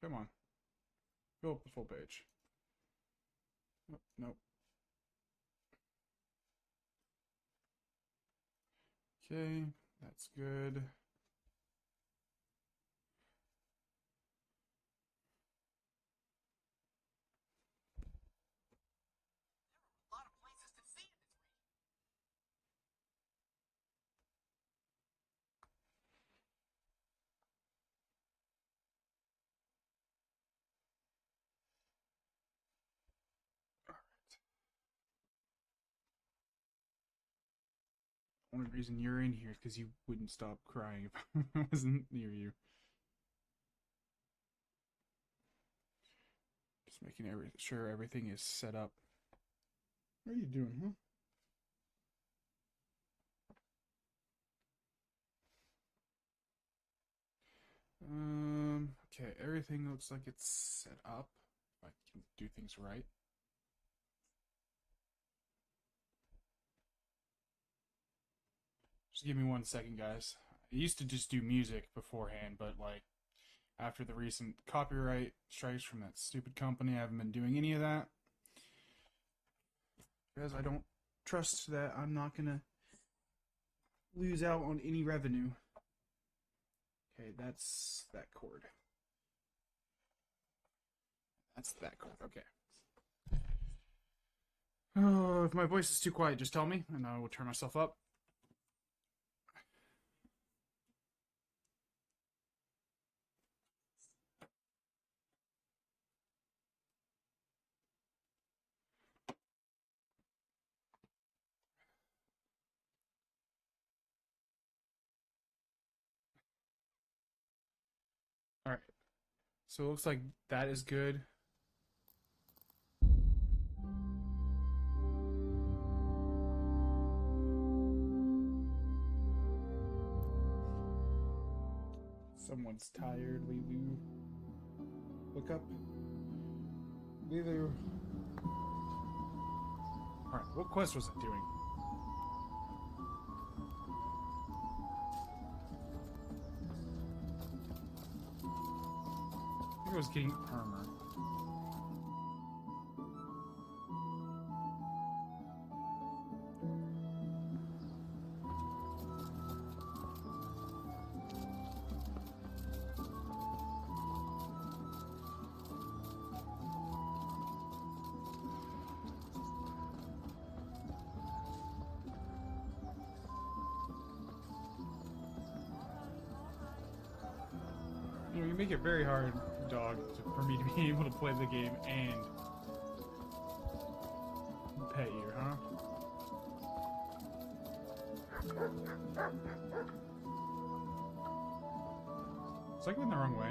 Come on. Go up the full page. Oh, nope. Okay, that's good. Only reason you're in here is because you wouldn't stop crying if I wasn't near you. Just making sure everything is set up. What are you doing, huh? Okay, everything looks like it's set up. If I can do things right. Just give me 1 second, guys. I used to just do music beforehand, but like after the recent copyright strikes from that stupid company, I haven't been doing any of that. Because I don't trust that I'm not gonna lose out on any revenue. Okay, that's that chord. That's that chord, okay. Oh, if my voice is too quiet, just tell me, and I will turn myself up. Alright, so it looks like that is good. Someone's tired, Lilu. Look up. Lilu. Alright, what quest was I doing? I think I was getting armor. You know, you make it very hard, dog, for me to be able to play the game and pet you, huh? It's like going the wrong way.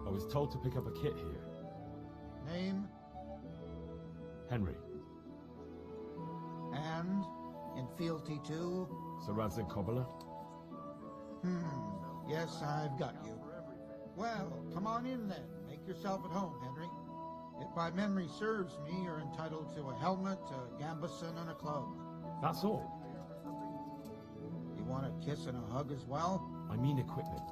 I was told to pick up a kit here. Name Henry. and in fealty to? Sir Radzig Cobbler. Yes, I've got you. Well, come on in then. Make yourself at home, Henry. If my memory serves me, you're entitled to a helmet, a gambeson, and a club. That's all. You want a kiss and a hug as well? I mean equipment.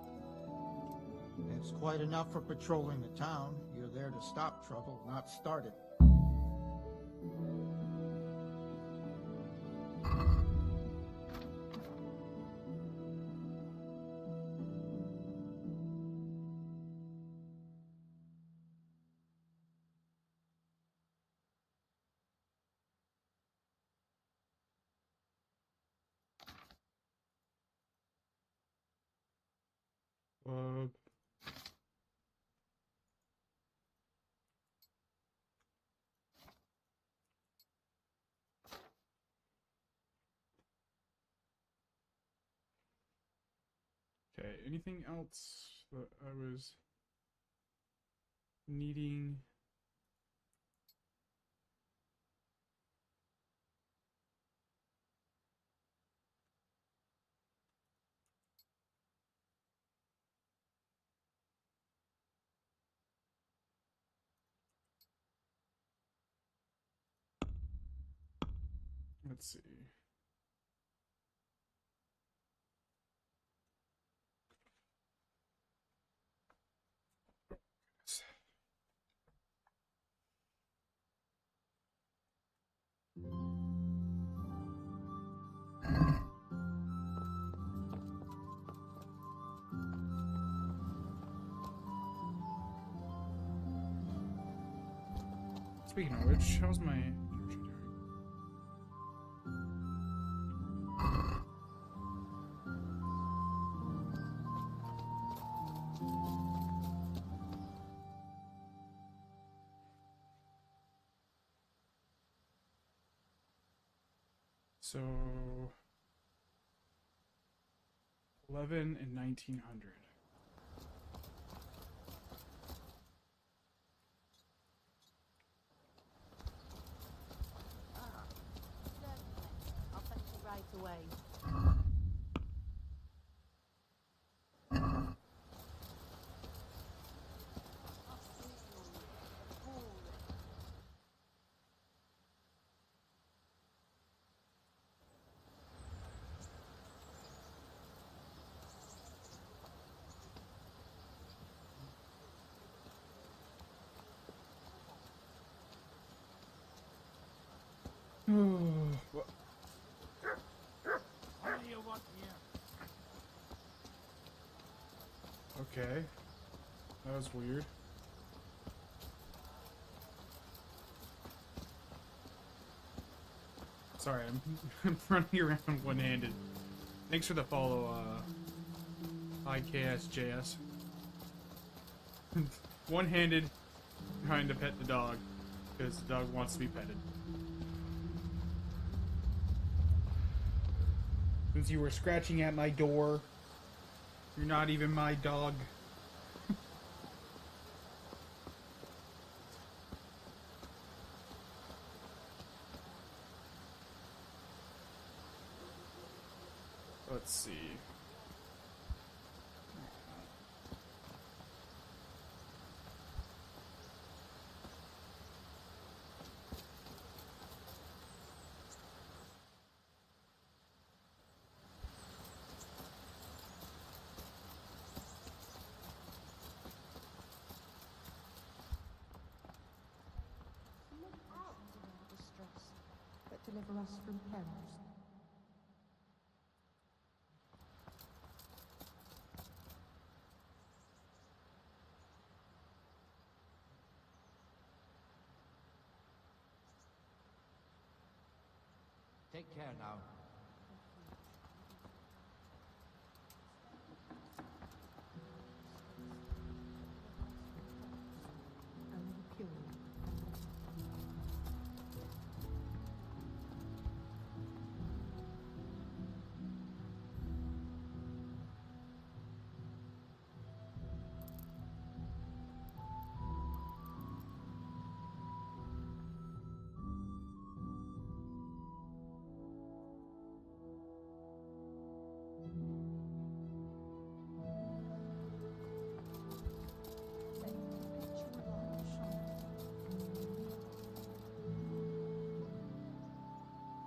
It's quite enough for patrolling the town. You're there to stop trouble, not start it. Okay, anything else that I was... Needing... Let's see. Speaking of which, how's my energy doing? So 11 and 1900. I'll fetch it right away. What? What do you want here? Okay. That was weird. Sorry, I'm running around one-handed. Thanks for the follow, IKSJS. One-handed, trying to pet the dog, because the dog wants to be petted. Since you were scratching at my door, you're not even my dog. Let's see. Look out in distress, but deliver us from perils. Take care now. Only pure.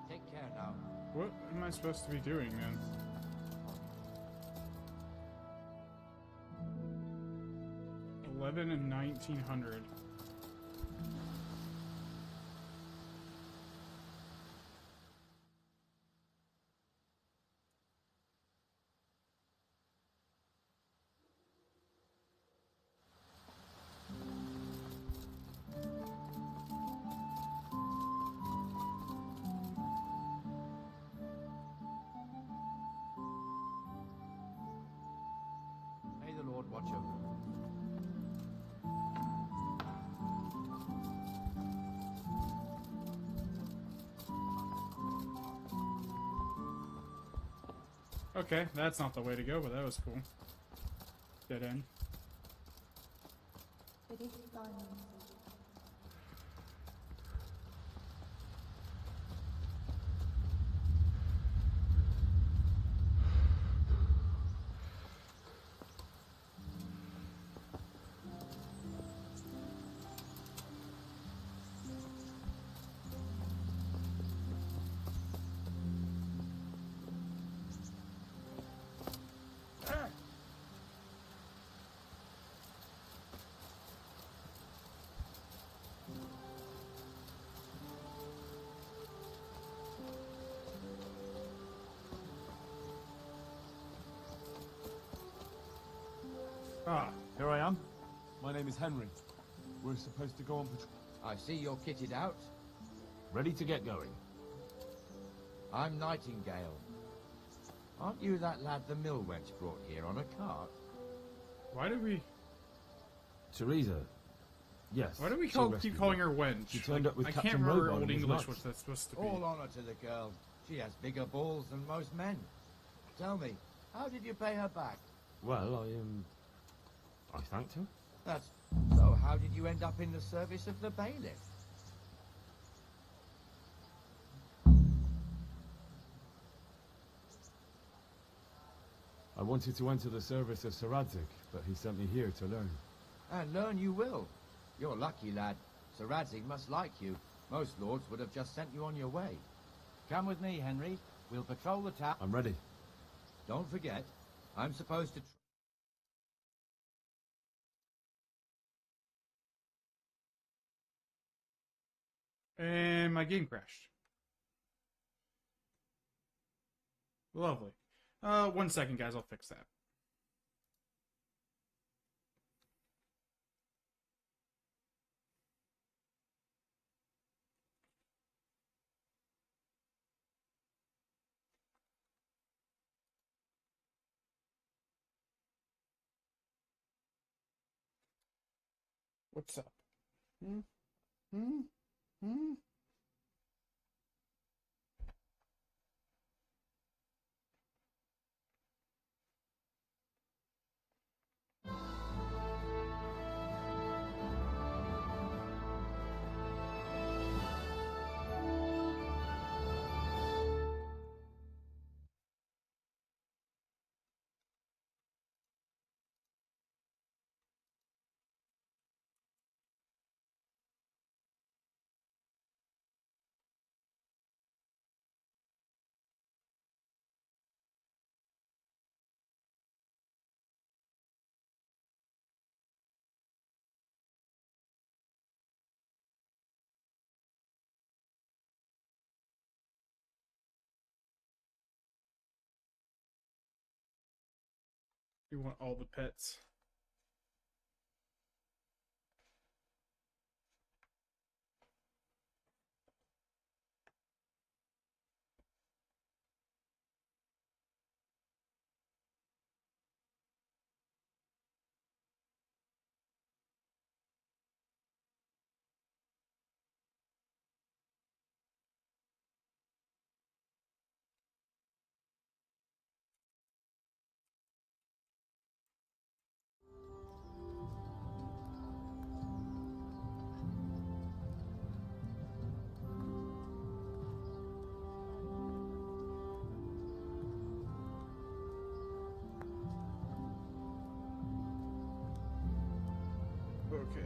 Take care now. What am I supposed to be doing, man? $11 and 1900. May the Lord watch over you. Okay, that's not the way to go, but that was cool. Dead end. It is thine own. Ah, Here I am. My name is Henry. We're supposed to go on patrol. I see you're kitted out. Ready to get going. I'm Nightingale. Aren't you that lad the mill wench brought here on a cart? why do we Teresa. Yes. why do we she keep rescued calling me. her wench? She turned up with I Captain can't remember Rogan Old and was English nuts. what that's supposed to be. All honor to the girl. She has bigger balls than most men. Tell me, how did you pay her back? Well, I thanked her. That's... So how did you end up in the service of the bailiff? I wanted to enter the service of Sir Radzik, but he sent me here to learn. And learn you will. You're lucky, lad. Sir Radzig must like you. Most lords would have just sent you on your way. Come with me, Henry. We'll patrol the town. I'm ready. Don't forget, I'm supposed to... And my game crashed. Lovely. 1 second, guys. I'll fix that. What's up? Hmm? Hmm? Hmm? You want all the pets. Okay.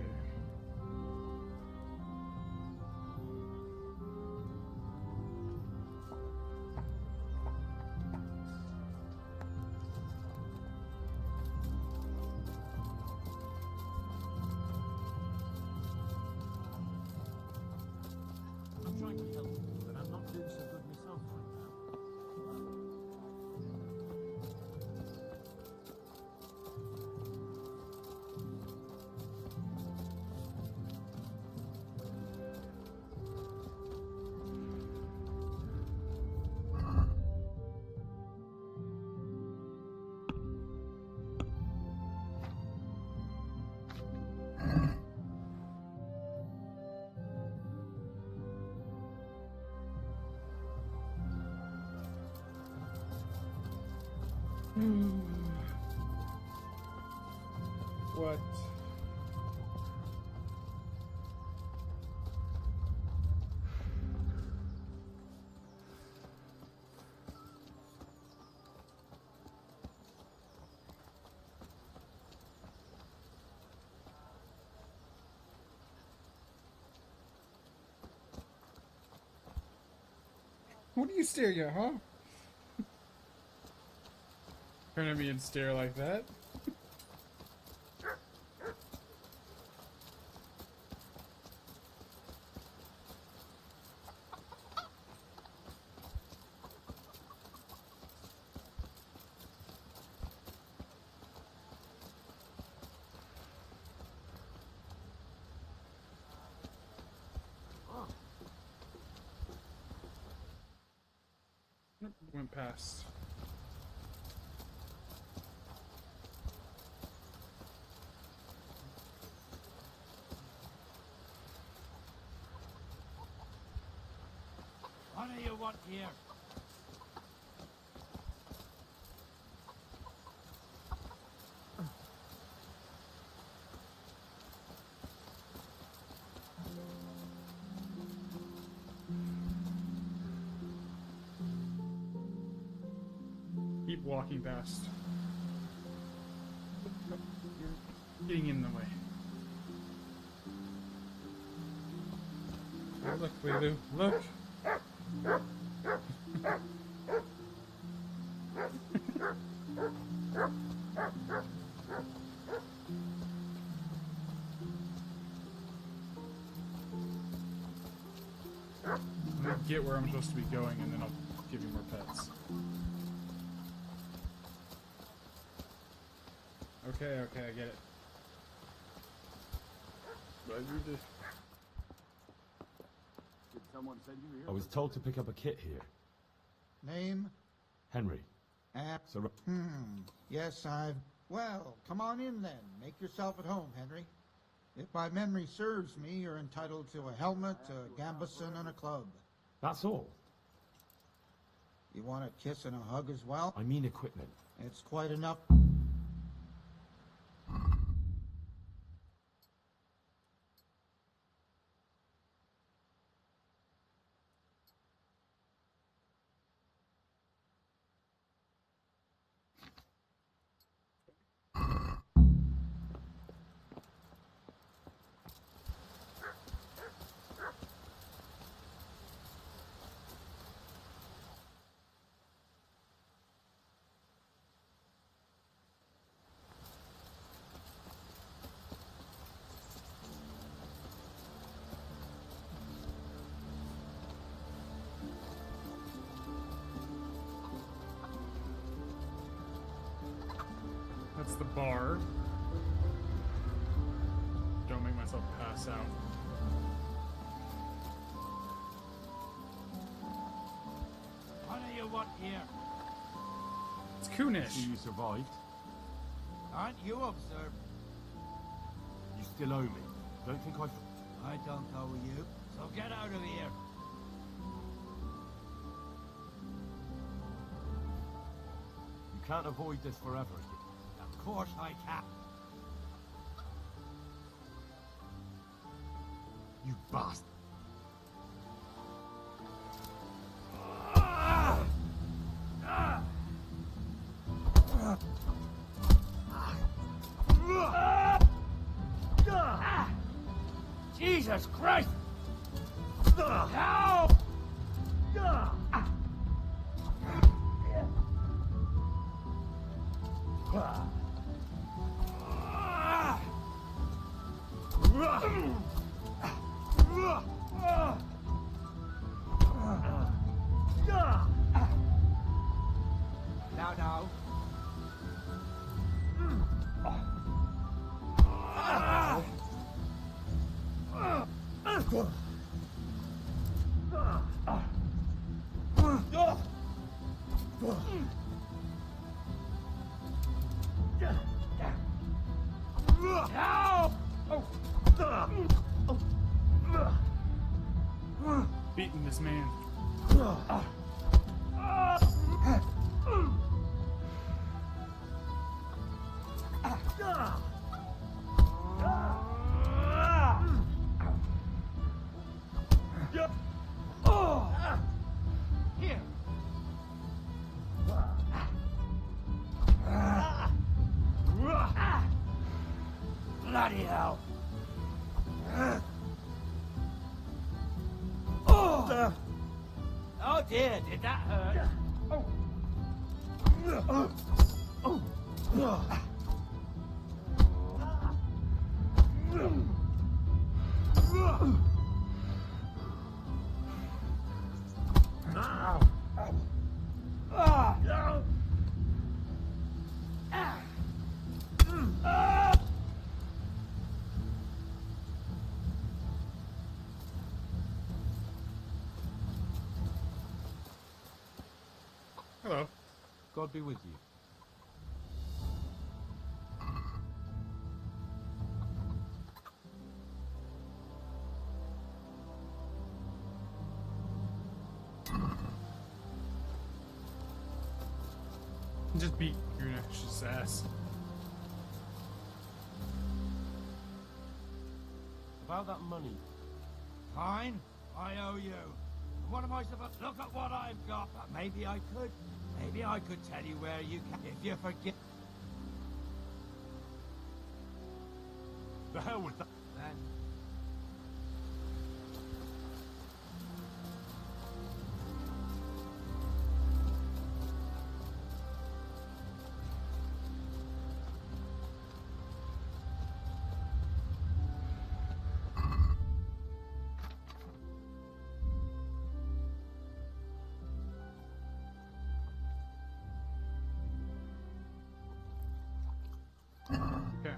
I'm trying to help you, but I'm not doing so good myself right now. What? What are you staring at, huh? Turn at me and stare like that. Went past. What do you want here? Keep walking past. You're getting in the way. Oh, look, Lulu, look! I'm gonna get where I'm supposed to be going, and then I'll give you more pets. Okay, okay, I get it. But I need to... Did someone send you here? I was told to pick up a kit here. Name? Henry. Sir. Yes, I've... Well, come on in then. Make yourself at home, Henry. If my memory serves me, you're entitled to a helmet, a gambeson, and a club. That's all? You want a kiss and a hug as well? I mean equipment. It's quite enough. That's the bar. Don't make myself pass out. What do you want here? It's Coonish. See you survived. Aren't you observed? You still owe me. Don't think I don't owe you, so get out of here. You can't avoid this forever. Of course I can. You bastard. Jesus Christ! Help! Now. Beating this man. Here. Bloody hell. Oh, Oh dear, did that hurt? Hello. God be with you. Just beat Grunash's ass. About that money. Fine, I owe you. What am I supposed to look at what I've got? But maybe I could tell you where you can if you forget. The hell with that. Then Okay.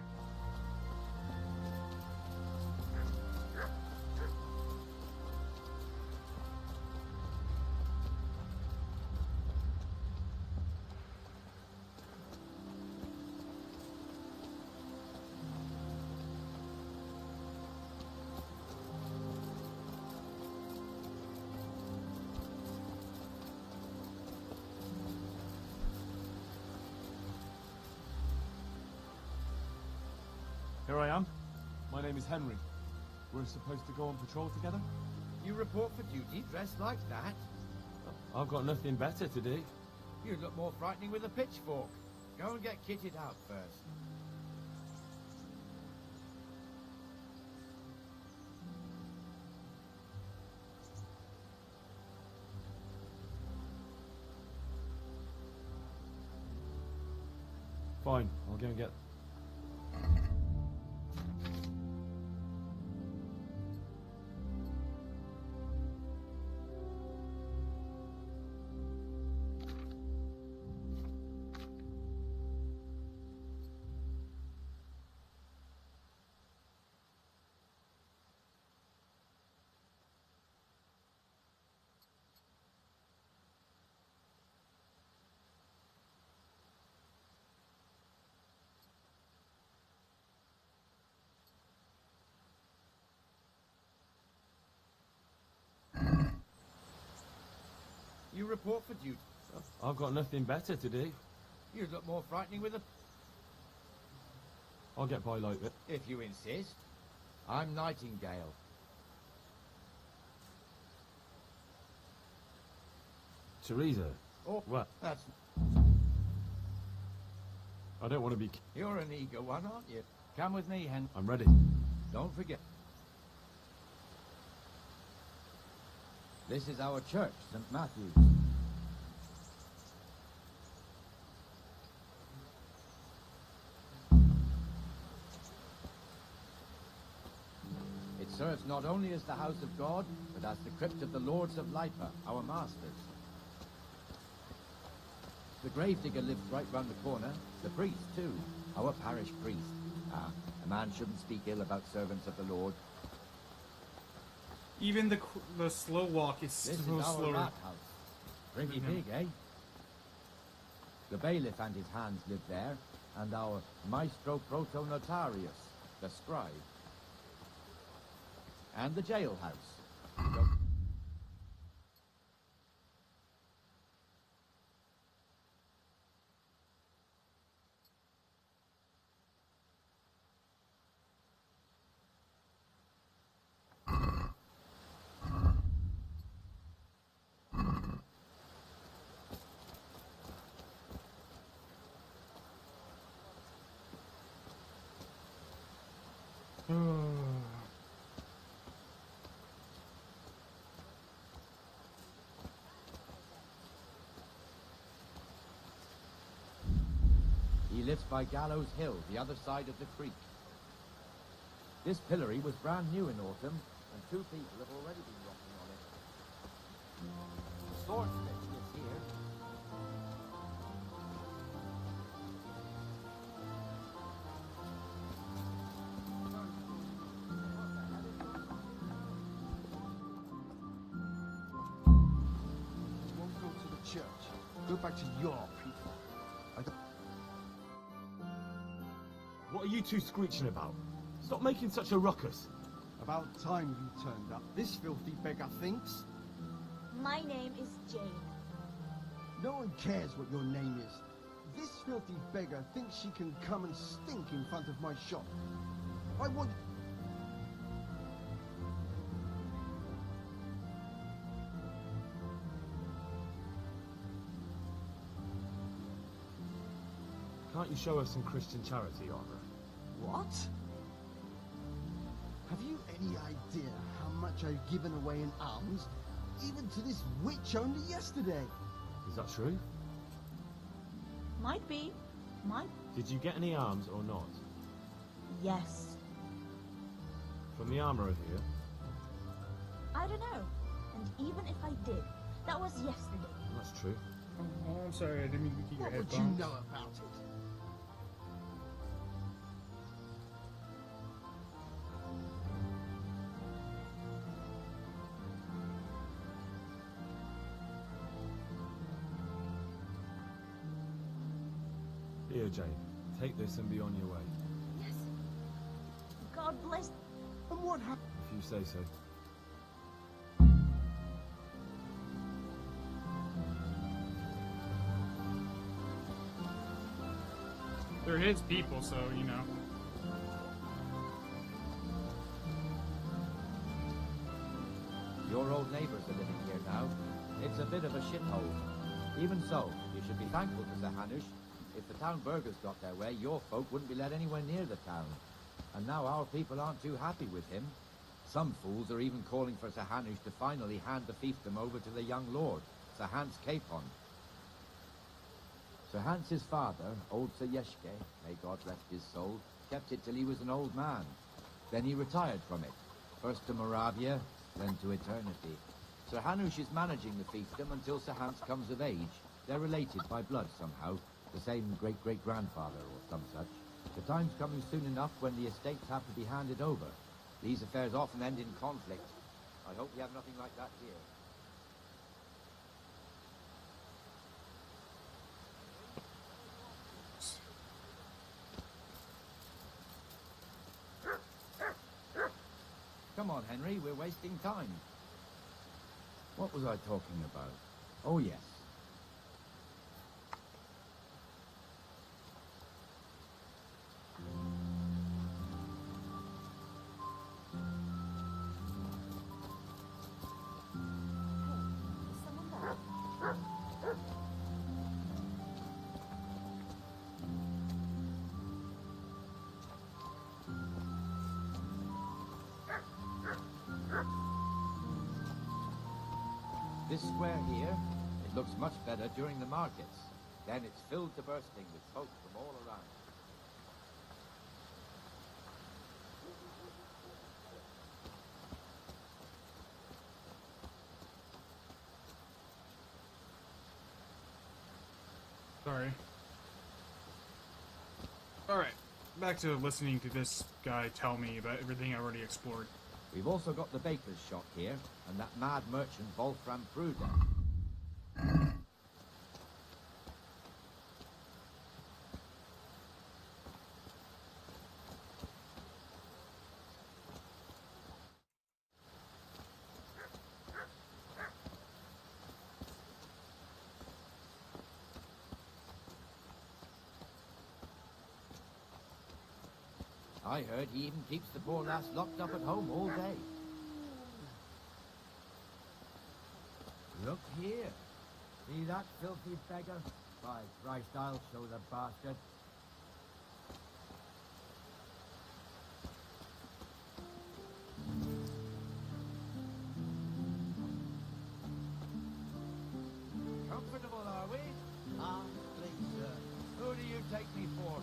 Here I am. My name is Henry. We're supposed to go on patrol together? you report for duty dressed like that? I've got nothing better to do. You'd look more frightening with a pitchfork. Go and get kitted out first. Fine, I'll go and get... You report for duty. I've got nothing better to do. You'd look more frightening with a... I'll get by like that. If you insist. I'm Nightingale. Teresa. Oh, What? that's... I don't want to be... You're an eager one, aren't you? Come with me, Hen. I'm ready. Don't forget. This is our church, St. Matthew's. It serves not only as the house of God, but as the crypt of the Lords of Lipa, our masters. The gravedigger lives right round the corner. The priest, too. Our parish priest. Ah, a man shouldn't speak ill about servants of the Lord. Even the slow walk is This so is our slower. rat house. Pretty big, eh? The bailiff and his hands live there, and our maestro protonotarius, the scribe. And the jailhouse. lives by Gallows Hill, the other side of the creek. This pillory was brand new in autumn, and 2 people have already been rocking on it. The swordsmith is here. You won't go to the church. Go back to your people. I don't... What are you two screeching about? Stop making such a ruckus. About time you turned up. This filthy beggar thinks. My name is Jane. No one cares what your name is. This filthy beggar thinks she can come and stink in front of my shop. I want... Can't you show us some Christian charity, Arthur? What? Have you any idea how much I've given away in alms? Even to this witch only yesterday. Is that true? Might be. Might. Did you get any arms or not? Yes. From the armourer here? I don't know. And even if I did, that was yesterday. That's true. Oh, I'm sorry, I didn't mean to keep your What would headphones. you know about it? Here, Jane. Take this and be on your way. Yes. God bless. And what happened? If you say so. They're his people, so, you know. Your old neighbours are living here now. It's a bit of a shithole. Even so, you should be thankful to Sir Hanush. If the town burghers got their way, your folk wouldn't be let anywhere near the town. And now our people aren't too happy with him. Some fools are even calling for Sir Hanush to finally hand the fiefdom over to the young lord, Sir Hans Capon. Sir Hans's father, old Sir Yeshke, may God rest his soul, kept it till he was an old man. Then he retired from it, first to Moravia, then to eternity. Sir Hanush is managing the fiefdom until Sir Hans comes of age. They're related by blood somehow, the same great-great-grandfather or some such. The time's coming soon enough when the estates have to be handed over. These affairs often end in conflict. I hope we have nothing like that here. Come on, Henry, we're wasting time. What was I talking about? Oh, yes. Is someone there? This square here, it looks much better during the markets. Then it's filled to bursting with folk from all around. Sorry. Alright, back to listening to this guy tell me about everything I already explored. We've also got the baker's shop here, and that mad merchant Wolfram Pruder. I heard he even keeps the poor lass locked up at home all day. Look here. See that filthy beggar? By Christ, I'll show the bastard. Comfortable, are we? Ah, please, sir. Who do you take me for?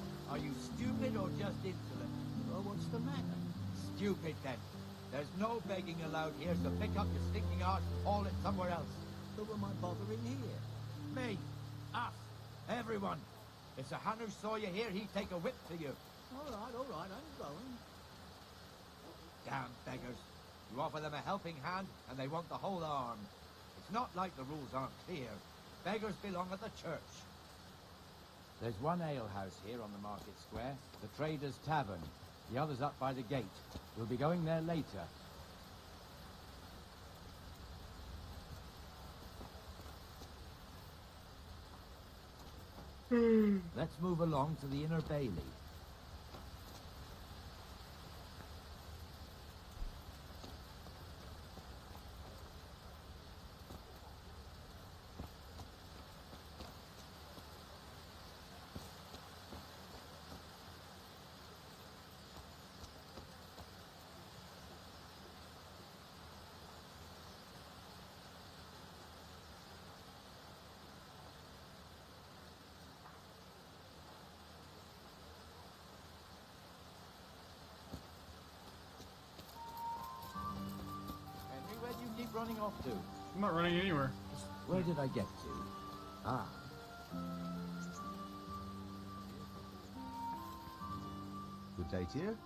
stupid then. There's no begging allowed here, so pick up your stinking arse and haul it somewhere else. Who am I bothering here? Me, us, everyone. If Sir Hanush saw you here, he'd take a whip to you. All right, I'm going. Damn beggars. You offer them a helping hand, and they want the whole arm. It's not like the rules aren't clear. Beggars belong at the church. There's one alehouse here on the market square, the Trader's Tavern. The other's up by the gate. We'll be going there later. Let's move along to the Inner Bailey. Where do you keep running off to? I'm not running anywhere. Just... Where did I get to? Ah. Good day to you.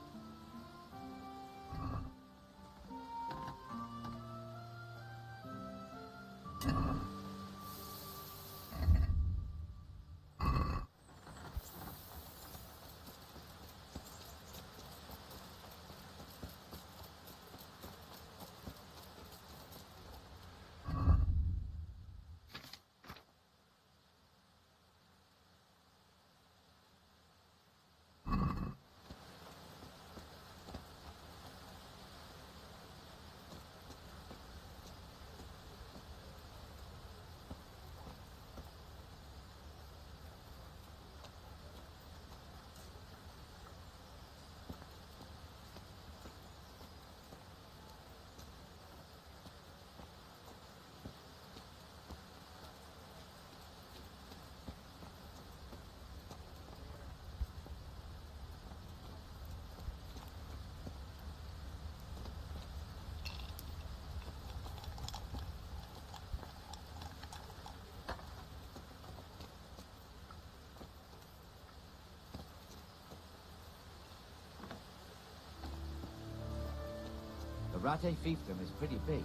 The Rate fiefdom is pretty big.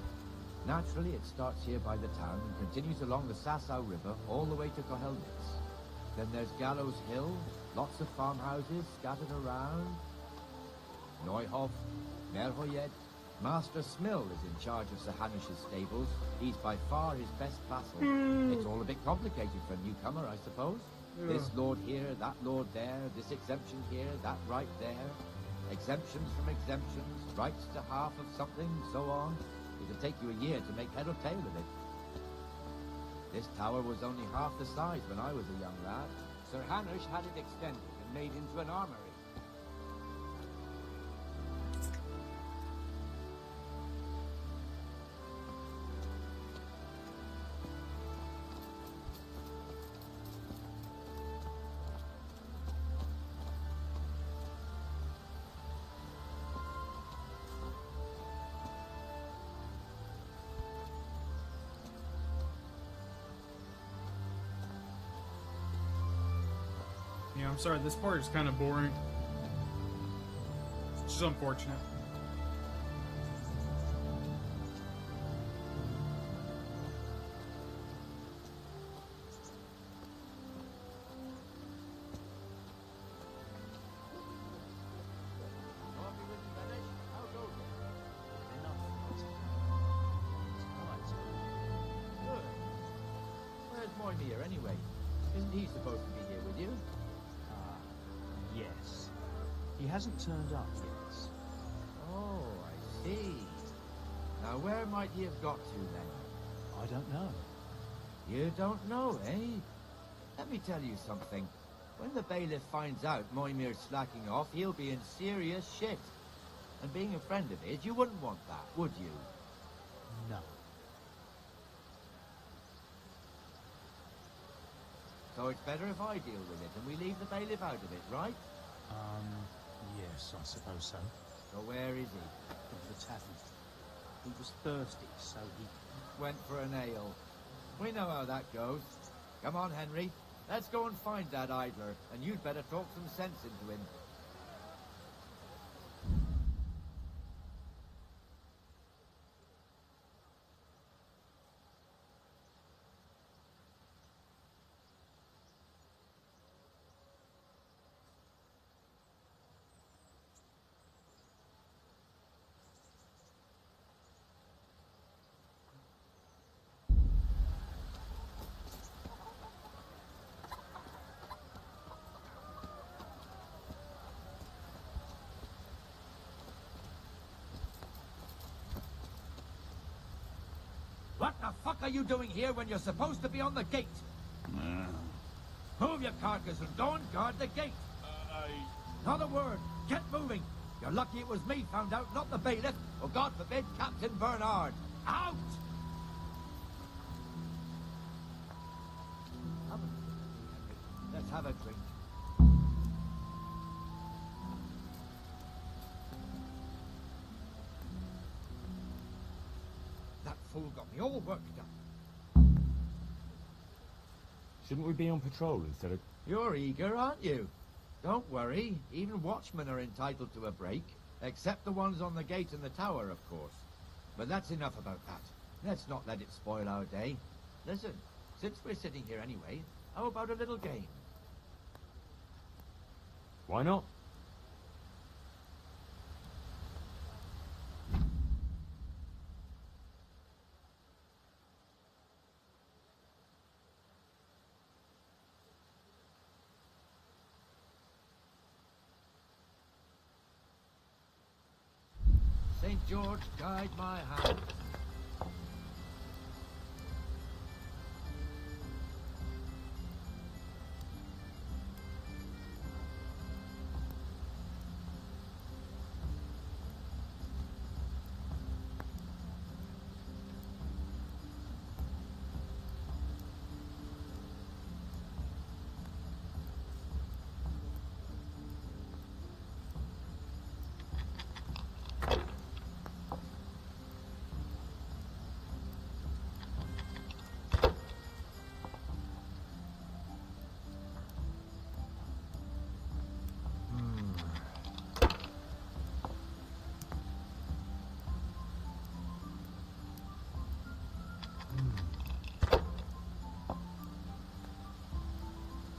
Naturally, it starts here by the town and continues along the Sasau River all the way to Kohelnitz. Then there's Gallows Hill, lots of farmhouses scattered around. Neuhof, Merhoyed. Master Smill is in charge of Sir Hanush's stables. He's by far his best vassal. It's all a bit complicated for a newcomer, I suppose. This lord here, that lord there, this exemption here, that right there. Exemptions from exemptions, rights to half of something, so on. It'll take you a year to make head or tail of it. This tower was only half the size when I was a young lad. Sir Hanush had it extended and made into an armory. Yeah, I'm sorry, this part is kind of boring. It's just unfortunate. Where's Moimir anyway? Isn't he supposed to be here with you? Yes. He hasn't turned up yet. Oh, I see. Now where might he have got to then? I don't know. You don't know, eh? Let me tell you something. When the bailiff finds out Moimir's slacking off, he'll be in serious shit. And being a friend of his, you wouldn't want that, would you? No. So it's better if I deal with it and we leave the bailiff out of it, right? Yes, I suppose so. So where is he? Of the tavern. He was thirsty, so he... Went for an ale. We know how that goes. Come on, Henry. Let's go and find that idler, and you'd better talk some sense into him. What the fuck are you doing here when you're supposed to be on the gate? Move your carcass and go and guard the gate. Not a word. Get moving. You're lucky it was me found out, not the bailiff, or God forbid, Captain Bernard. Out! Let's have a drink. That fool got me all worked up. Shouldn't we be on patrol instead of... You're eager, aren't you? Don't worry. Even watchmen are entitled to a break. Except the ones on the gate and the tower, of course. But that's enough about that. Let's not let it spoil our day. Listen, since we're sitting here anyway, how about a little game? Why not? St. George, guide my hand.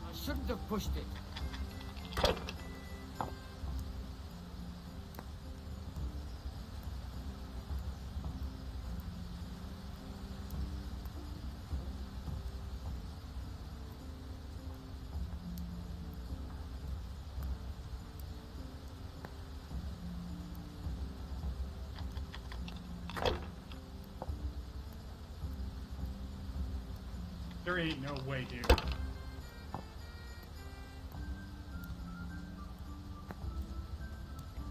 I shouldn't have pushed it. There ain't no way, dude.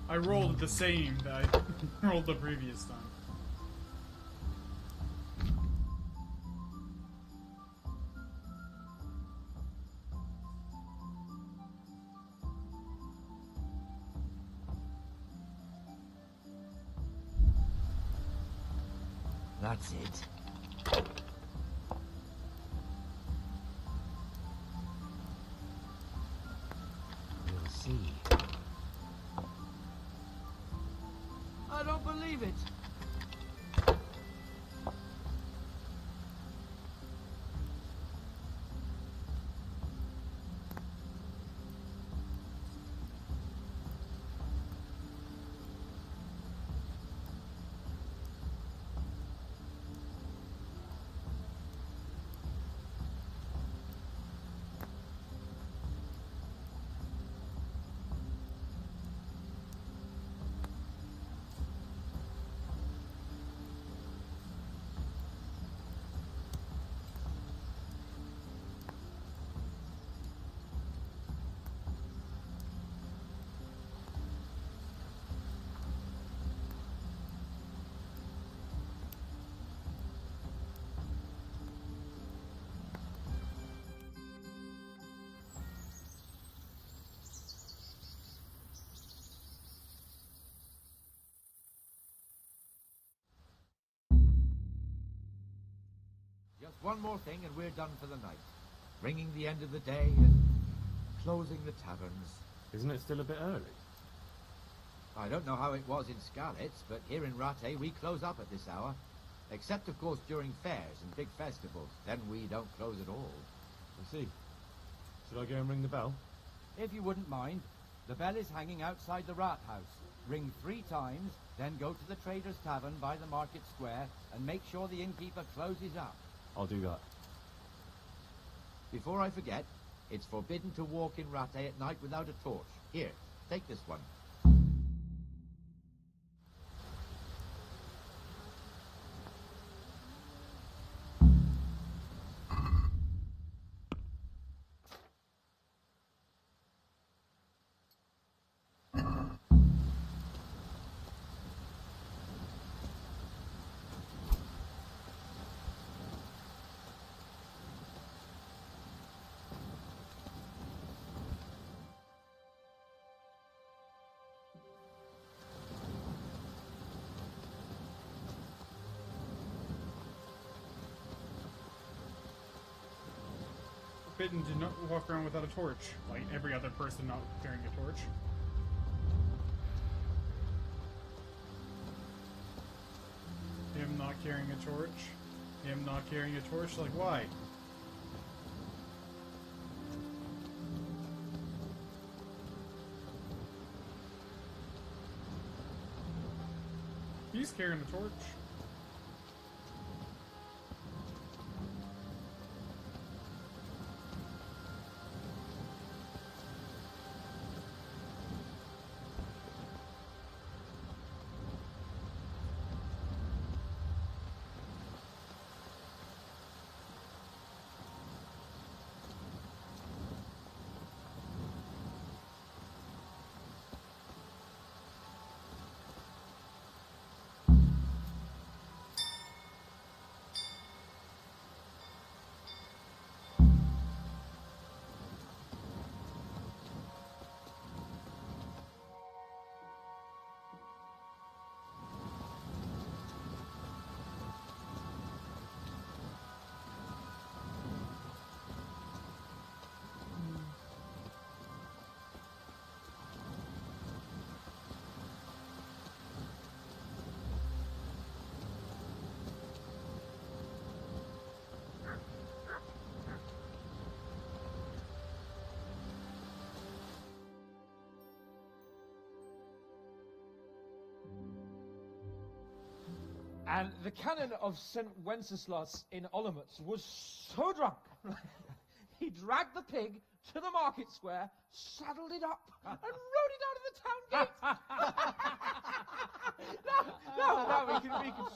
I rolled the same that I rolled the previous time. That's it. We'll see. I don't believe it. one more thing and we're done for the night. Bringing the end of the day and closing the taverns. Isn't it still a bit early? I don't know how it was in Skalitz, but here in Rattay we close up at this hour. Except, of course, during fairs and big festivals. Then we don't close at all. I see. Should I go and ring the bell? If you wouldn't mind, the bell is hanging outside the rat house. Ring 3 times, then go to the Trader's Tavern by the market square and make sure the innkeeper closes up. I'll do that. Before I forget, it's forbidden to walk in Rattay at night without a torch. Here, take this one. Forbidden to not walk around without a torch, like every other person not carrying a torch. Him not carrying a torch. Him not carrying a torch, like why? He's carrying a torch. And the canon of St. Wenceslas in Olomouc was so drunk, he dragged the pig to the market square, saddled it up, and rode it out of the town gate. No, we can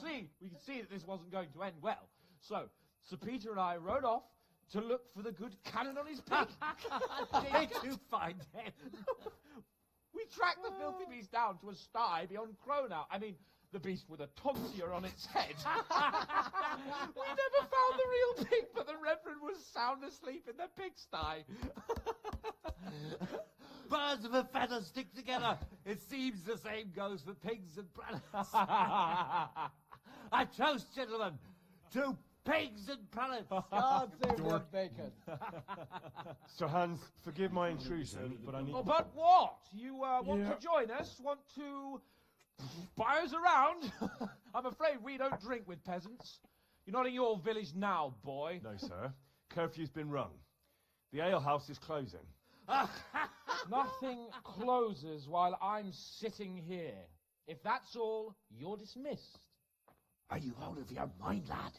see that this wasn't going to end well. So, Sir Peter and I rode off to look for the good canon on his pig. Did you find him? We tracked the filthy beast down to a sty beyond Cronau. I mean, the beast with a tonsure on its head. We never found the real pig, but the Reverend was sound asleep in the pigsty. Birds of a feather stick together. It seems the same goes for pigs and prelates. I toast, gentlemen, to pigs and prelates. God save the bacon. Sir Hans, forgive my intrusion, but I need... Oh, but what? You want to join us? Want to buy us around? I'm afraid we don't drink with peasants. You're not in your village now, boy. No, sir. Curfew's been rung. The alehouse is closing. Nothing closes while I'm sitting here. If that's all, you're dismissed. Are you out of your mind, lad?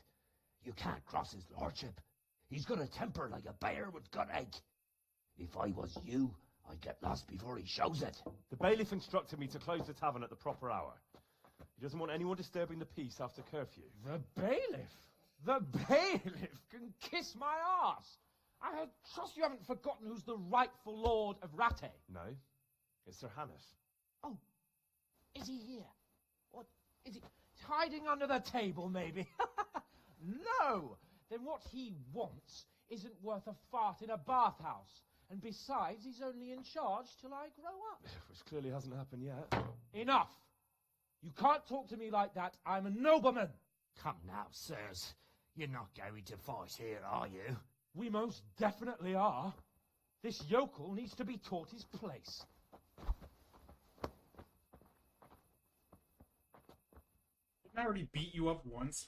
You can't cross his lordship. He's got a temper like a bear with gut ache. If I was you, I'd get lost before he shows it. The bailiff instructed me to close the tavern at the proper hour. He doesn't want anyone disturbing the peace after curfew. The bailiff? The bailiff can kiss my arse. I trust you haven't forgotten who's the rightful lord of Rattay. No, it's Sir Hannes. Oh, is he here? What, is he hiding under the table, maybe? No! Then what he wants isn't worth a fart in a bathhouse. And besides, he's only in charge till I grow up. Which clearly hasn't happened yet. Enough! You can't talk to me like that. I'm a nobleman. Come now, sirs. You're not going to fight here, are you? We most definitely are. This yokel needs to be taught his place. Didn't I already beat you up once?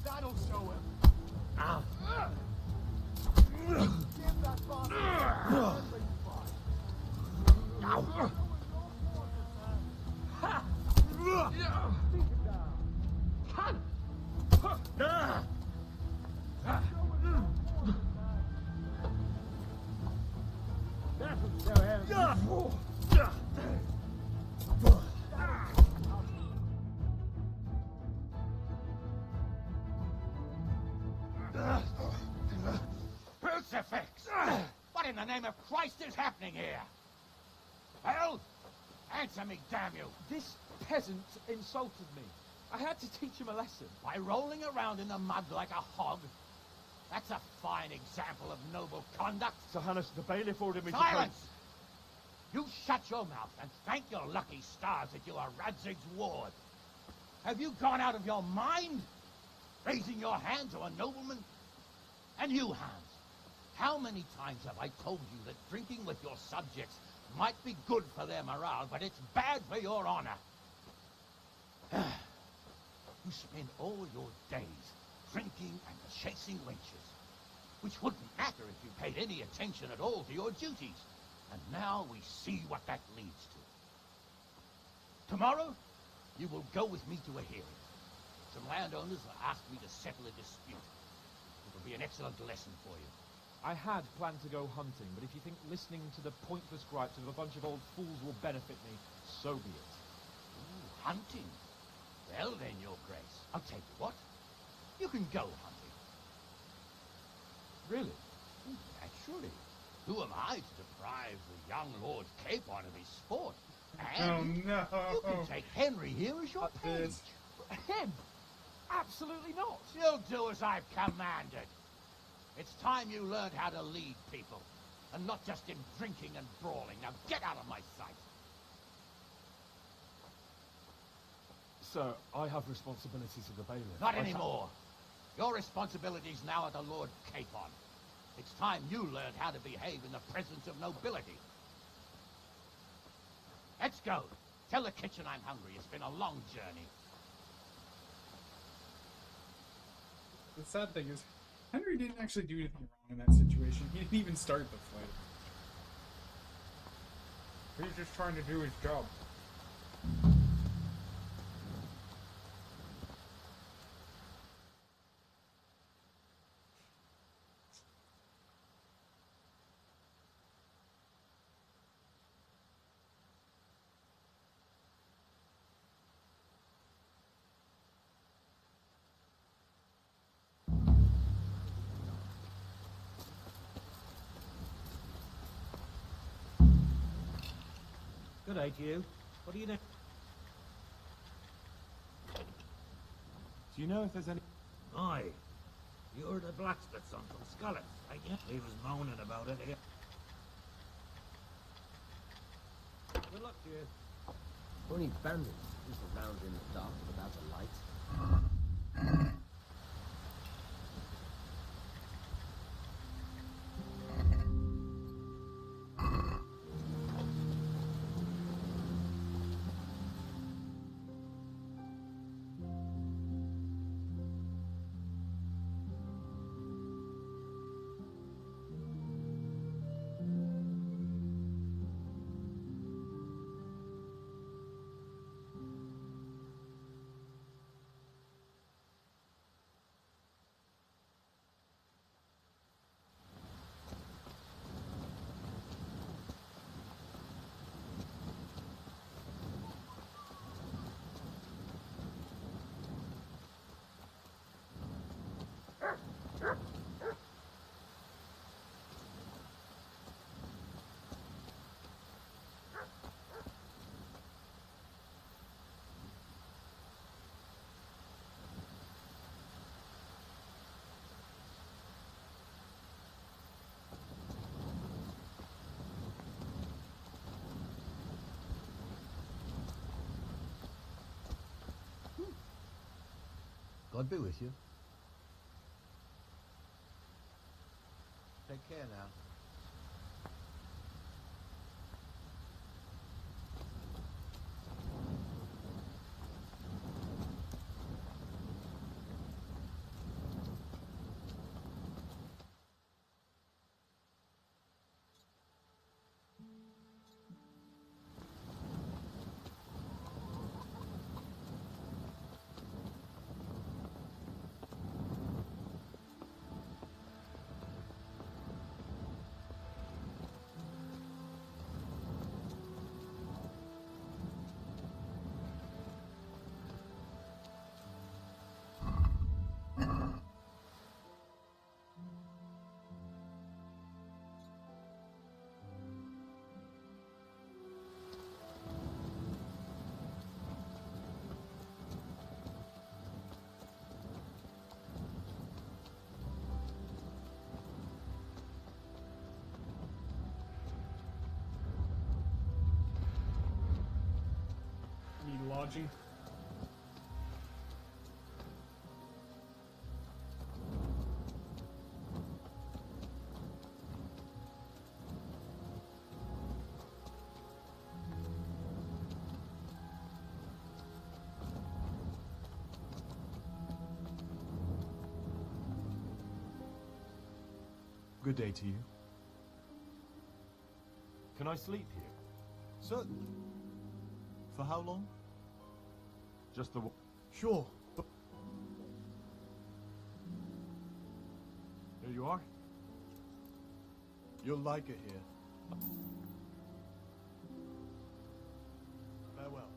That'll show him. Ah. Give that bastard Ow. Ha! Crucifix! What in the name of Christ is happening here? Hell? Answer me, damn you! This peasant insulted me. I had to teach him a lesson. By rolling around in the mud like a hog? That's a fine example of noble conduct. Sir Hannes, the bailiff ordered me Silence! You shut your mouth and thank your lucky stars that you are Radzig's ward. Have you gone out of your mind? Raising your hand to a nobleman? And you, Hans, how many times have I told you that drinking with your subjects might be good for their morale, but it's bad for your honor? You spend all your days drinking and chasing wenches, which wouldn't matter if you paid any attention at all to your duties. And now we see what that leads to. Tomorrow, you will go with me to a hearing. Some landowners have asked me to settle a dispute. It will be an excellent lesson for you. I had planned to go hunting, but if you think listening to the pointless gripes of a bunch of old fools will benefit me, so be it. Ooh, hunting? Well then, your grace, I'll tell you what. You can go hunting. Really? Naturally. Who am I to deprive the young Lord Capon of his sport? Oh And no! you can take Henry here as your page. Him? Absolutely not. You'll do as I've commanded. It's time you learned how to lead people, and not just in drinking and brawling. Now get out of my sight. Sir, I have responsibilities of the bailiff. Not anymore. Your responsibilities now are the Lord Capon. It's time you learned how to behave in the presence of nobility. Let's go. Tell the kitchen I'm hungry. It's been a long journey. The sad thing is, Henry didn't actually do anything wrong in that situation. He didn't even start the fight. He's just trying to do his job. Good day to you. What do you know? Do you know if there's any... Aye. You're the blacksmith's son from Scullet, ain't you? He was moaning about it. Good luck to you. Only bandits just around in the dark without a light. God be with you. Take care now. Need lodging. Good day to you. Can I sleep here? Certainly. For how long? Just the... Sure, but... Here you are. You'll like it here. Farewell.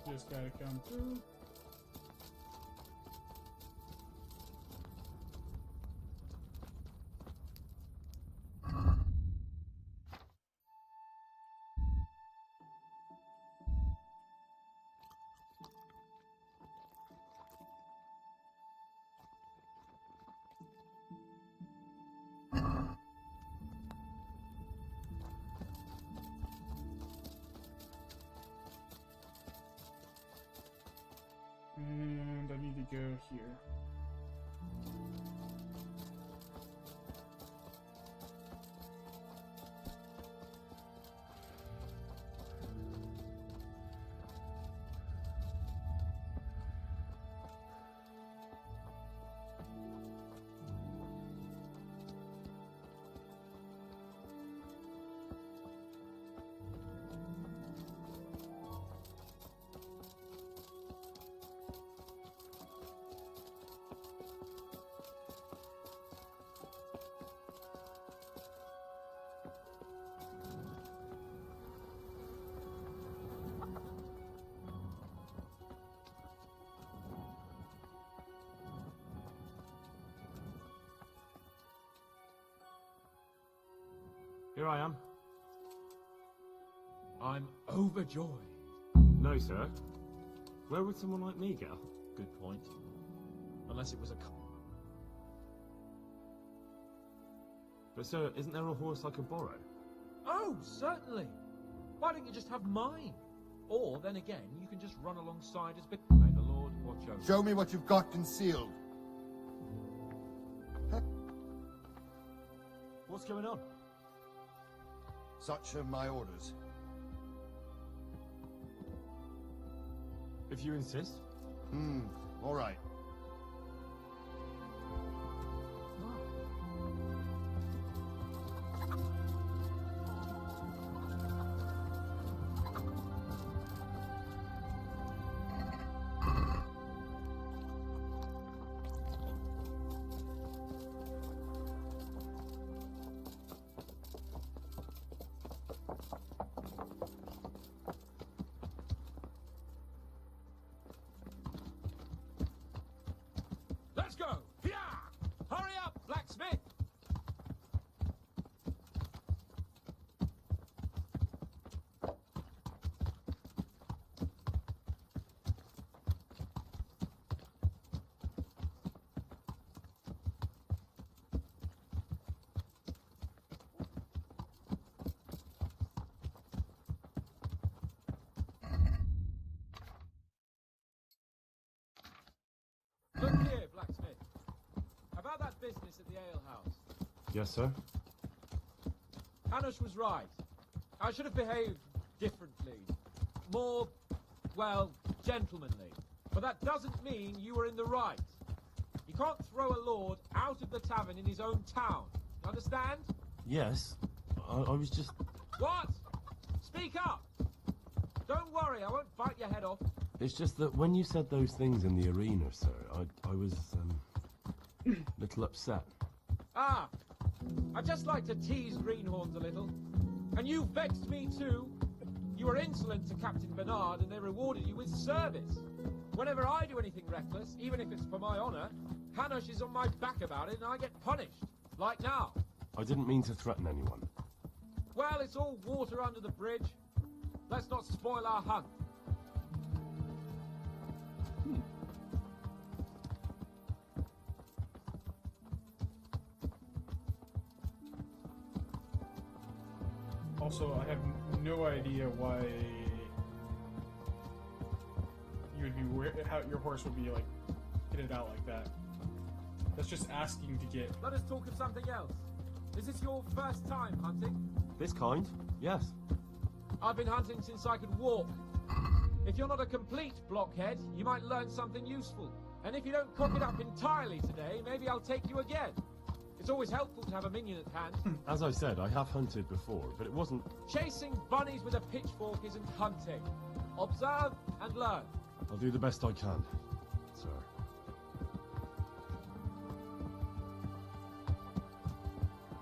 Just gotta come through. And I need to go here. Here I am. I'm overjoyed. No, sir. Where would someone like me go? Good point. Unless it was a... But sir, isn't there a horse I could borrow? Oh, certainly. Why don't you just have mine? Or, then again, you can just run alongside as... May the Lord watch over. Show me what you've got concealed. What's going on? Such are my orders. If you insist. All right. Let's go! Yeah! Hurry up, blacksmith! Look here, blacksmith. About that business at the alehouse. Yes, sir. Hanush was right. I should have behaved differently. More, well, gentlemanly. But that doesn't mean you were in the right. You can't throw a lord out of the tavern in his own town. You understand? Yes. I was just... What? Speak up! Don't worry, I won't bite your head off. It's just that when you said those things in the arena, sir, I was, a little upset. Ah, I just like to tease greenhorns a little. And you vexed me too. You were insolent to Captain Bernard and they rewarded you with service. Whenever I do anything reckless, even if it's for my honour, Hanush is on my back about it and I get punished. Like now. I didn't mean to threaten anyone. Well, it's all water under the bridge. Let's not spoil our hunt. Also, I have no idea why you would be how your horse would be like kitted out like that. That's just asking to get. Let us talk of something else. Is this your first time hunting? This kind? Yes. I've been hunting since I could walk. If you're not a complete blockhead, you might learn something useful. And if you don't cock it up entirely today, maybe I'll take you again. It's always helpful to have a minion at hand. As I said, I have hunted before, but it wasn't... Chasing bunnies with a pitchfork isn't hunting. Observe and learn. I'll do the best I can, sir.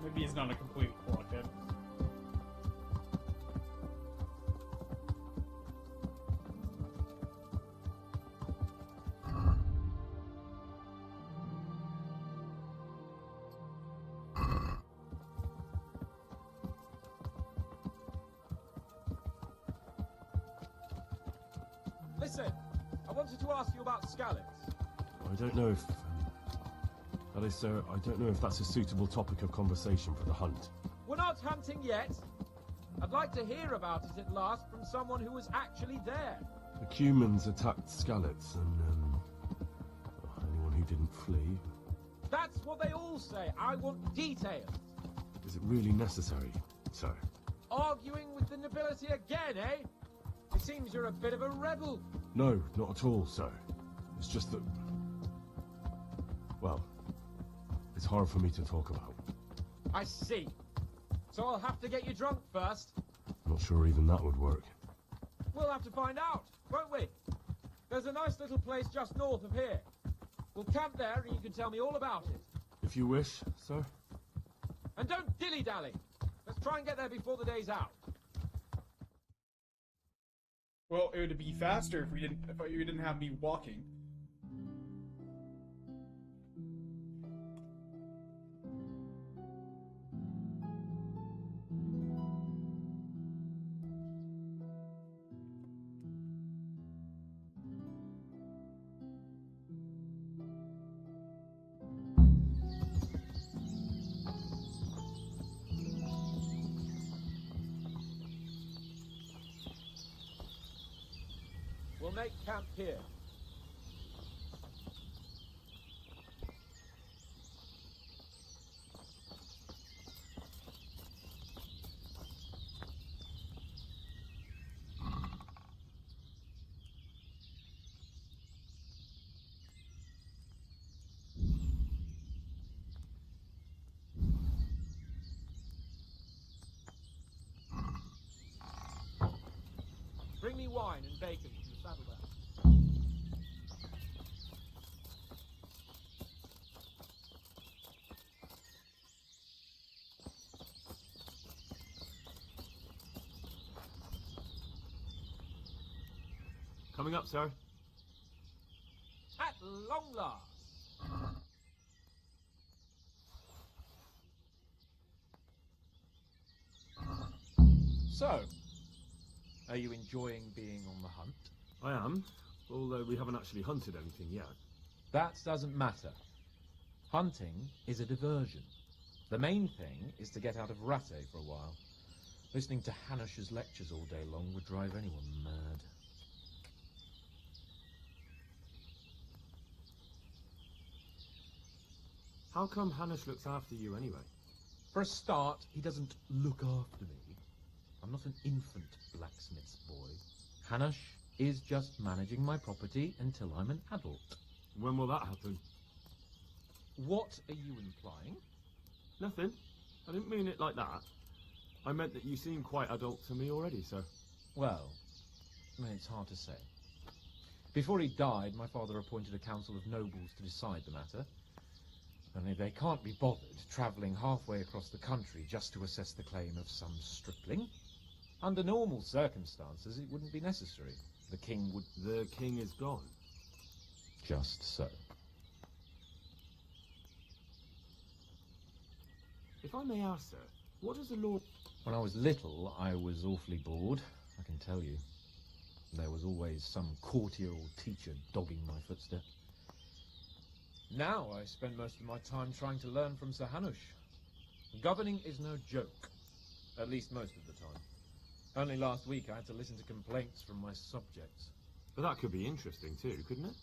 Maybe he's not a complete blockhead. Listen, I wanted to ask you about scallops. I don't know if... that is, sir, I don't know if that's a suitable topic of conversation for the hunt. We're not hunting yet. I'd like to hear about it at last from someone who was actually there. The Cumans attacked Skallets, and, anyone who didn't flee. That's what they all say. I want details. Is it really necessary, sir? Arguing with the nobility again, eh? It seems you're a bit of a rebel. No, not at all, sir. It's just that... well, it's hard for me to talk about. I see. So I'll have to get you drunk first. Not sure even that would work. We'll have to find out, won't we? There's a nice little place just north of here. We'll camp there and you can tell me all about it. If you wish, sir. And don't dilly-dally. Let's try and get there before the day's out. Well, it would be faster if you didn't have me walking. make camp here. Bring me wine and bacon from the saddlebag. Coming up, sir. At long last. So, are you enjoying being on the hunt? I am, although we haven't actually hunted anything yet. That doesn't matter. Hunting is a diversion. The main thing is to get out of Rattay for a while. Listening to Hanush's lectures all day long would drive anyone mad. How come Hanush looks after you anyway? For a start, he doesn't look after me. I'm not an infant blacksmith's boy. Hanush is just managing my property until I'm an adult. When will that happen? What are you implying? Nothing. I didn't mean it like that. I meant that you seem quite adult to me already, sir. Well, it's hard to say. Before he died, my father appointed a council of nobles to decide the matter. Only they can't be bothered travelling halfway across the country just to assess the claim of some stripling. Under normal circumstances, it wouldn't be necessary. The king would... The king is gone. Just so. If I may ask, sir, what does the Lord... When I was little, I was awfully bored, I can tell you. There was always some courtier or teacher dogging my footsteps. Now I spend most of my time trying to learn from Sir Hanush. Governing is no joke, at least most of the time. Only last week I had to listen to complaints from my subjects. But that could be interesting too, couldn't it?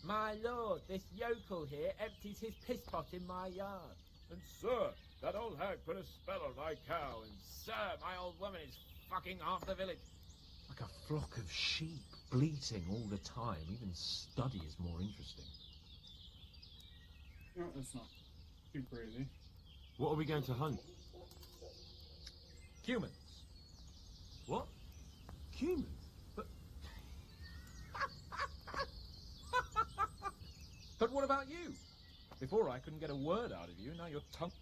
My lord, this yokel here empties his piss pot in my yard. And sir, that old hag put a spell on my cow, and sir, my old woman is fucking half the village. Like a flock of sheep, bleating all the time. Even study is more interesting. No, that's not too crazy. What are we going to hunt? Humans. What? Humans? But... But what about you? Before I couldn't get a word out of you, now your tongue...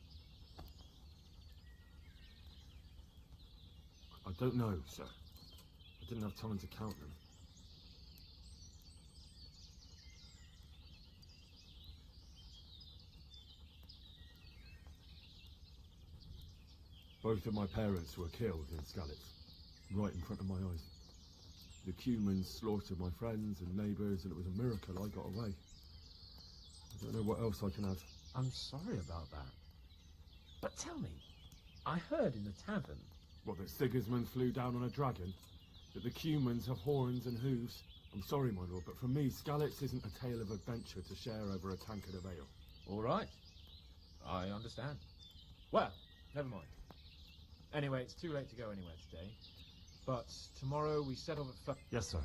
I don't know, sir. I didn't have time to count them. Both of my parents were killed in Skalitz, right in front of my eyes. The Cumans slaughtered my friends and neighbours, and it was a miracle I got away. I don't know what else I can add. I'm sorry about that. But tell me, I heard in the tavern... What, that Sigismund flew down on a dragon? That the Cumans have horns and hooves? I'm sorry, my lord, but for me, Skalitz isn't a tale of adventure to share over a tankard of ale. All right. I understand. Well, never mind. Anyway, it's too late to go anywhere today. But tomorrow we set off at... Yes, sir.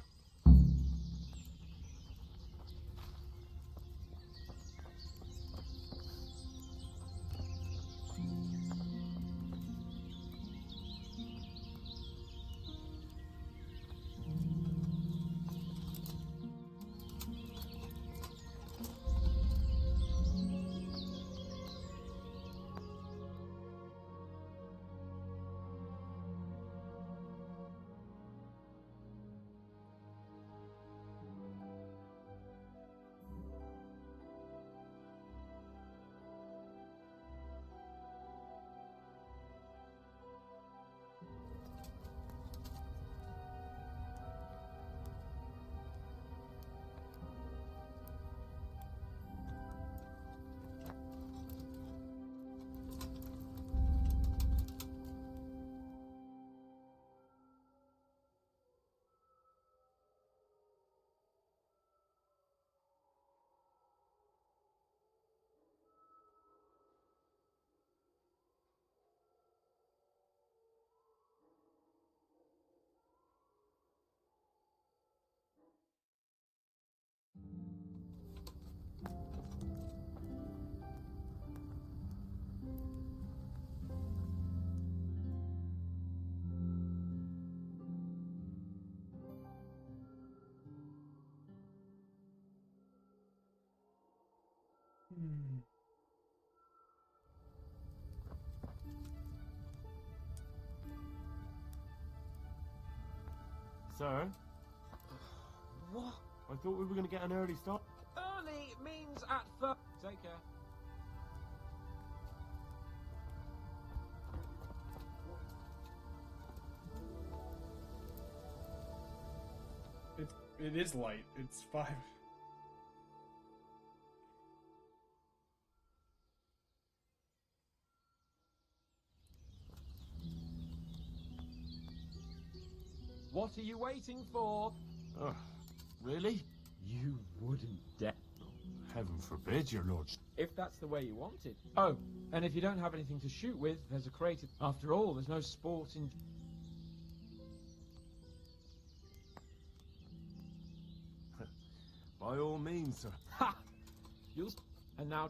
Sir? What? I thought we were going to get an early start. Early means at first. Take care. It is light. It's 5. What are you waiting for? Oh, really? You wouldn't dare. Heaven forbid, your lordship. If that's the way you want it. Oh, and if you don't have anything to shoot with, there's a crate. After all, there's no sport in... By all means, sir. Ha! You'll... And now...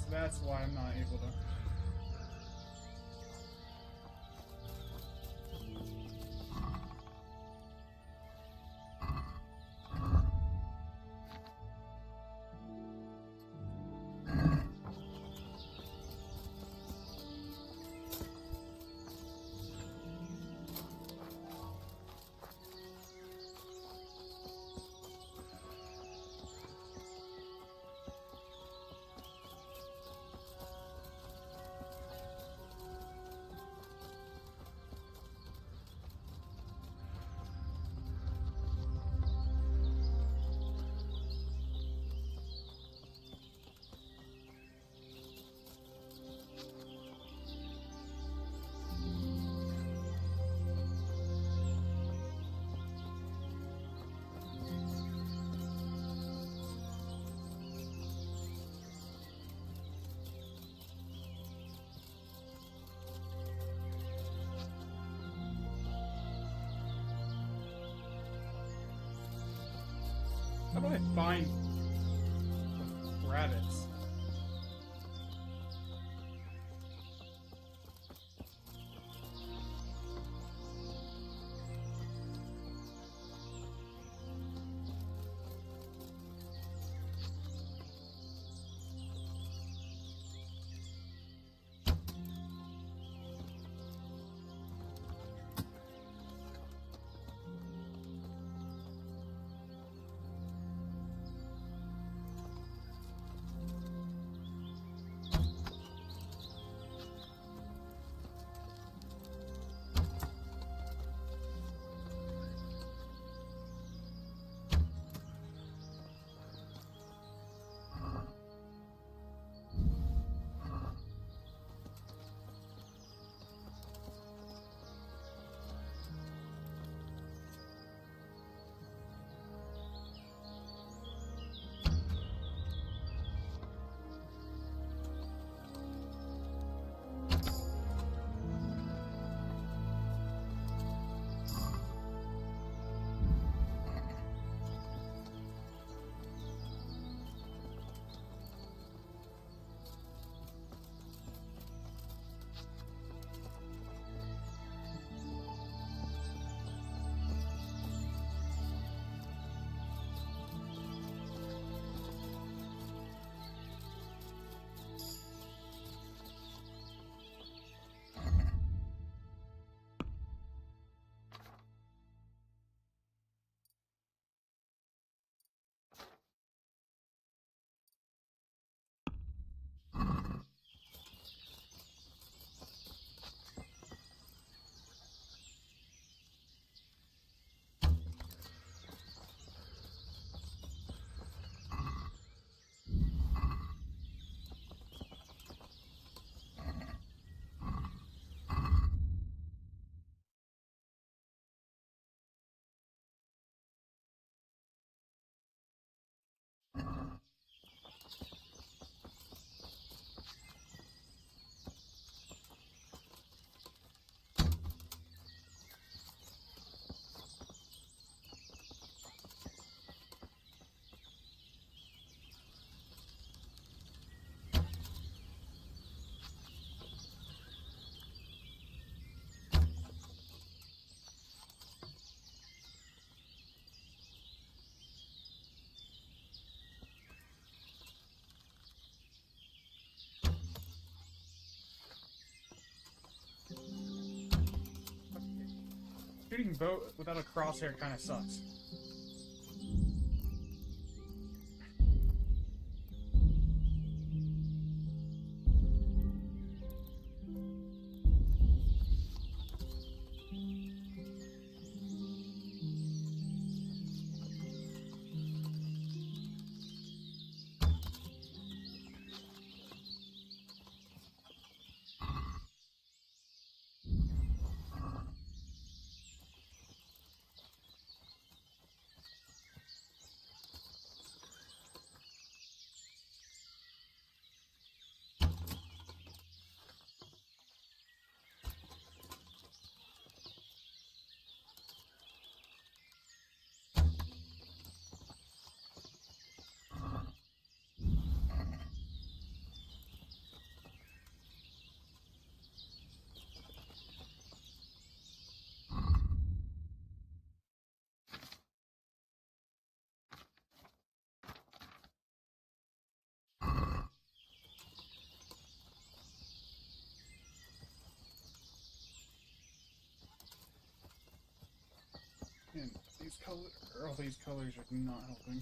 that's why I'm not able to. How do I find rabbits? Shooting bow without a crosshair kind of sucks. all these colors are not helping.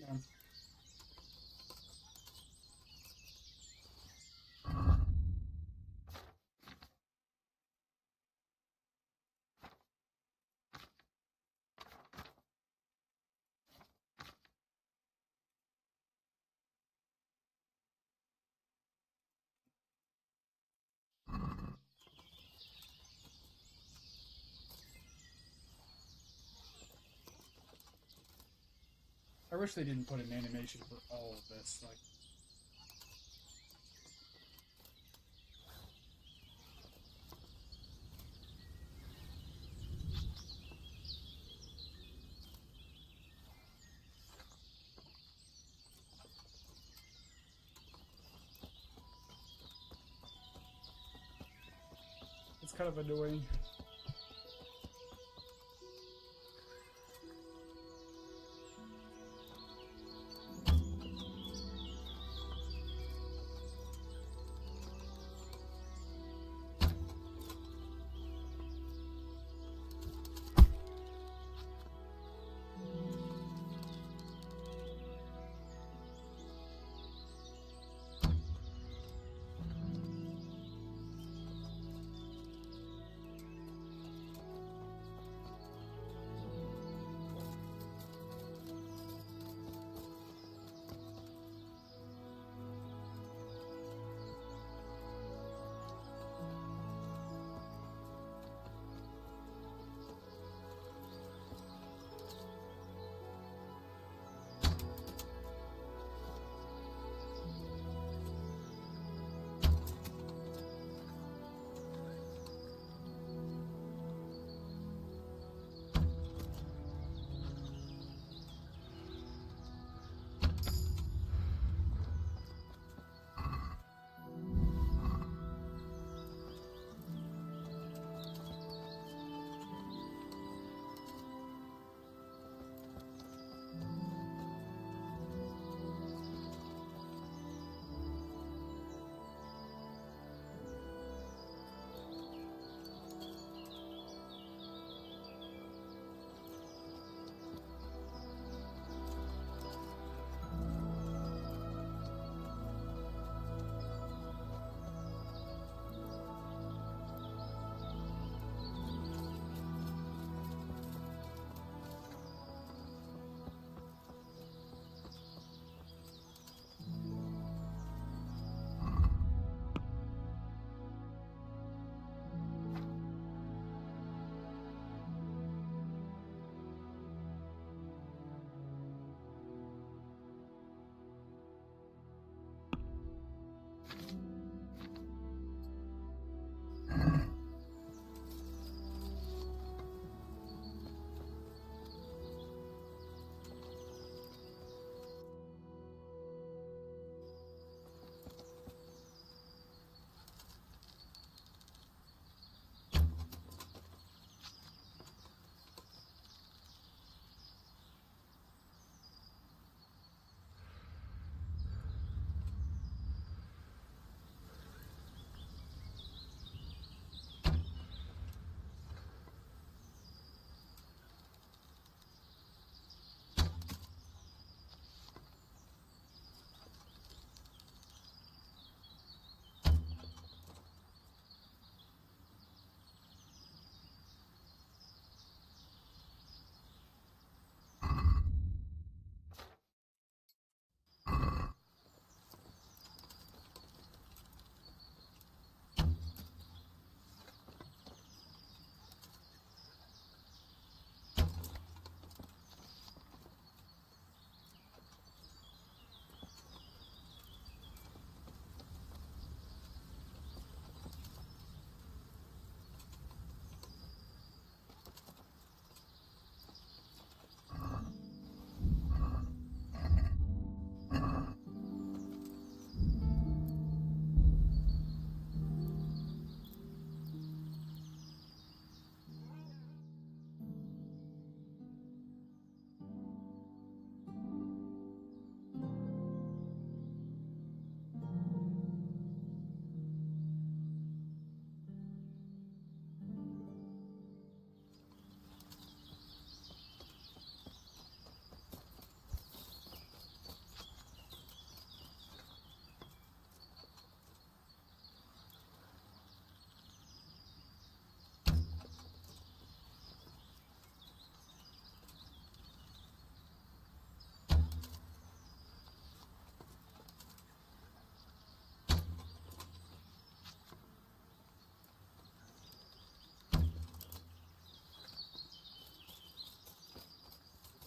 Yeah. I wish they didn't put an animation for all of this. Like, it's kind of annoying.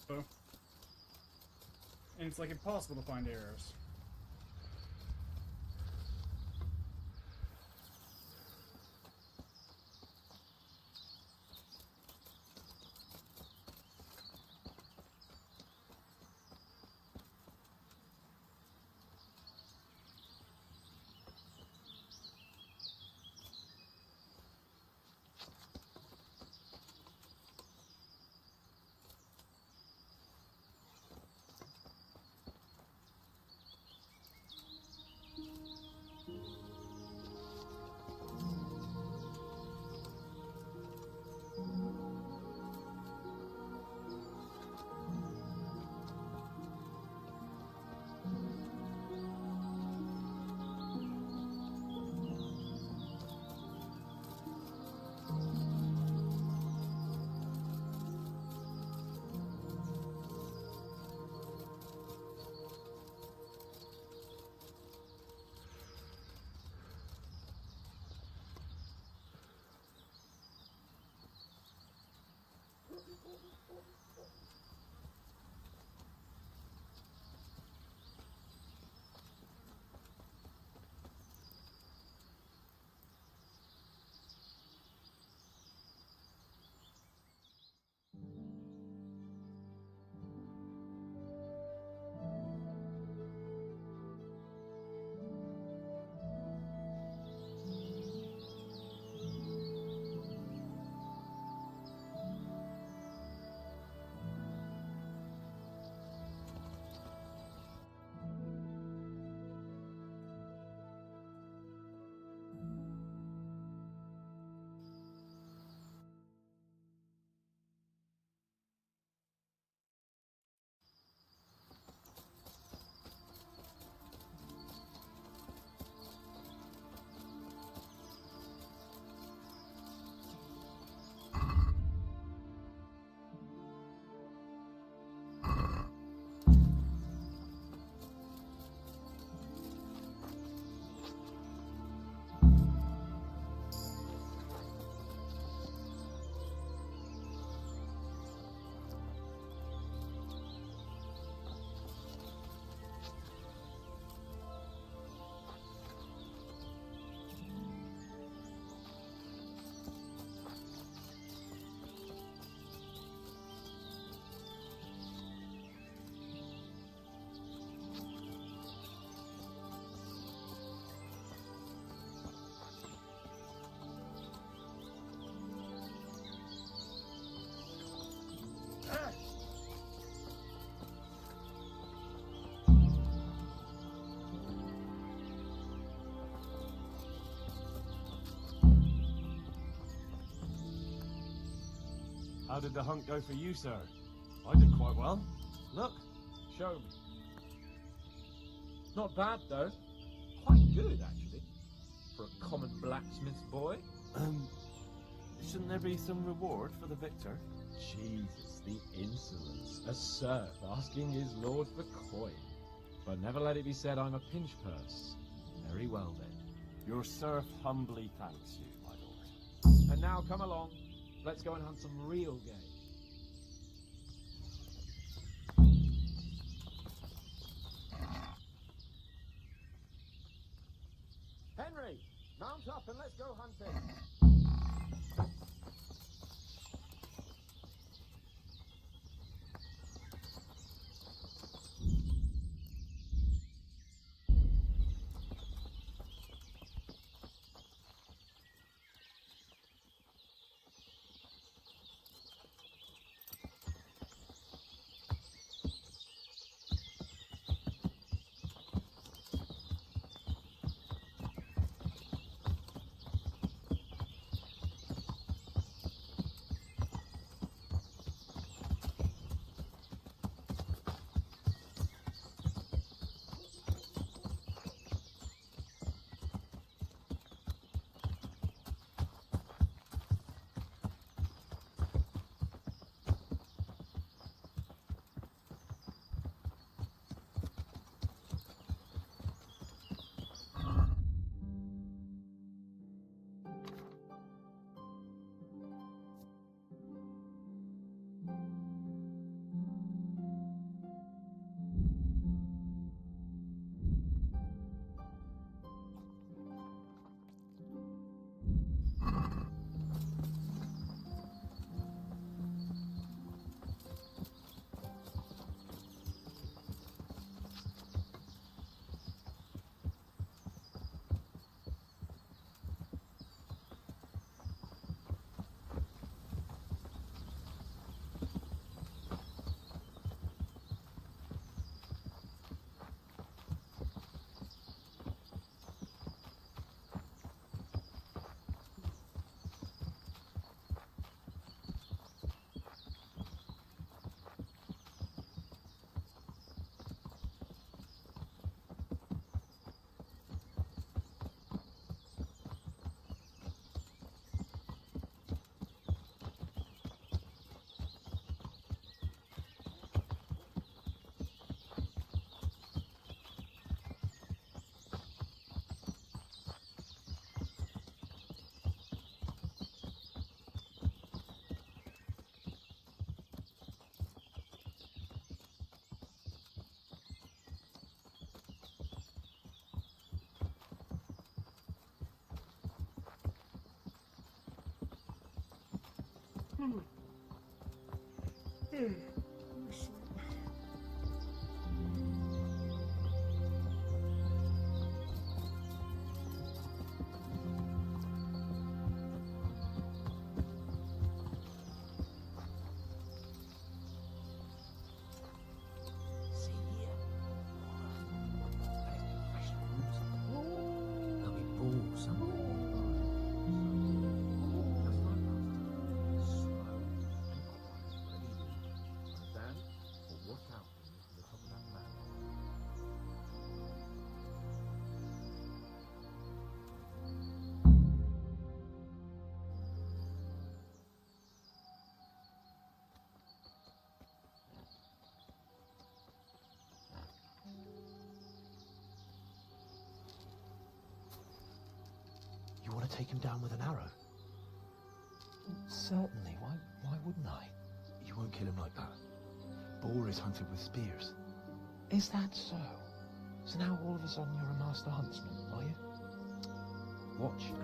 crossbow. And it's like impossible to find arrows. How did the hunt go for you, sir? I did quite well. Look. Show me. Not bad, though. Quite good, actually. For a common blacksmith's boy. Shouldn't there be some reward for the victor? Jesus, the insolence. A serf asking his lord for coin. But never let it be said I'm a pinch purse. Very well, then. Your serf humbly thanks you, my lord. And now come along. Let's go and hunt some real game. Henry, mount up and let's go hunting. There'll be balls somewhere nearby. Understand? Or watch out from the top of that map. You want to take him down with an arrow? Certainly. Why wouldn't I? You won't kill him like that. Boar is hunted with spears. Is that so? So now all of a sudden you're a master huntsman, are you? Watch and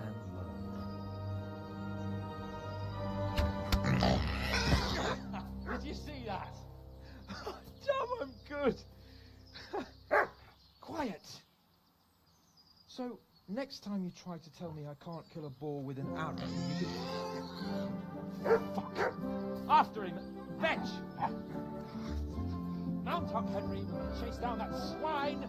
learn. Did you see that? Damn, I'm good. Quiet. So, next time you try to tell me I can't kill a boar with an arrow, you could... Fuck! After him! Fetch! Mount up, Henry. We're going to chase down that swine!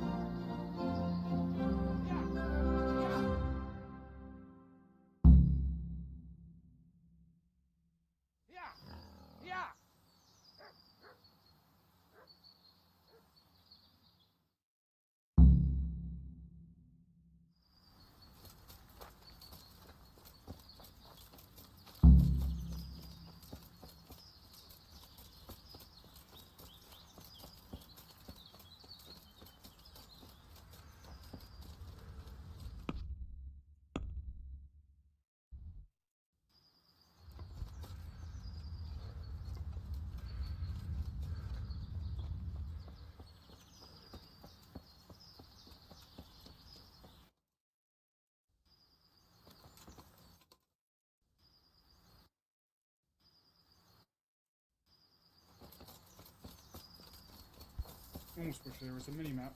Almost wish there was a mini-map.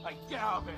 Hey, get out of here!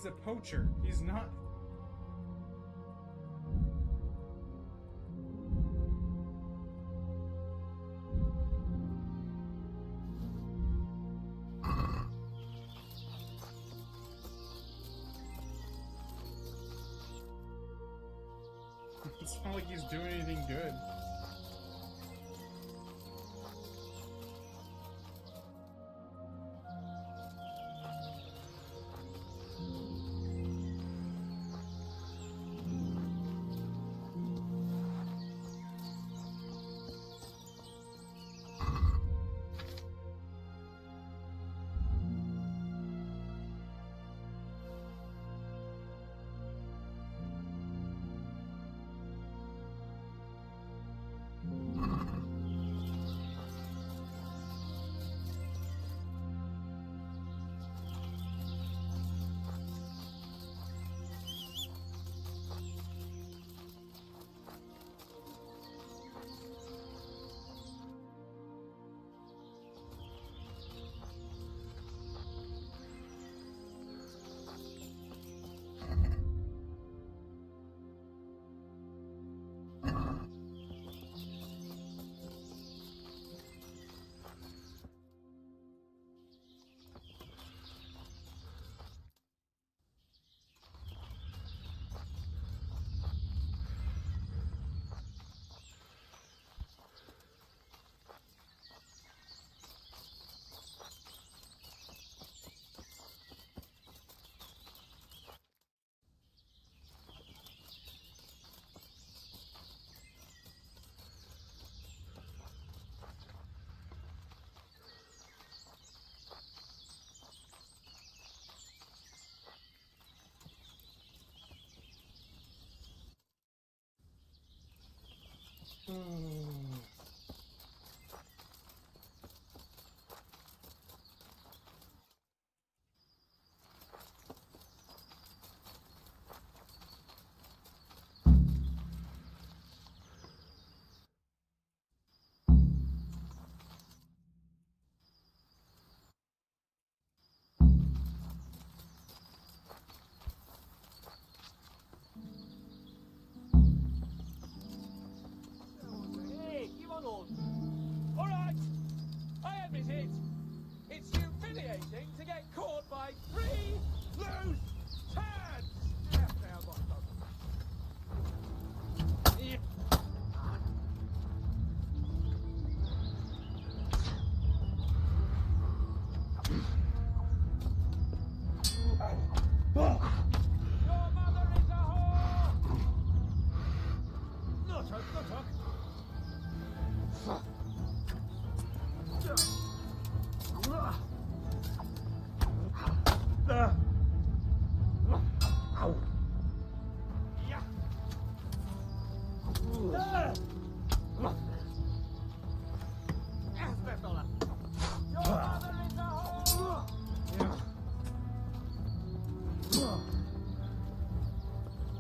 he's a poacher. He's not... It's not like he's doing anything good. Hey, you on all? All right, I admit it. It's humiliating to get caught by 3 loose turds. Yeah, now, boss, boss. Yeah. Your mother is a whore! No talk, no talk. Ow. Yeah. Espetola. Your mother is a whore!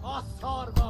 Ossorbo!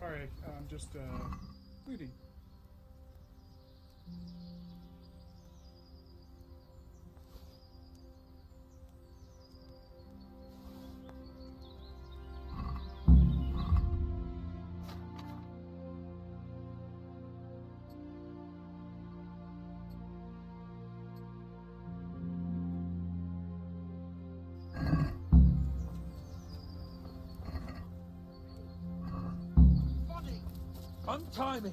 Sorry, I'm just, looting. Untie me!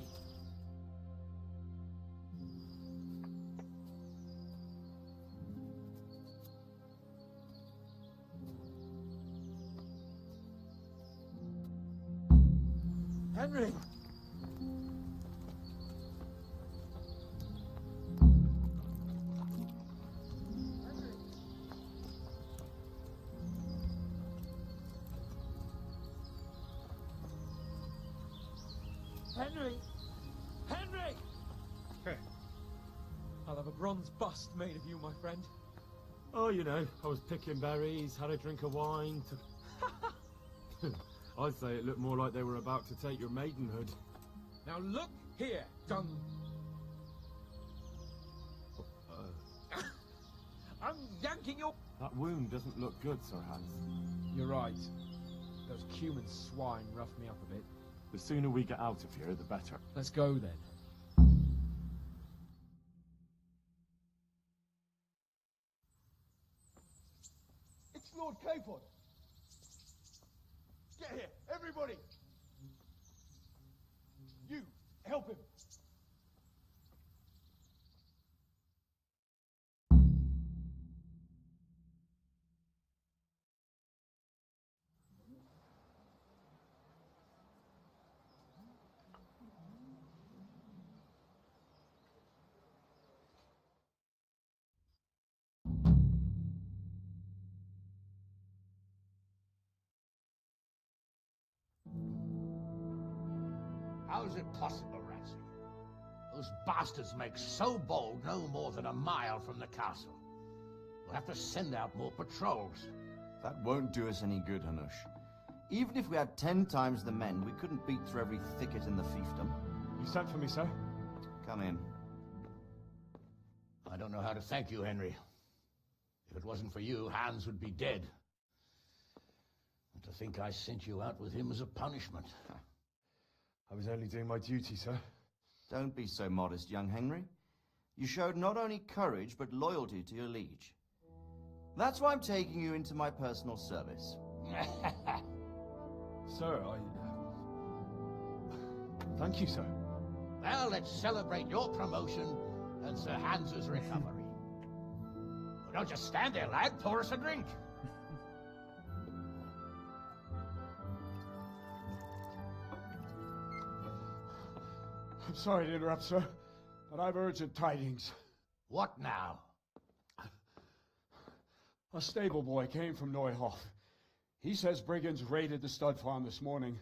Henry! Henry! Henry! Hey. I'll have a bronze bust made of you, my friend. Oh, you know, I was picking berries, had a drink of wine. I'd say it looked more like they were about to take your maidenhood. Now look here, Dun. I'm yanking your... That wound doesn't look good, Sir Hans. You're right. Those cumin swine roughed me up a bit. The sooner we get out of here, the better. Let's go then. It's Lord Capon. Get here, everybody. You, help him. How is it possible, Ratsey? Those bastards make so bold no more than a mile from the castle. We'll have to send out more patrols. That won't do us any good, Hanush. Even if we had 10 times the men, we couldn't beat through every thicket in the fiefdom. You sent for me, sir? Come in. I don't know how to thank you, Henry. If it wasn't for you, Hans would be dead. And to think I sent you out with him as a punishment. I was only doing my duty, sir. Don't be so modest, young Henry. You showed not only courage, but loyalty to your liege. That's why I'm taking you into my personal service. Sir, thank you, sir. Well, let's celebrate your promotion and Sir Hans's recovery. Well, don't just stand there, lad. Pour us a drink. I'm sorry to interrupt, sir, but I've urgent tidings. What now? A stable boy came from Neuhof. He says brigands raided the stud farm this morning.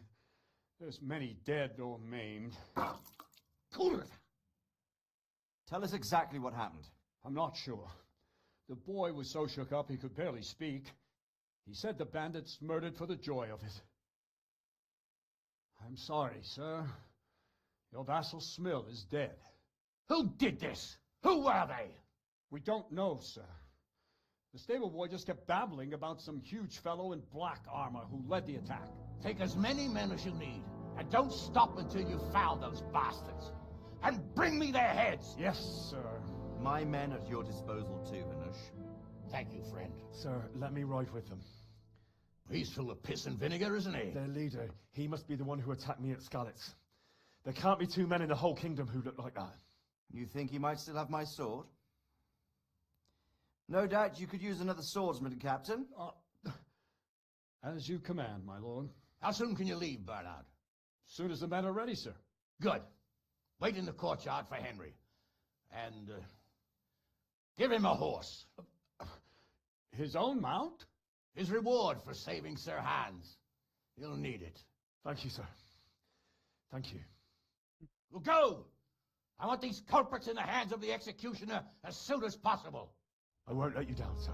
There's many dead or maimed. Tell us exactly what happened. I'm not sure. The boy was so shook up he could barely speak. He said the bandits murdered for the joy of it. I'm sorry, sir. Your vassal Smill is dead. Who did this? Who were they? We don't know, sir. The stable boy just kept babbling about some huge fellow in black armor who led the attack. Take as many men as you need, and don't stop until you've found those bastards. And bring me their heads! Yes, sir. My men at your disposal too, Hanush. Thank you, friend. Sir, let me ride with them. He's full of piss and vinegar, isn't he? Their leader, he must be the one who attacked me at Skalitz. There can't be 2 men in the whole kingdom who look like that. You think he might still have my sword? No doubt you could use another swordsman, Captain. As you command, my lord. How soon can you leave, Bernard? As soon as the men are ready, sir. Good. Wait in the courtyard for Henry. And, give him a horse. His own mount? His reward for saving Sir Hans. He'll need it. Thank you, sir. Thank you. Well, go! I want these culprits in the hands of the executioner as soon as possible. I won't let you down, sir.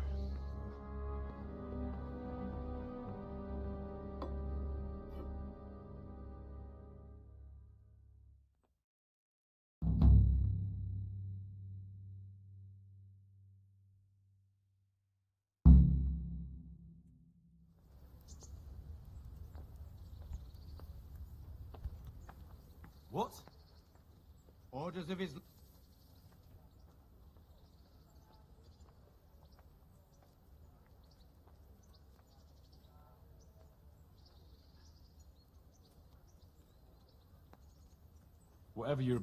What? Orders of his... Whatever you're...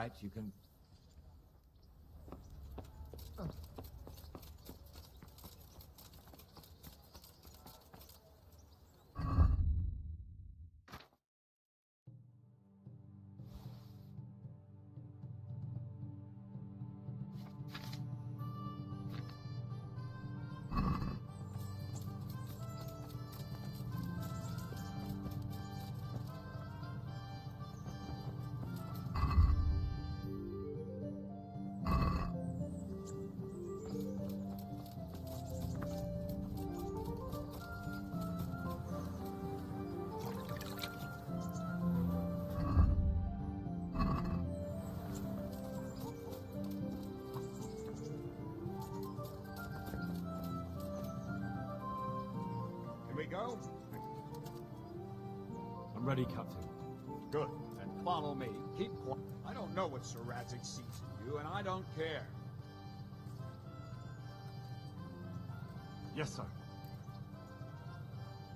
right, you can... Can we go? I'm ready, Captain. Good. Then follow me. Keep quiet. I don't know what Sir Radzig sees in you, and I don't care. Yes, sir.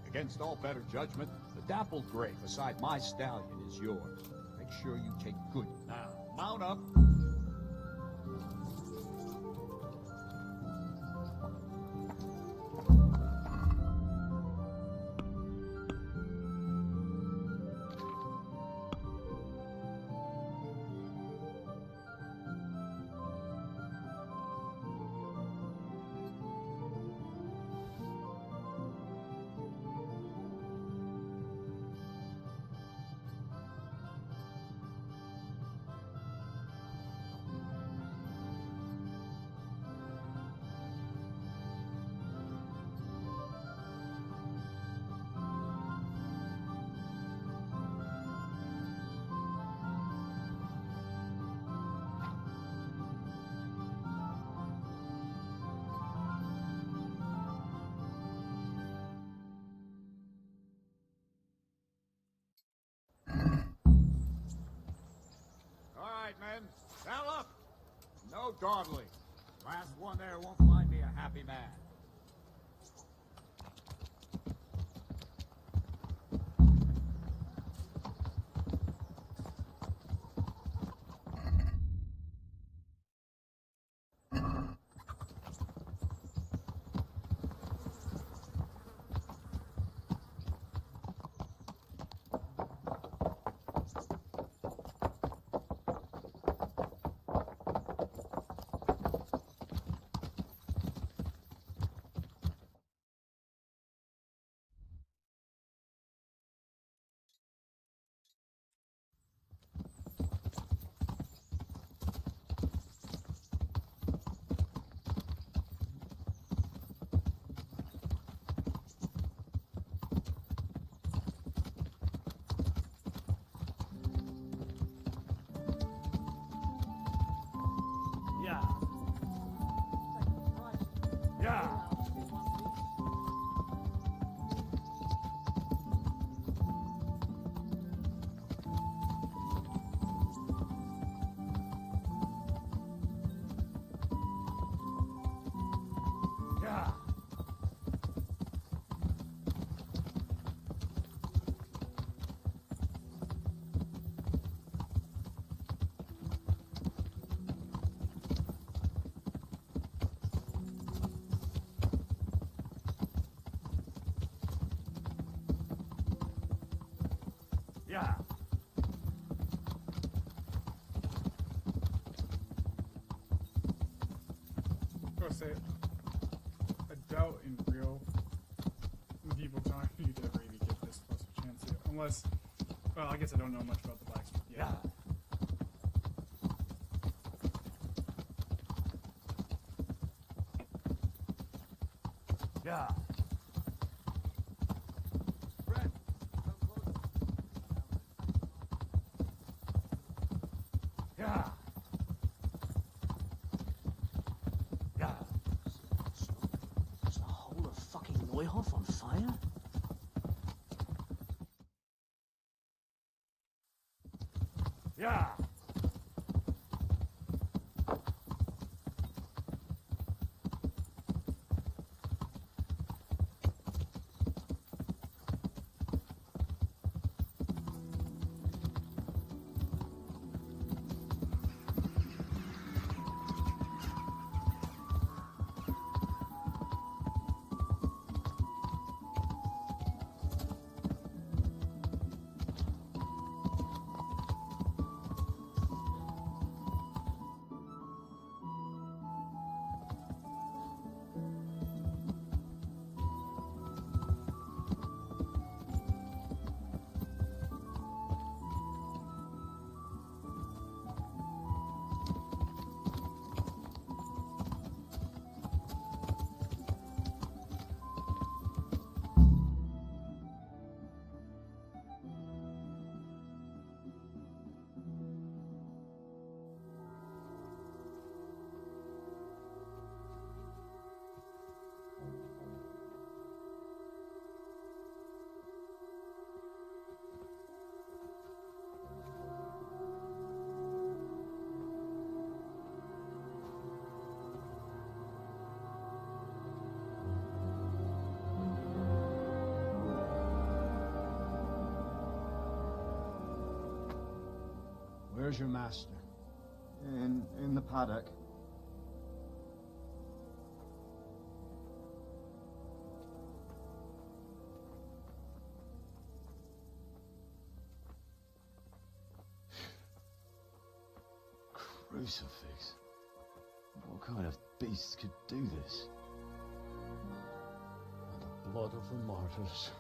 Against all better judgment, the dappled gray beside my stallion is yours. Make sure you take good. Now, mount up. Men, saddle up! No dawdling. Last one there won't find me a happy man. Yeah. I'll say it. I doubt in real medieval time you'd ever even get this close of a chance to. Unless, well, I guess I don't know much about the blacksmith yet. Yeah. Yeah. Yeah. Is the whole of fucking Neuhof on fire? Yeah. Where's your master? In the paddock. Crucifix. What kind of beast could do this? The blood of the martyrs.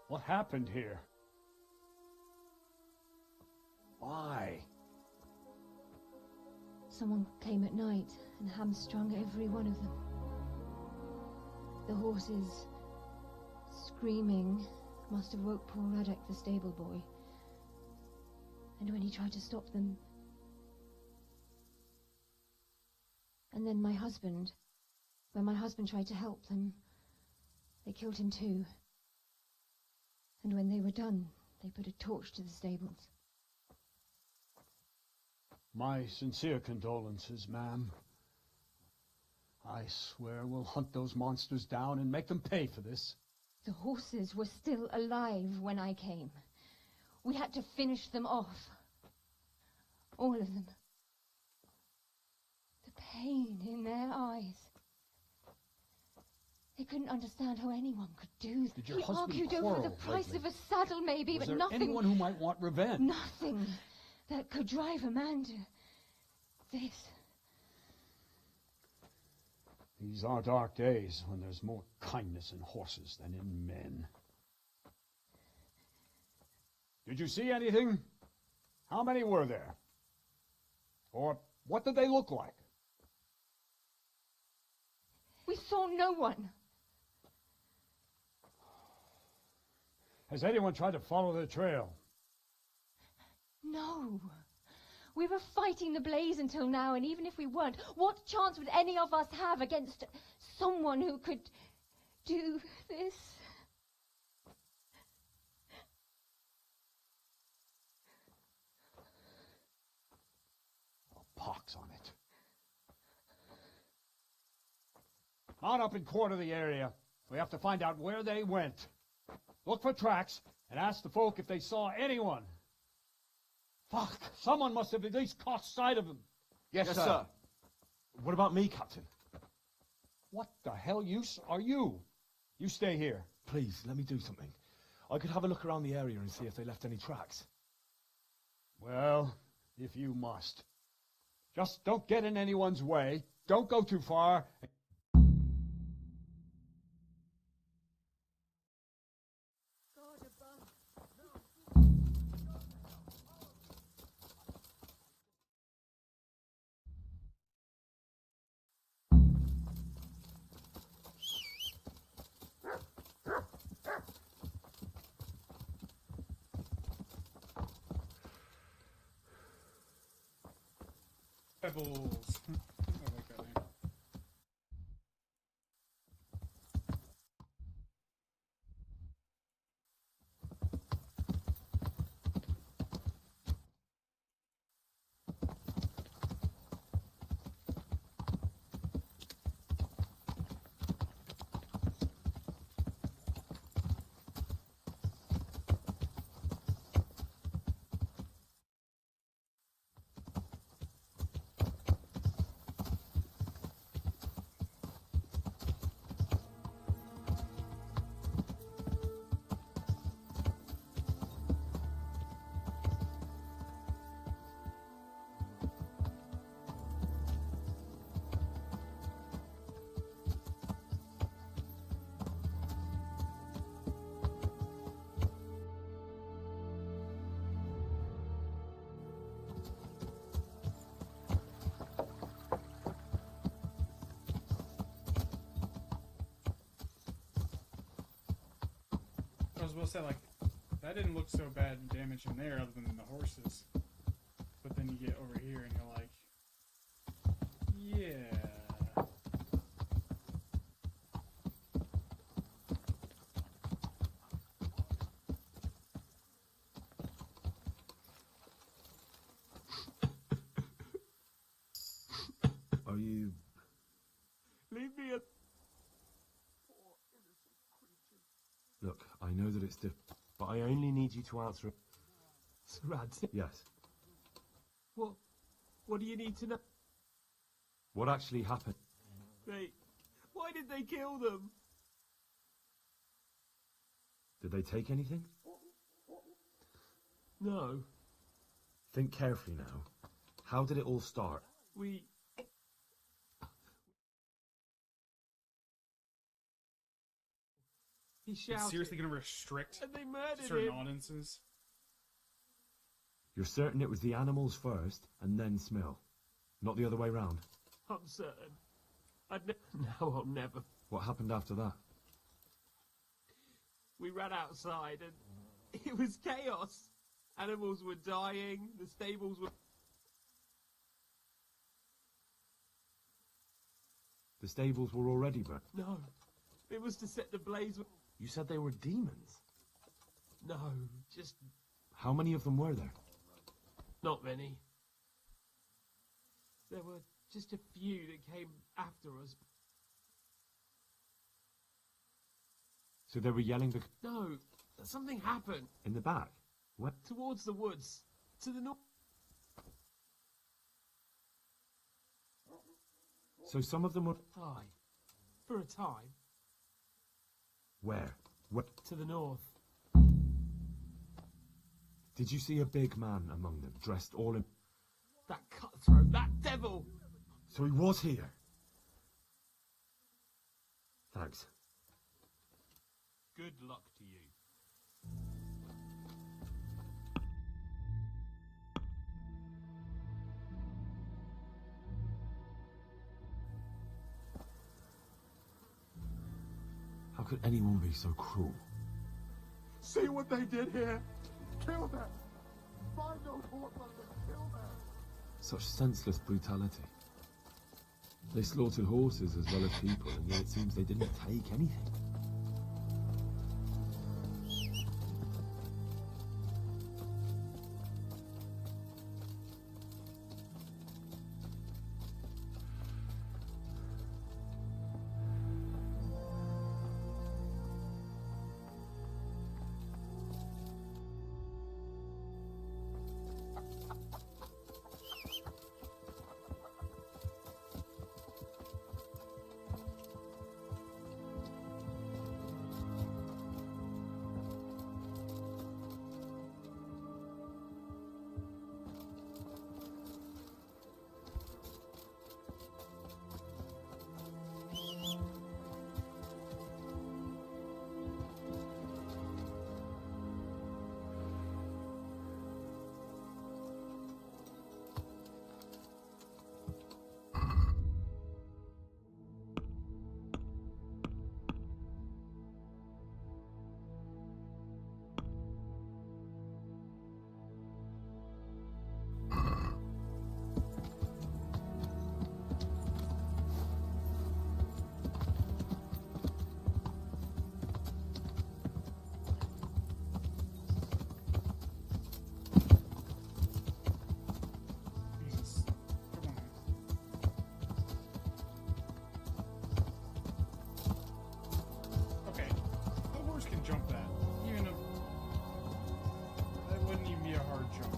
What happened here? Why? Someone came at night and hamstrung every one of them. The horses, screaming, must have woke poor Radek, the stable boy. And when he tried to stop them... And then my husband... When my husband tried to help them, they killed him too. And when they were done, they put a torch to the stables. My sincere condolences, ma'am. I swear we'll hunt those monsters down and make them pay for this. The horses were still alive when I came. We had to finish them off. All of them. The pain in their eyes. They couldn't understand how anyone could do that. Did your We husband argued over the quarrel price lately? of a saddle, maybe, Was but there nothing... anyone who might want revenge? Nothing that could drive a man to this. These are dark days when there's more kindness in horses than in men. Did you see anything? How many were there? Or what did they look like? We saw no one. Has anyone tried to follow the trail? No. We were fighting the blaze until now, and even if we weren't, what chance would any of us have against someone who could do this? A pox on it. On up and quarter the area. We have to find out where they went. Look for tracks and ask the folk if they saw anyone. Fuck! Someone must have at least caught sight of them. Yes, sir. What about me, Captain? What the hell use are you? You stay here. Please, let me do something. I could have a look around the area and see if they left any tracks. Well, if you must. Just don't get in anyone's way. Don't go too far. Pebbles. I like that name. I was going to say, like, that didn't look so bad and damage in there other than the horses. But then you get over here and you're like, yeah. Are you... Leave me a... Poor innocent creature. Look, I know that it's but I only need you to answer. Sarad, Yes. what do you need to know? What actually happened? Why did they kill them? Did they take anything? No, Think carefully now. How did it all start? we... He It's shouted. seriously going to restrict And they murdered certain him. audiences? You're certain it was the animals first and then smell, not the other way round? I'm certain. Now I'll never... What happened after that? We ran outside and it was chaos. Animals were dying, the stables were... The stables were already burnt. No, it was to set the blaze... You said they were demons. No, just How many of them were there? not many. There were just a few that came after us. So they were yelling No, something happened. in the back? What? Towards the woods. To the north. So some of them were... Aye. For a time. Where? What? To the north. Did you see a big man among them, dressed all in... That cutthroat, that devil! So he was here? Thanks. Good luck to you. How could anyone be so cruel? See what they did here? Kill them! Find those horsemen and kill them! Such senseless brutality. They slaughtered horses as well as people, and yet it seems they didn't take anything. Jump that. Even if that wouldn't even be a hard jump.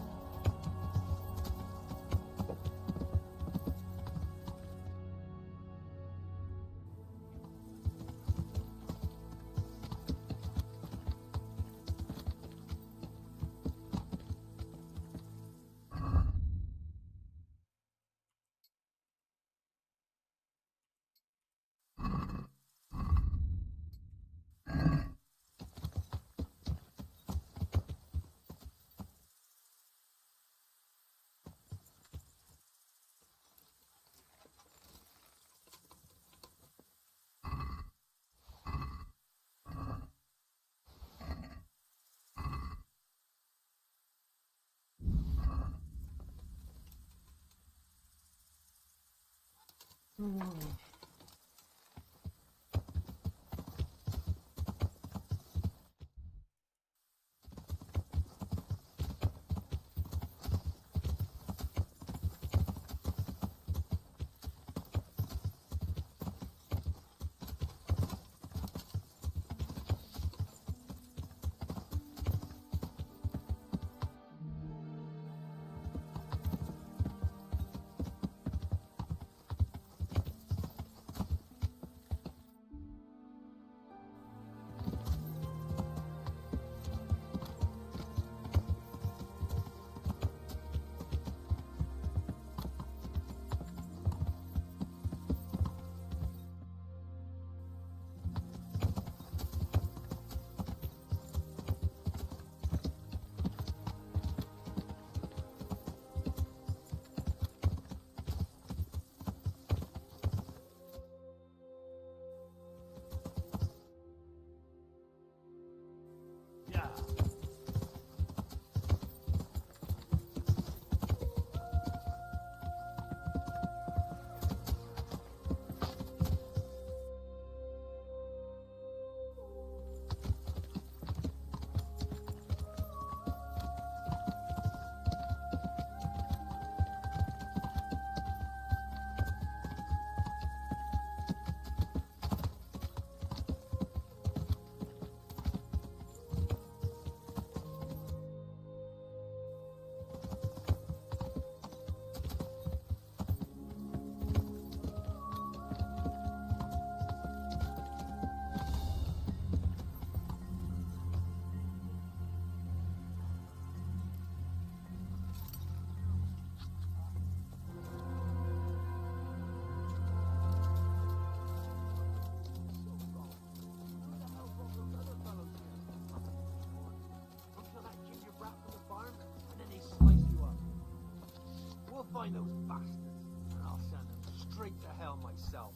find those bastards, and I'll send them straight to hell myself.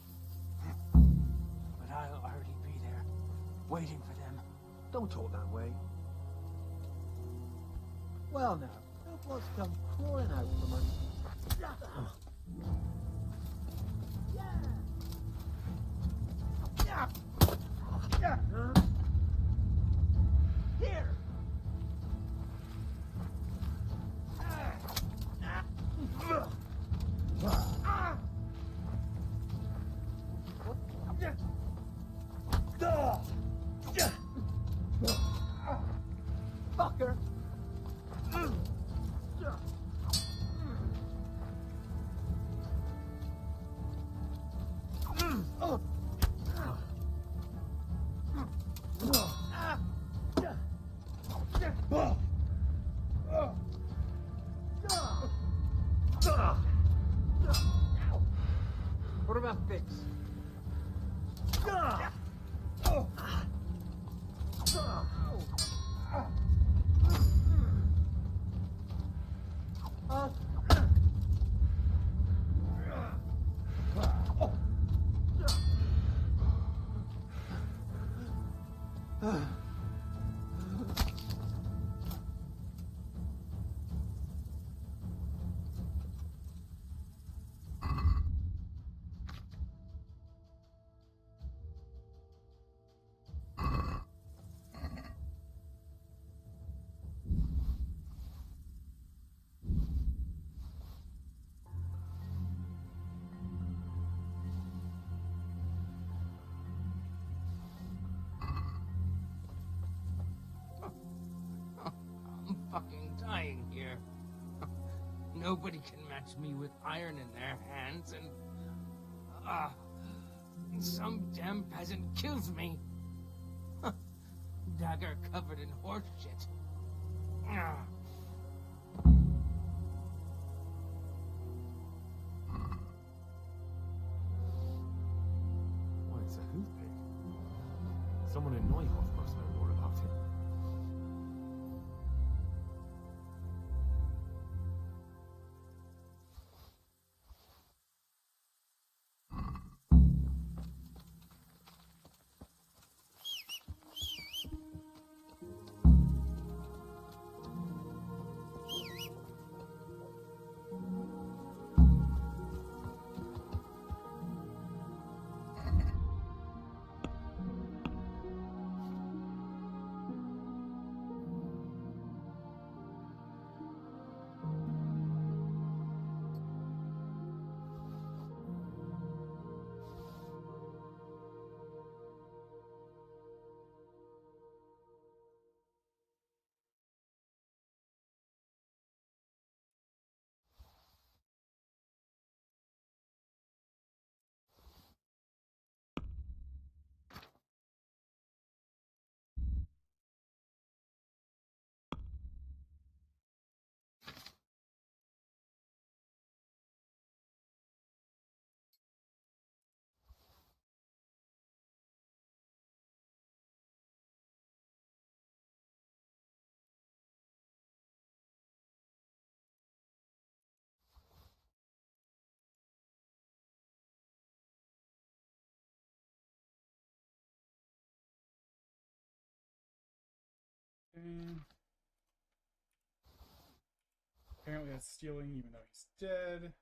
But I'll already be there, waiting for them. Don't talk that way. Well now, help us come crawling out from us. Here! Fucker! What about Fix? I'm fucking dying here. Nobody can match me with iron in their hands, and some damn peasant kills me. Dagger covered in horse shit. Why, it's a hoof pig. Someone in Neuhoff must know more about it. And apparently that's stealing even though he's dead.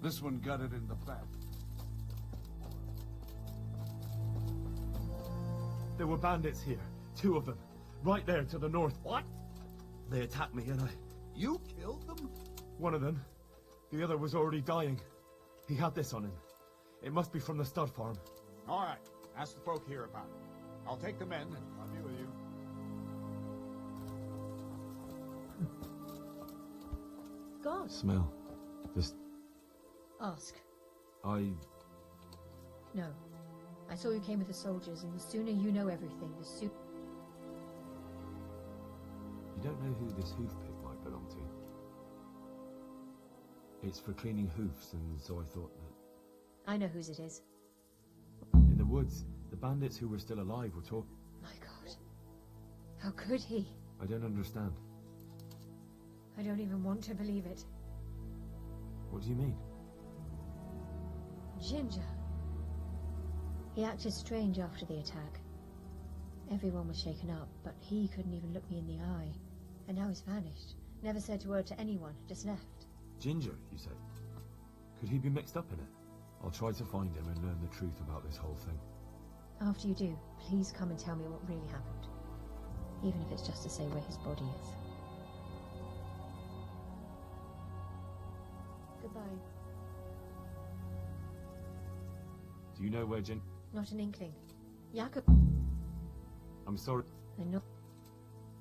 This one got it in the back. There were bandits here. 2 of them. Right there to the north. What? They attacked me and I... You killed them? One of them. The other was already dying. He had this on him. It must be from the stud farm. All right. Ask the folk here about it. I'll take the men and I'll be with you. God. Smell. Just... Ask. I... No. I saw you came with the soldiers, and the sooner you know everything, the sooner... You don't know who this hoof pick might belong to? It's for cleaning hoofs, and so I thought that... I know whose it is. In the woods, the bandits who were still alive were talking... My God. How could he? I don't understand. I don't even want to believe it. What do you mean? Ginger. He acted strange after the attack. Everyone was shaken up, but he couldn't even look me in the eye. And now he's vanished. Never said a word to anyone, just left. Ginger, you say? Could he be mixed up in it? I'll try to find him and learn the truth about this whole thing. After you do, please come and tell me what really happened. Even if it's just to say where his body is. Goodbye. Do you know where Gin... Not an inkling. Jakob... I'm sorry. I know.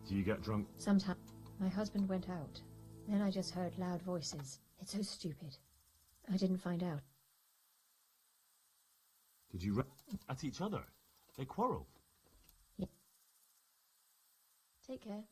Do you get drunk? Sometimes. My husband went out. Then I just heard loud voices. It's so stupid. I didn't find out. Did you... At each other? They quarreled? Yeah. Take care.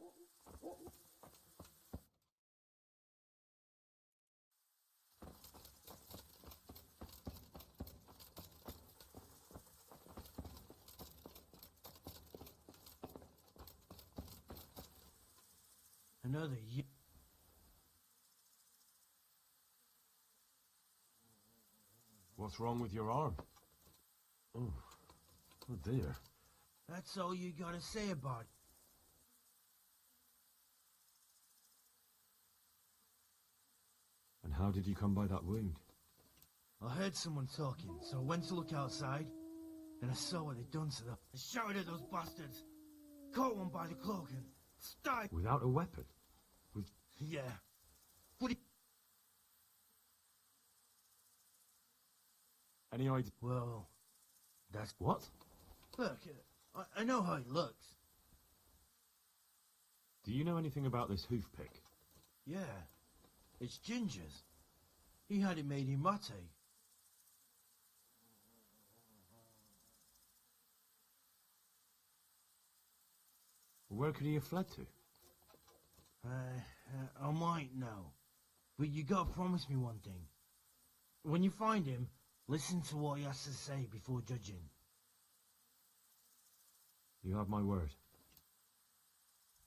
Another year. What's wrong with your arm? Oh dear. That's all you gotta say about it. And how did you come by that wound? I heard someone talking, so I went to look outside. Then I saw what they'd done to them. I shouted at those bastards. Caught one by the cloak and started... Without a weapon? Yeah. What Any idea? Well, that's... What? Look, I know how he looks. Do you know anything about this hoof pick? Yeah. It's Ginger's. He had it made in mate. Where could he have fled to? I might know. But you gotta promise me one thing. When you find him, listen to what he has to say before judging. You have my word.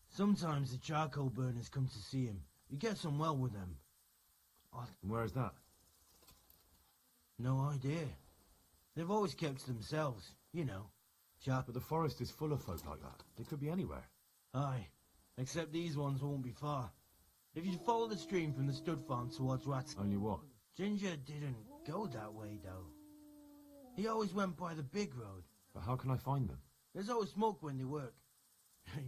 Sometimes the charcoal burners come to see him. He gets on well with them. And where is that? No idea. They've always kept to themselves, you know. But the forest is full of folk like that. They could be anywhere. Aye. Except these ones won't be far. If you follow the stream from the stud farm towards Rats... Only what? Ginger didn't go that way, though. He always went by the big road. But how can I find them? There's always smoke when they work.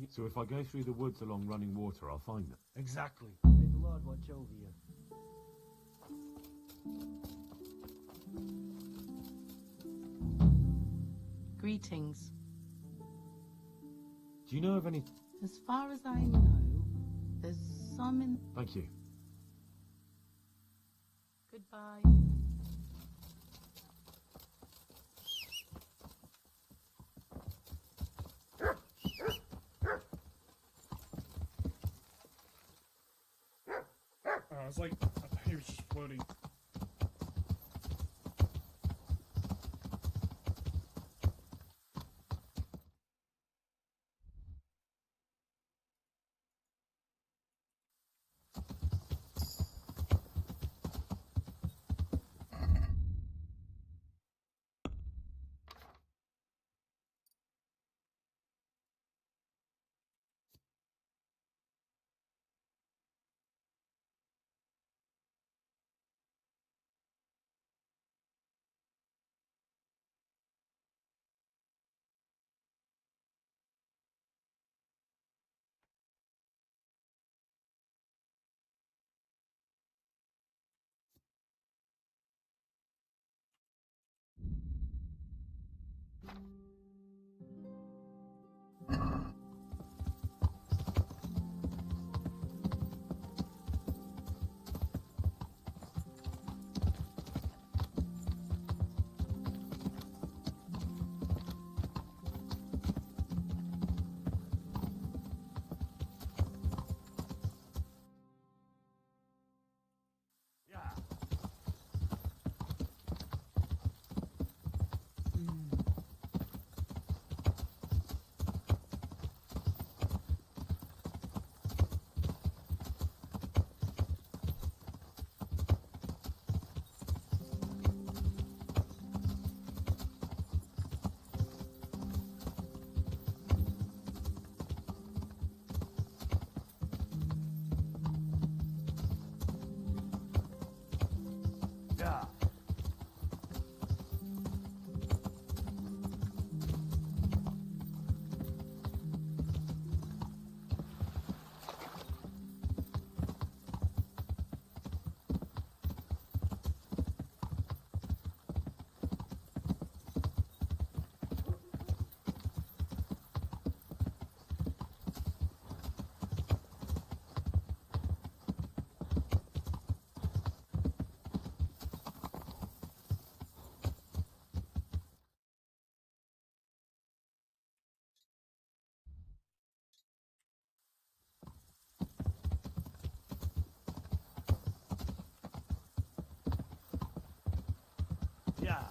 So if I go through the woods along running water, I'll find them? Exactly. May the Lord watch over you. Greetings. Do you know of any... As far as I know, there's some in... Thank you. Goodbye. I was like, I thought he was just floating. Yeah.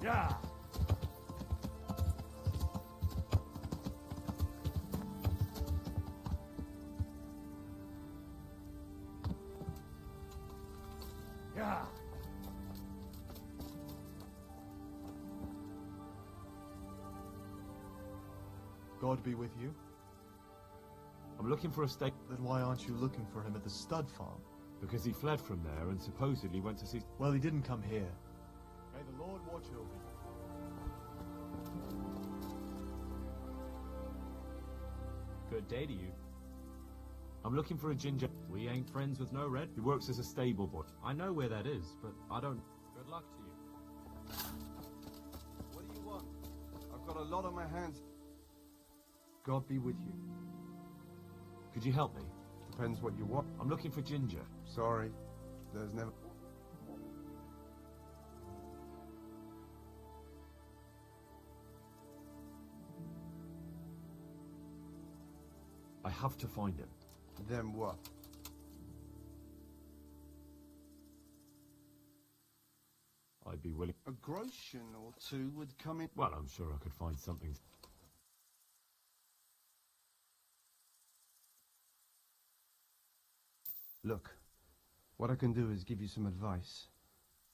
Yeah. Yeah. God be with you. I'm looking for a stake. Then why aren't you looking for him at the stud farm? Because he fled from there and supposedly went to see... Well, he didn't come here. May the Lord watch over you. Good day to you. I'm looking for a ginger. We ain't friends with no red. He works as a stable boy. I know where that is, but I don't... Good luck to you. What do you want? I've got a lot on my hands. God be with you. Could you help me? Depends what you want. I'm looking for ginger. Sorry. There's never... I have to find him. Then what? I'd be willing... A groschen or two would come in... Well, I'm sure I could find something. Look, what I can do is give you some advice.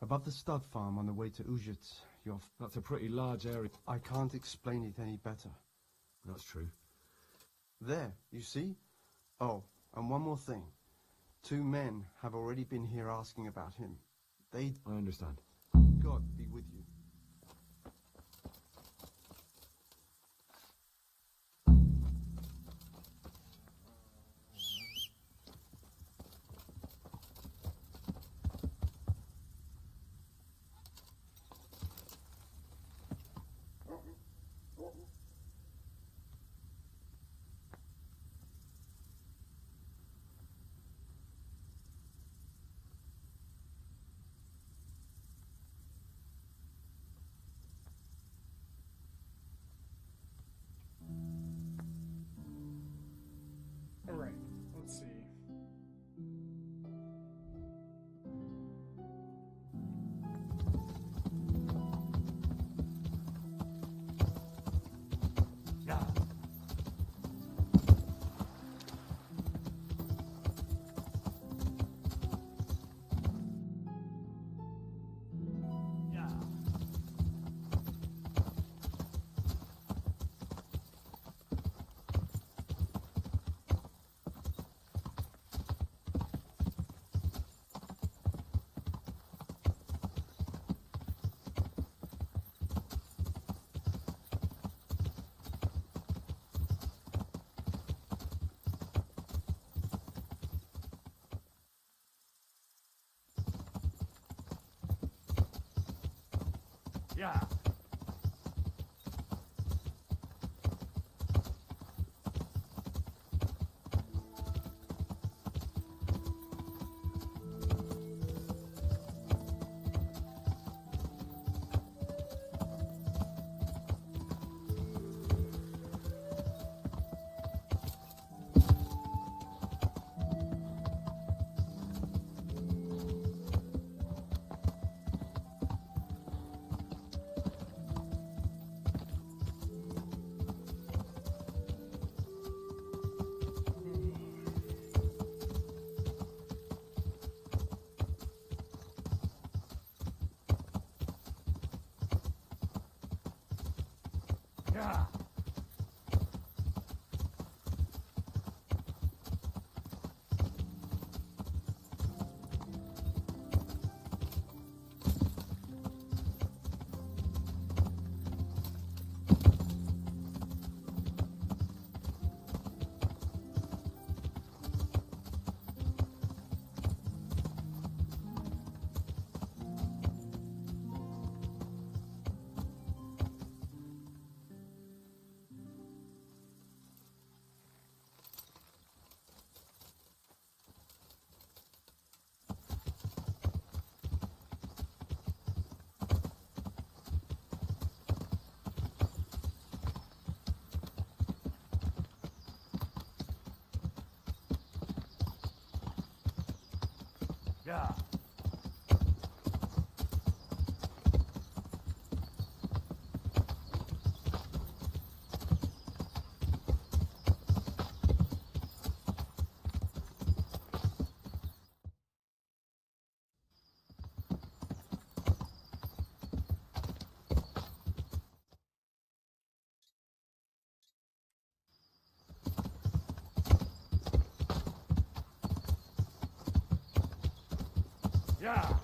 Above the stud farm on the way to Ujits, you're... That's a pretty large area. I can't explain it any better. That's true. There, you see? Oh, and one more thing. 2 men have already been here asking about him. I understand. God be with you. Alright, let's see. Yeah. Yeah. Yeah. Yeah. Yeah. Yeah.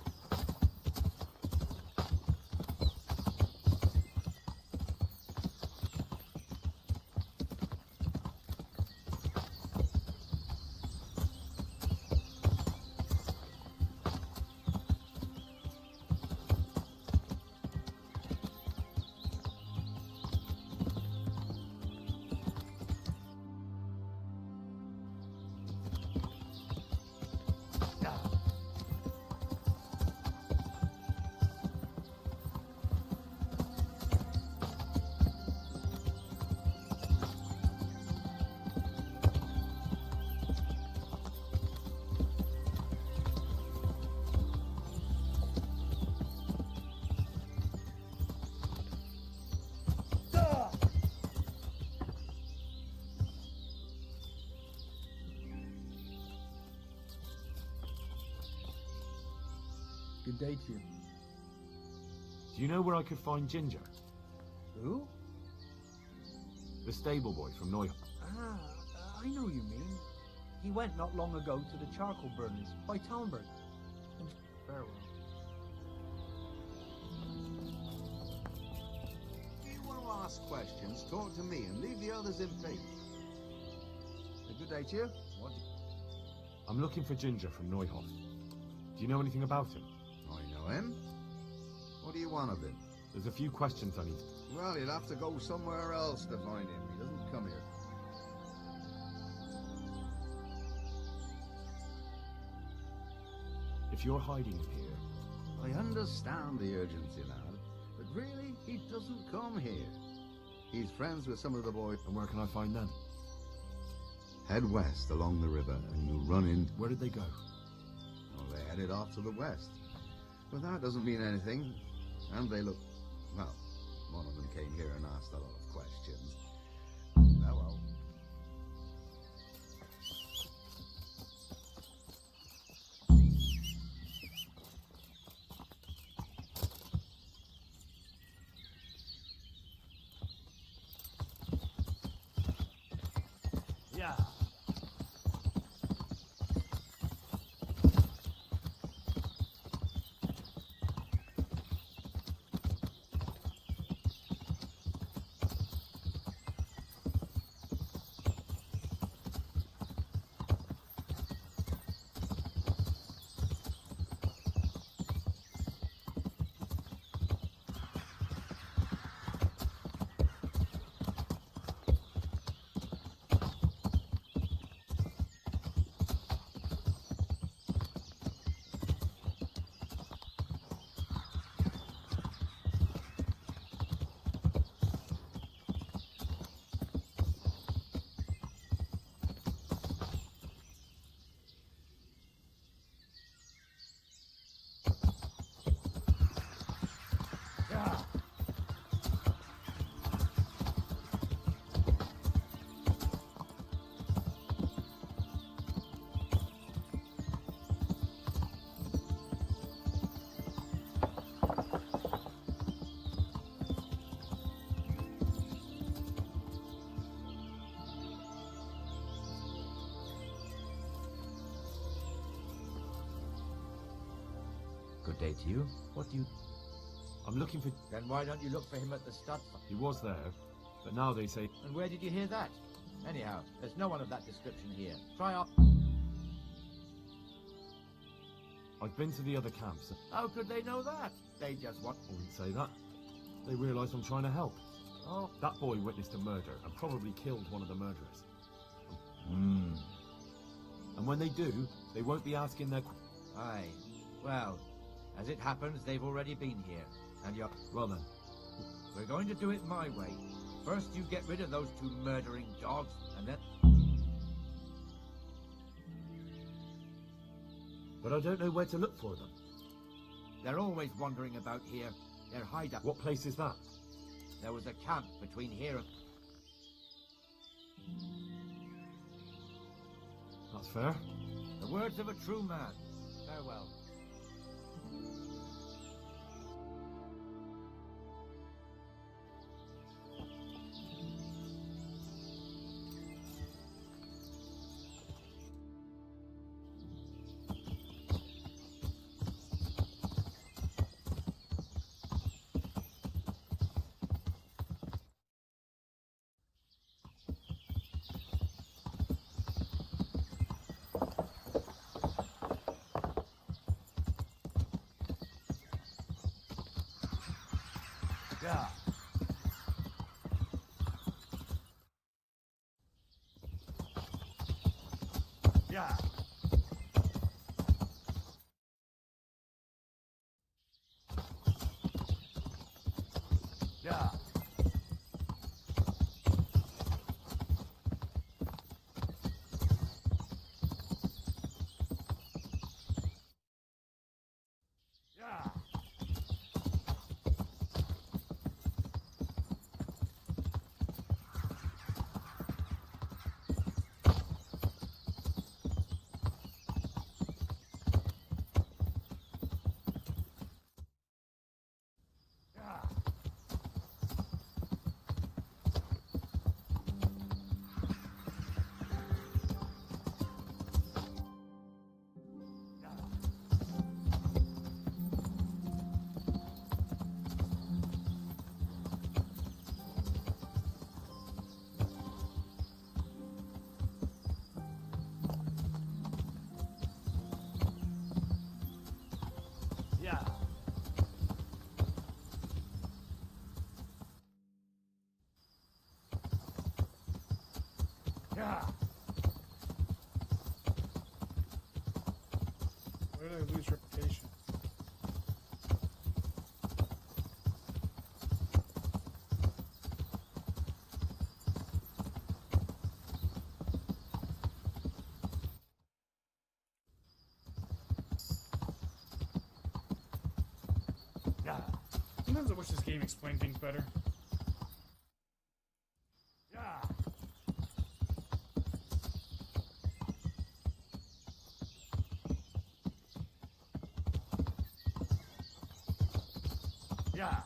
Good day to you. Do you know where I could find Ginger? Who? The stable boy from Neuhof. Ah, I know you mean. He went not long ago to the charcoal burners by Talmberg. And farewell. If you want to ask questions, talk to me and leave the others in peace. A good day to you. What? I'm looking for Ginger from Neuhof. Do you know anything about him? I know him. What do you want of him? There's a few questions I need. Well, you'll have to go somewhere else to find him. He doesn't come here. If you're hiding him here... I understand the urgency, lad, but really, he doesn't come here. He's friends with some of the boys. And where can I find them? Head west along the river, and you'll run in... Where did they go? Well, they headed off to the west. But that doesn't mean anything. And they look... Well, one of them came here and asked a lot of questions. Oh well. Yeah. Good day to you. What do you... I'm looking for... Then why don't you look for him at the stud? He was there, but now they say... And where did you hear that? Anyhow, there's no one of that description here. Try up. I've been to the other camps. How could they know that? They just want... I wouldn't say that. They realise I'm trying to help. Oh. That boy witnessed a murder and probably killed one of the murderers. Hmm. And when they do, they won't be asking their... Aye. Well, as it happens, they've already been here. And you're... Well then. We're going to do it my way. First you get rid of those two murdering dogs, and then... But I don't know where to look for them. They're always wandering about here. They're hideout. What place is that? There was a camp between here and... That's fair. The words of a true man. Farewell. Yeah. Yeah. Yeah. Yeah. Where did I lose reputation? Yeah. Sometimes I wish this game explained things better. Yeah. Yeah.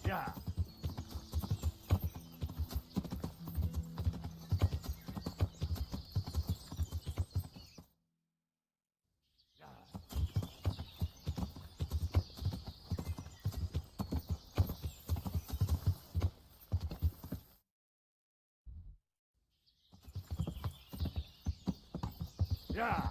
Yeah. Yeah.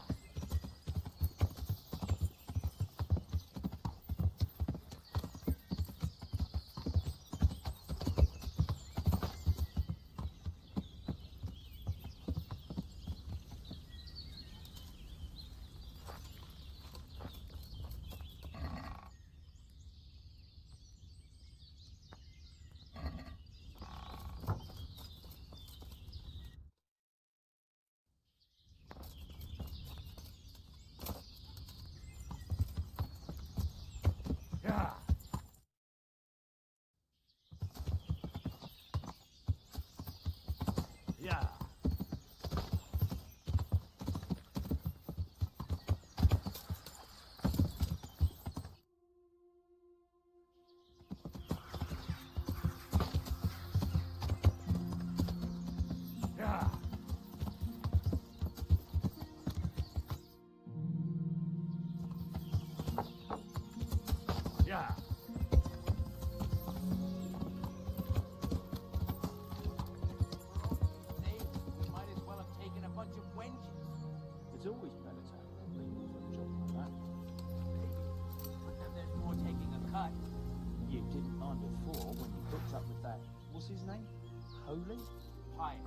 time before when you hooked up with that, what's his name? Holy? Pious.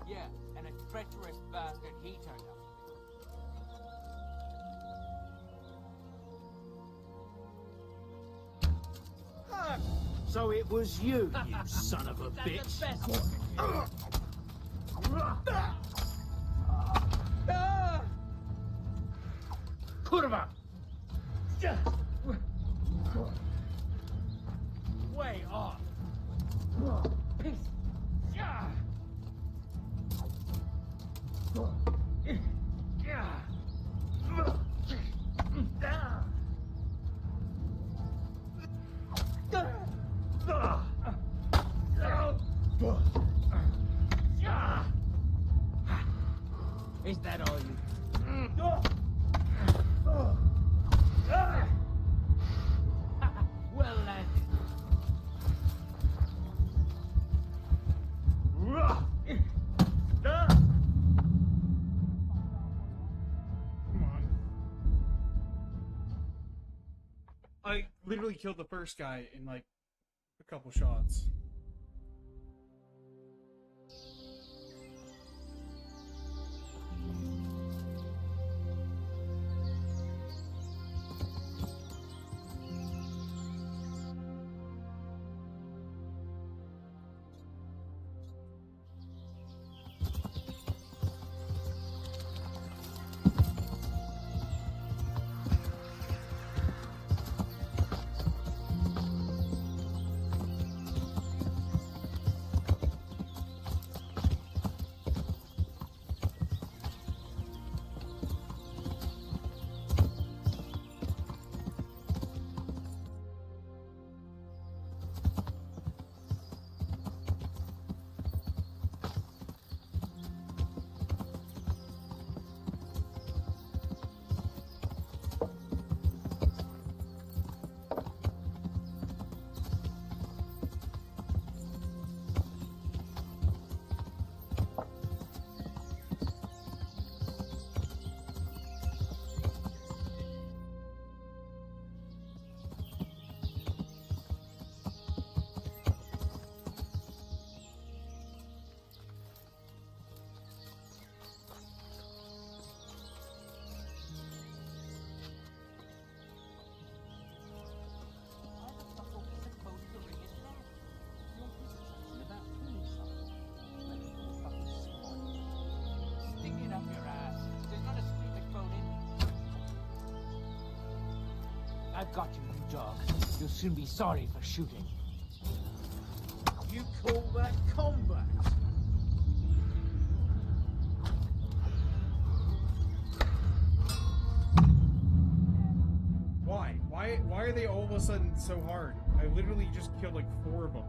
Yeah, and a treacherous bastard he turned up. So it was you, you son of a bitch. Put him up! Way off! Peace! Yeah! Is that all you? Well landed. Come on. I literally killed the first guy in like a couple shots. I've got you, you dog. You'll soon be sorry for shooting. You call that combat? Why? Why are they all of a sudden so hard? I literally just killed like 4 of them.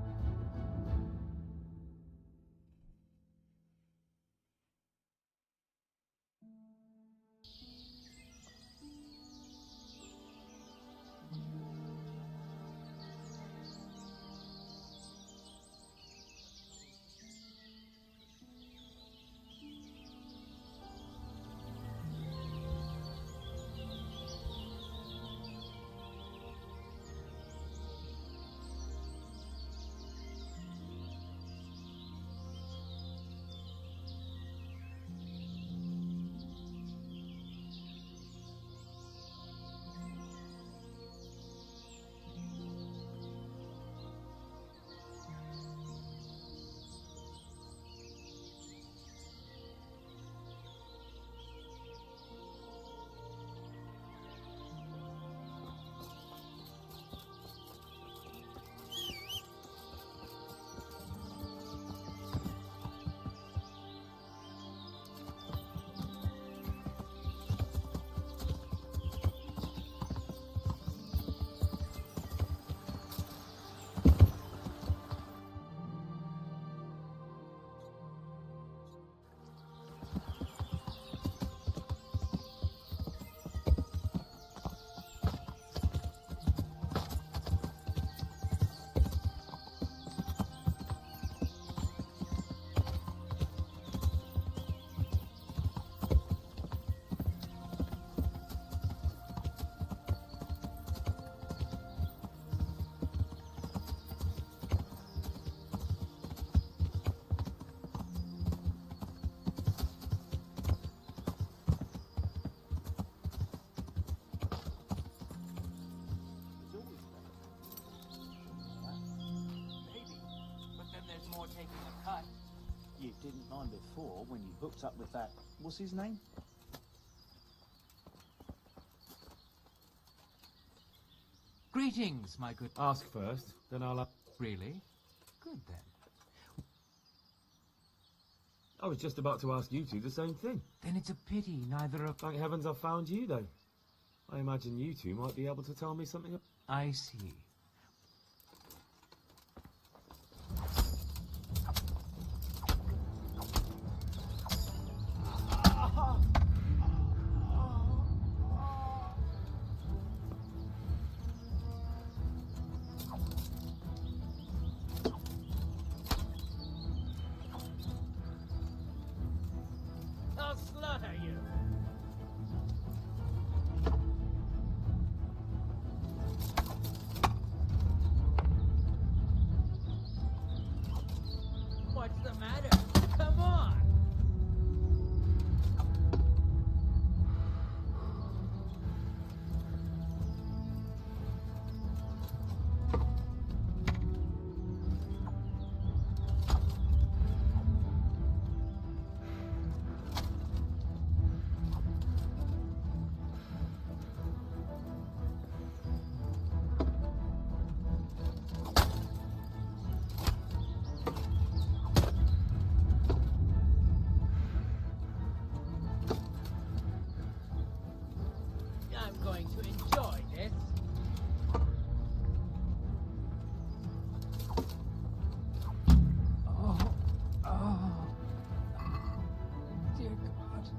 making a cut. You didn't mind before when you hooked up with that... What's his name? Greetings, my good... Ask first, then I'll... Really? Good then. I was just about to ask you two the same thing. Then it's a pity neither of... Thank heavens I've found you, though. I imagine you two might be able to tell me something... I see. I'll slaughter you. What's the matter? Come on. I'm going to enjoy this. Oh, dear God.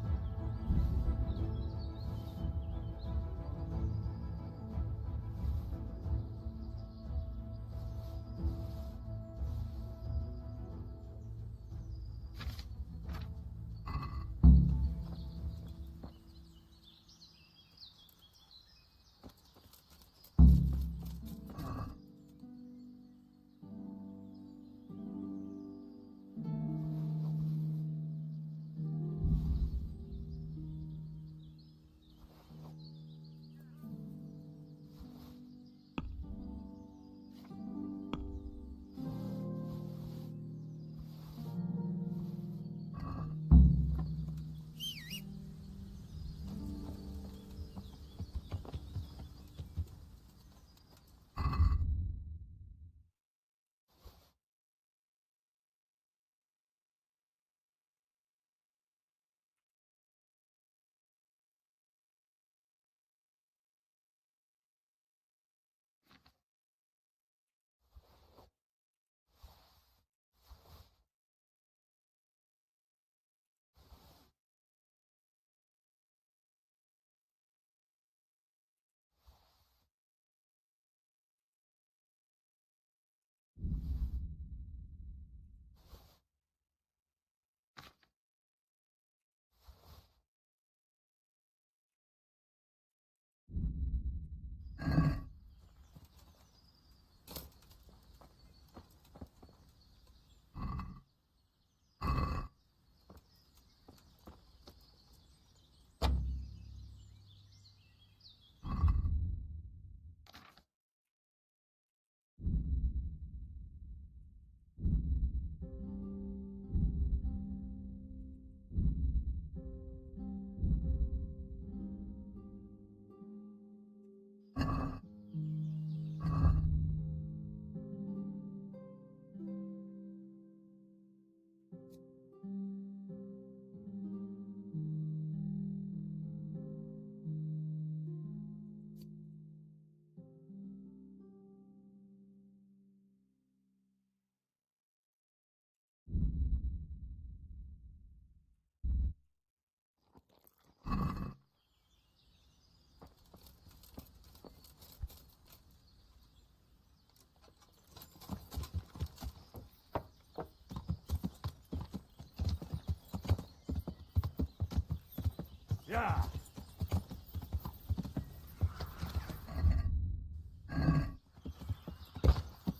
Yeah.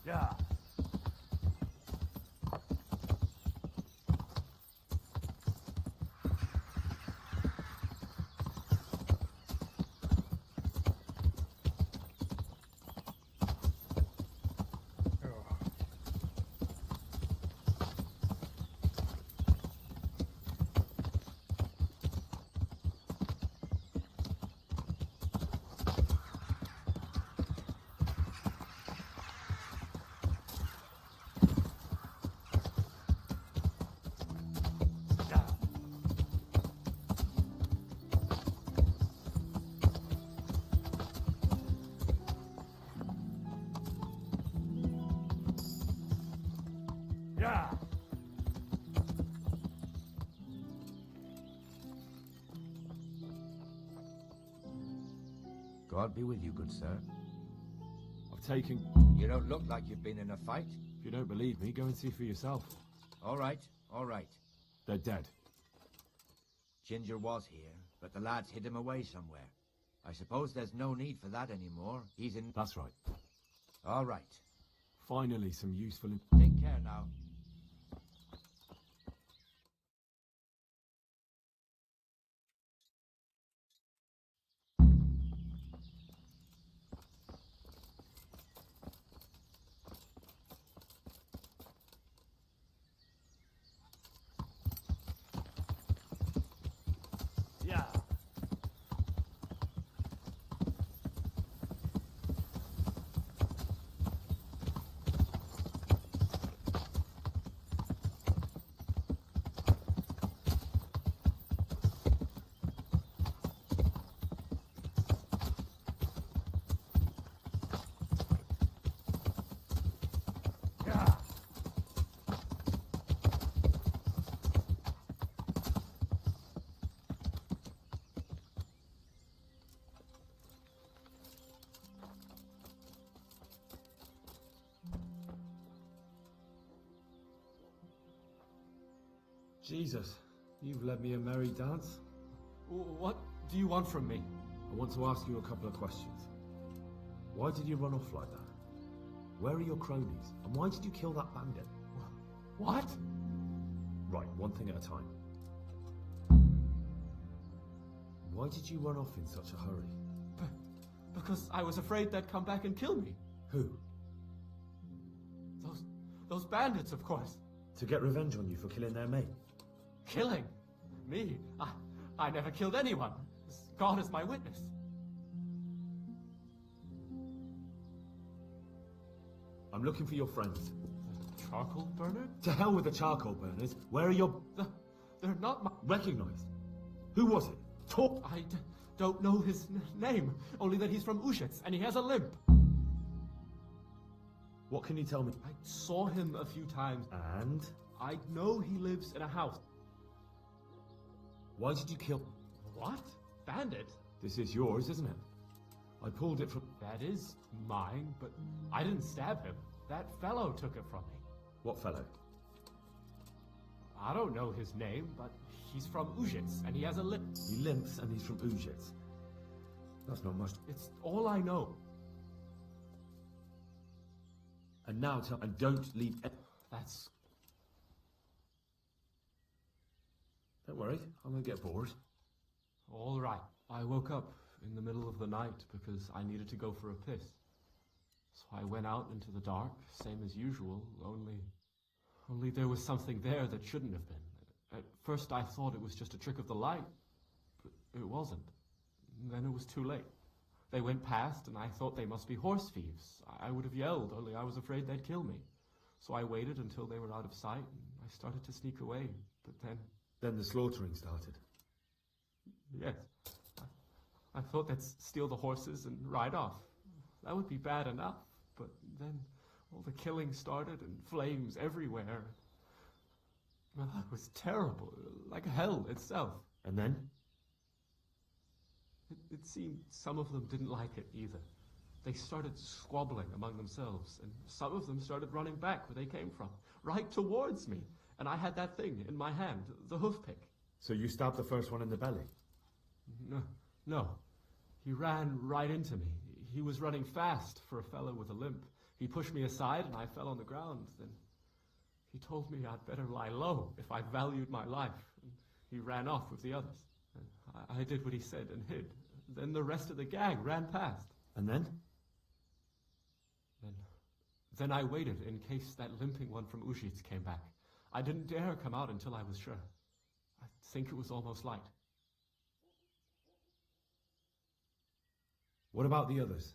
Yeah. Yeah. God be with you, good sir. I've taken... You don't look like you've been in a fight. If you don't believe me, go and see for yourself. All right, all right. They're dead. Ginger was here, but the lads hid him away somewhere. I suppose there's no need for that anymore. He's in... That's right. All right. Finally, some useful... Take care now. Yeah. Jesus, you've led me a merry dance. What do you want from me? I want to ask you a couple of questions. Why did you run off like that? Where are your cronies? And why did you kill that bandit? What? Right, one thing at a time. Why did you run off in such a hurry? Because I was afraid they'd come back and kill me. Who? Those bandits, of course. To get revenge on you for killing their mate? Killing? Me? I never killed anyone. God is my witness. I'm looking for your friends. The charcoal burner? To hell with the charcoal burners. Where are your... They're not my... Recognized. Who was it? Talk... I don't know his name. Only that he's from Ushets and he has a limp. What can you tell me? I saw him a few times. And? I know he lives in a house. Why did you kill... What? Bandit? This is yours, isn't it? I pulled it from... That is mine, but I didn't stab him. That fellow took it from me. What fellow? I don't know his name, but he's from Ushets and he has a limp. He limps and he's from Ushets. That's not much. It's all I know. And now tell... And don't leave... That's... Don't worry, I'm gonna get bored. All right. I woke up in the middle of the night because I needed to go for a piss. So I went out into the dark, same as usual, only there was something there that shouldn't have been. At first I thought it was just a trick of the light, but it wasn't. And then it was too late. They went past and I thought they must be horse thieves. I would have yelled, only I was afraid they'd kill me. So I waited until they were out of sight and I started to sneak away, but then... Then the slaughtering started. Yes. I thought they'd steal the horses and ride off. That would be bad enough, but then all the killing started and flames everywhere. Well, it was terrible, like hell itself. And then? It seemed some of them didn't like it either. They started squabbling among themselves, and some of them started running back where they came from, right towards me. And I had that thing in my hand, the hoof pick. So you stabbed the first one in the belly? No. He ran right into me. He was running fast for a fellow with a limp. He pushed me aside and I fell on the ground. Then he told me I'd better lie low if I valued my life. And he ran off with the others. I did what he said and hid. Then the rest of the gang ran past. And then? Then I waited in case that limping one from Ushits came back. I didn't dare come out until I was sure. I think it was almost light. What about the others?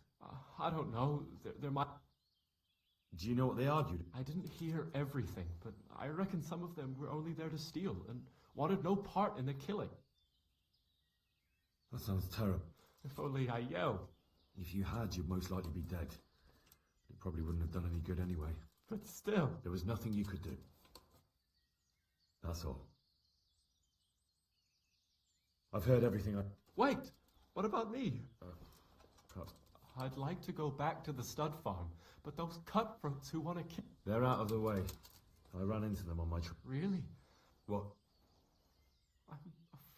I don't know. There might... Do you know what they argued? I didn't hear everything, but I reckon some of them were only there to steal and wanted no part in the killing. That sounds terrible. If only I yelled. If you had, you'd most likely be dead. It probably wouldn't have done any good anyway. But still... There was nothing you could do. That's all. I've heard everything I... Wait! What about me? Cut. I'd like to go back to the stud farm, but those cutthroats who want to kill... They're out of the way. I ran into them on my trip. Really? What? I'm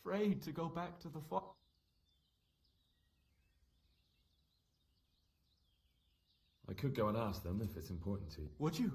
afraid to go back to the farm. I could go and ask them if it's important to you. Would you?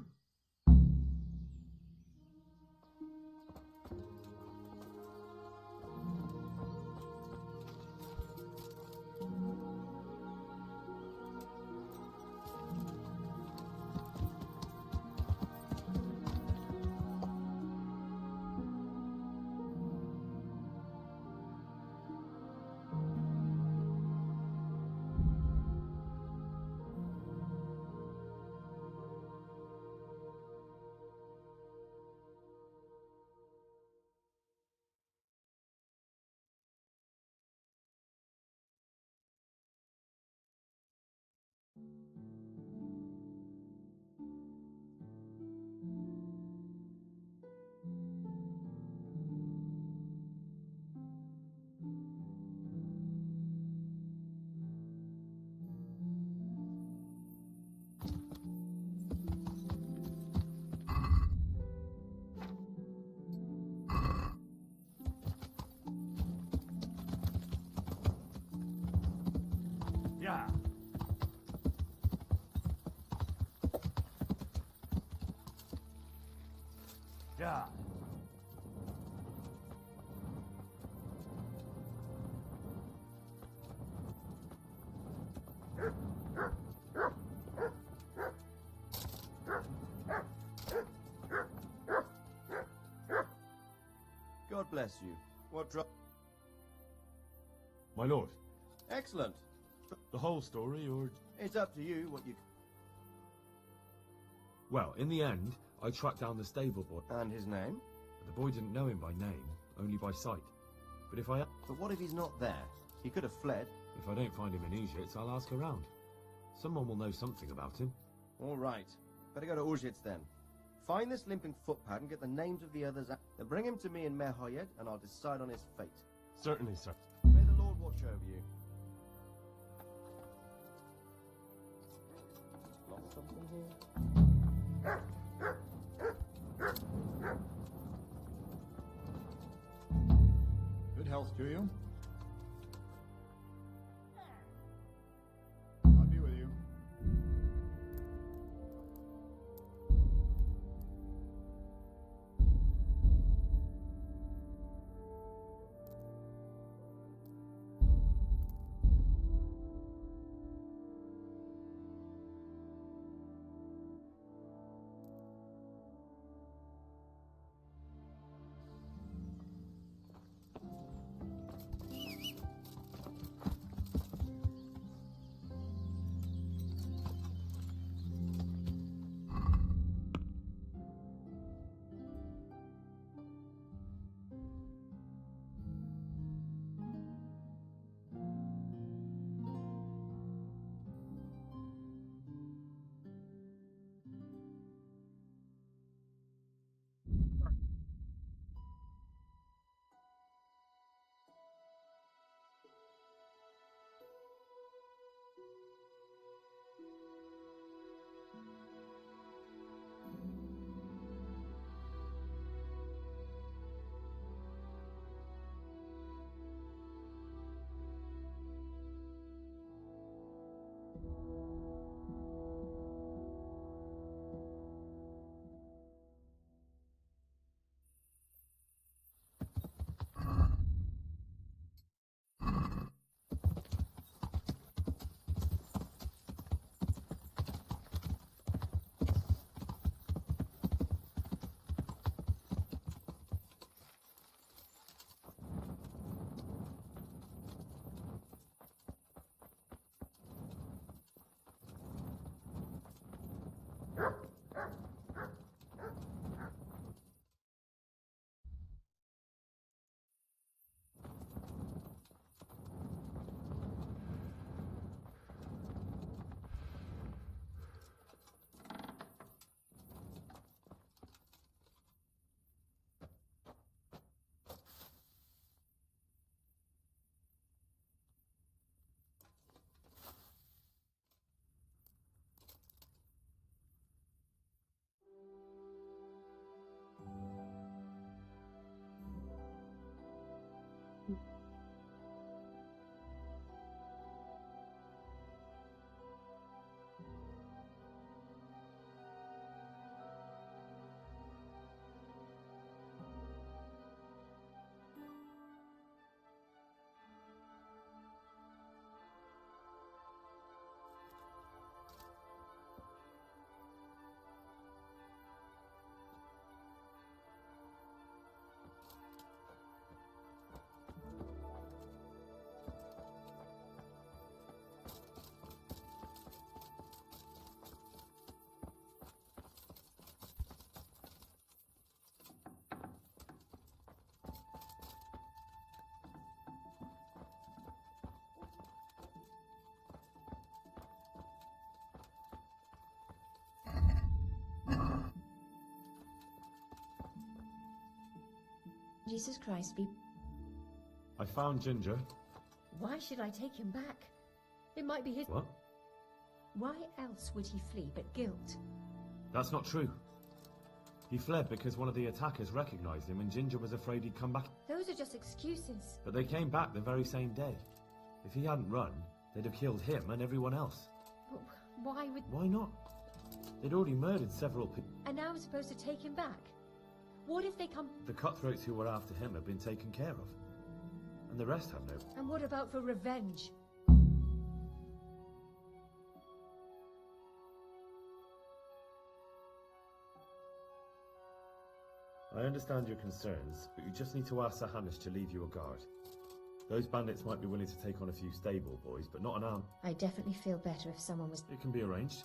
Yeah. Yeah. God bless you. What drop? My lord. Excellent. The whole story, or... It's up to you what you... Well, in the end, I tracked down the stable boy. And his name? The boy didn't know him by name, only by sight. But if I... But what if he's not there? He could have fled. If I don't find him in Egypt, I'll ask around. Someone will know something about him. All right. Better go to Urjitz then. Find this limping footpad and get the names of the others. Then bring him to me in Merhoyed, and I'll decide on his fate. Certainly, sir. May the Lord watch over you. Lost something here? Good health to you. I'll be with you. Jesus Christ, be... I found Ginger. Why should I take him back? It might be his... What? Why else would he flee but guilt? That's not true. He fled because one of the attackers recognized him and Ginger was afraid he'd come back. Those are just excuses. But they came back the very same day. If he hadn't run, they'd have killed him and everyone else. But why would... Why not? They'd already murdered several people. And now I'm supposed to take him back? What if they come... The cutthroats who were after him have been taken care of. And the rest have no... And what about for revenge? I understand your concerns, but you just need to ask Sir Hamish to leave you a guard. Those bandits might be willing to take on a few stable boys, but not an arm. I'd definitely feel better if someone was... It can be arranged.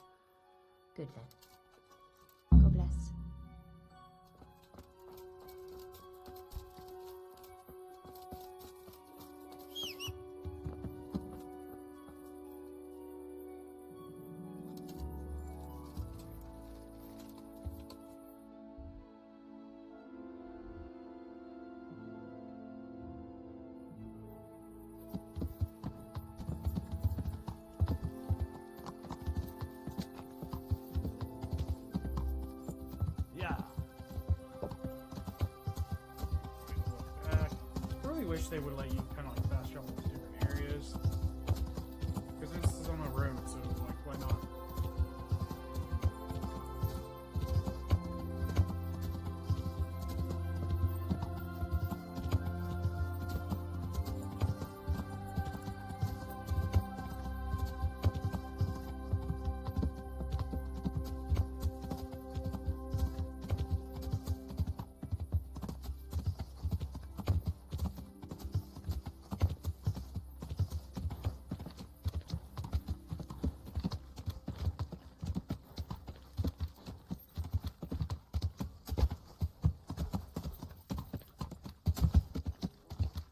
Good then. God bless. They would let you kind of like fast travel to different areas, because this is on a road, so like why not?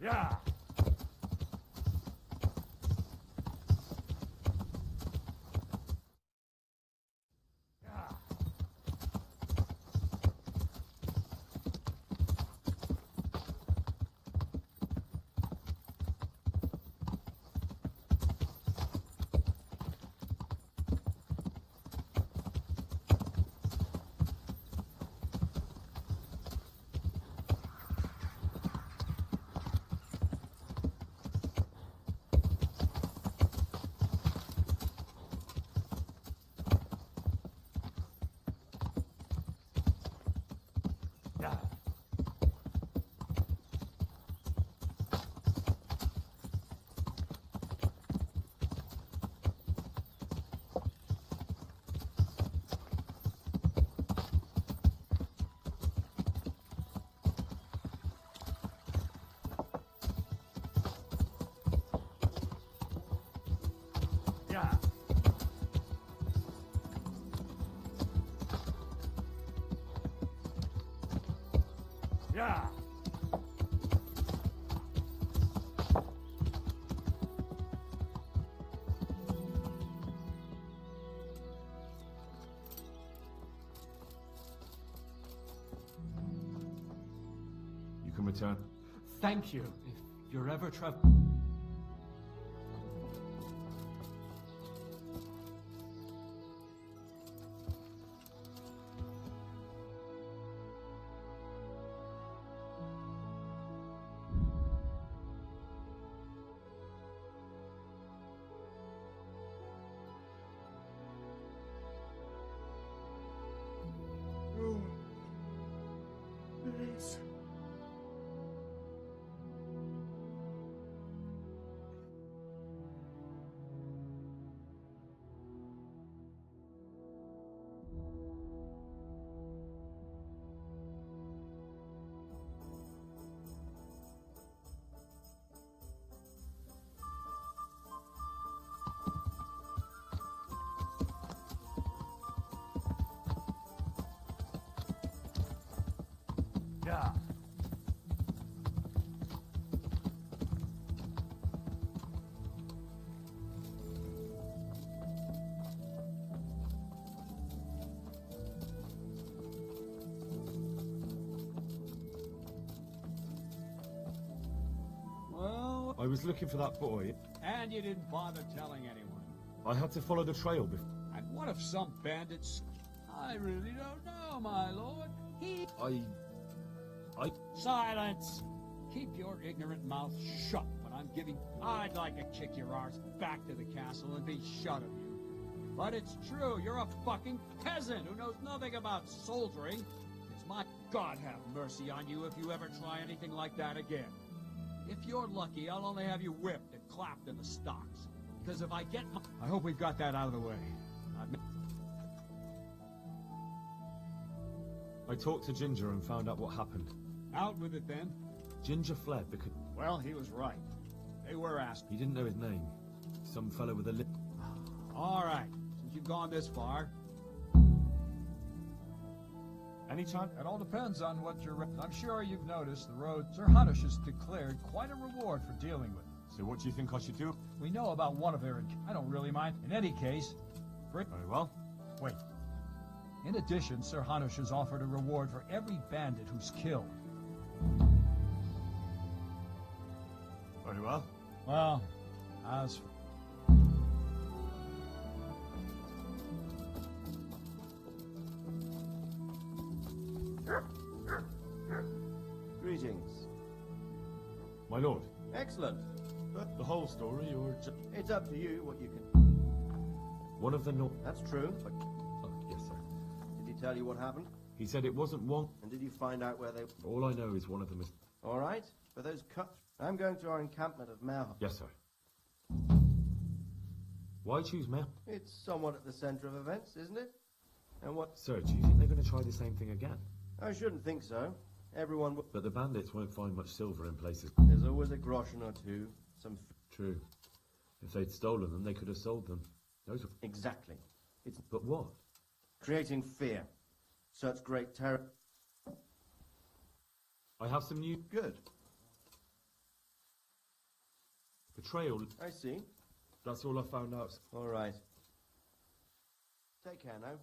Yeah. Yeah. You can return. Thank you. If you're ever traveling... I was looking for that boy. And you didn't bother telling anyone. I had to follow the trail before. And what if some bandits... I really don't know, my lord. Silence! Keep your ignorant mouth shut when I'm giving... I'd like to kick your arse back to the castle and be shut of you. But it's true, you're a fucking peasant who knows nothing about soldiering. It's my God have mercy on you if you ever try anything like that again. If you're lucky, I'll only have you whipped and clapped in the stocks. Because if I get my... I hope we've got that out of the way. I talked to Ginger and found out what happened. Out with it then. Ginger fled because... Well, he was right. They were asked. He didn't know his name. Some fellow with a lip... All right, since you've gone this far... Any chance? It all depends on what you're... I'm sure you've noticed the road... Sir Hanush has declared quite a reward for dealing with it. So what do you think I should do? We know about one of their... I don't really mind. In any case... Very well. Wait. In addition, Sir Hanush has offered a reward for every bandit who's killed. Very well. Well, as... Greetings. My lord. Excellent. But the whole story, or just... It's up to you what you can... One of the That's true, but... Oh, yes, sir. Did he tell you what happened? He said it wasn't one... And did you find out where they... All I know is one of them is... All right, but those cuts... I'm going to our encampment at Mare... Yes, sir. Why choose Mare? It's somewhat at the centre of events, isn't it? And what... Sir, do you think they're going to try the same thing again? I shouldn't think so. Everyone... But the bandits won't find much silver in places. There's always a groschen or two. Some... True. If they'd stolen them, they could have sold them. Those are... Exactly. It's... But what? Creating fear. Such great terror... I have some new... Good. Betrayal. I see. That's all I found out. All right. Take care now.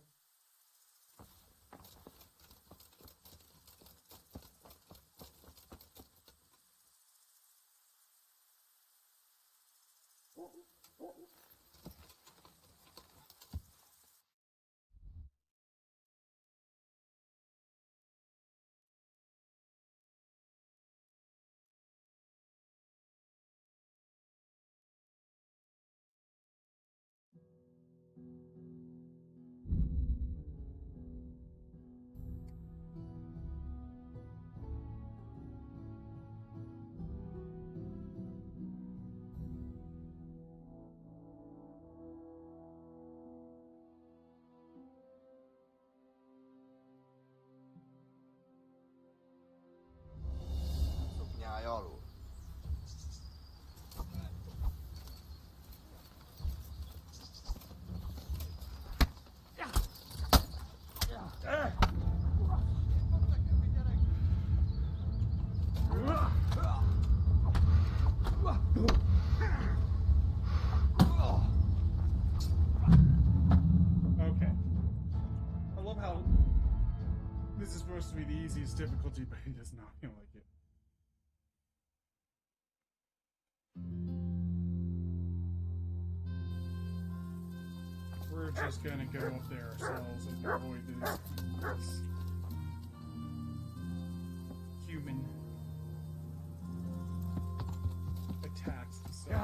This is supposed to be the easiest difficulty, but it does not feel like it. We're just gonna go up there ourselves and avoid this human attacks. So.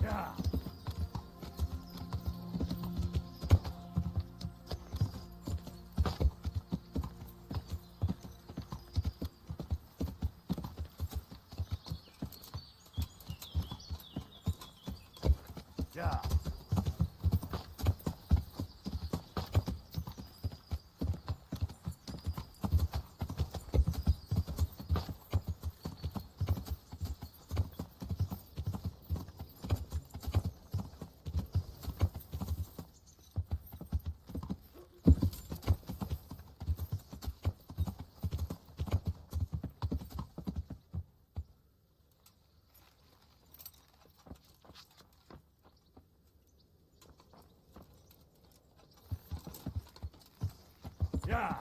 Yeah. Yeah. Yeah.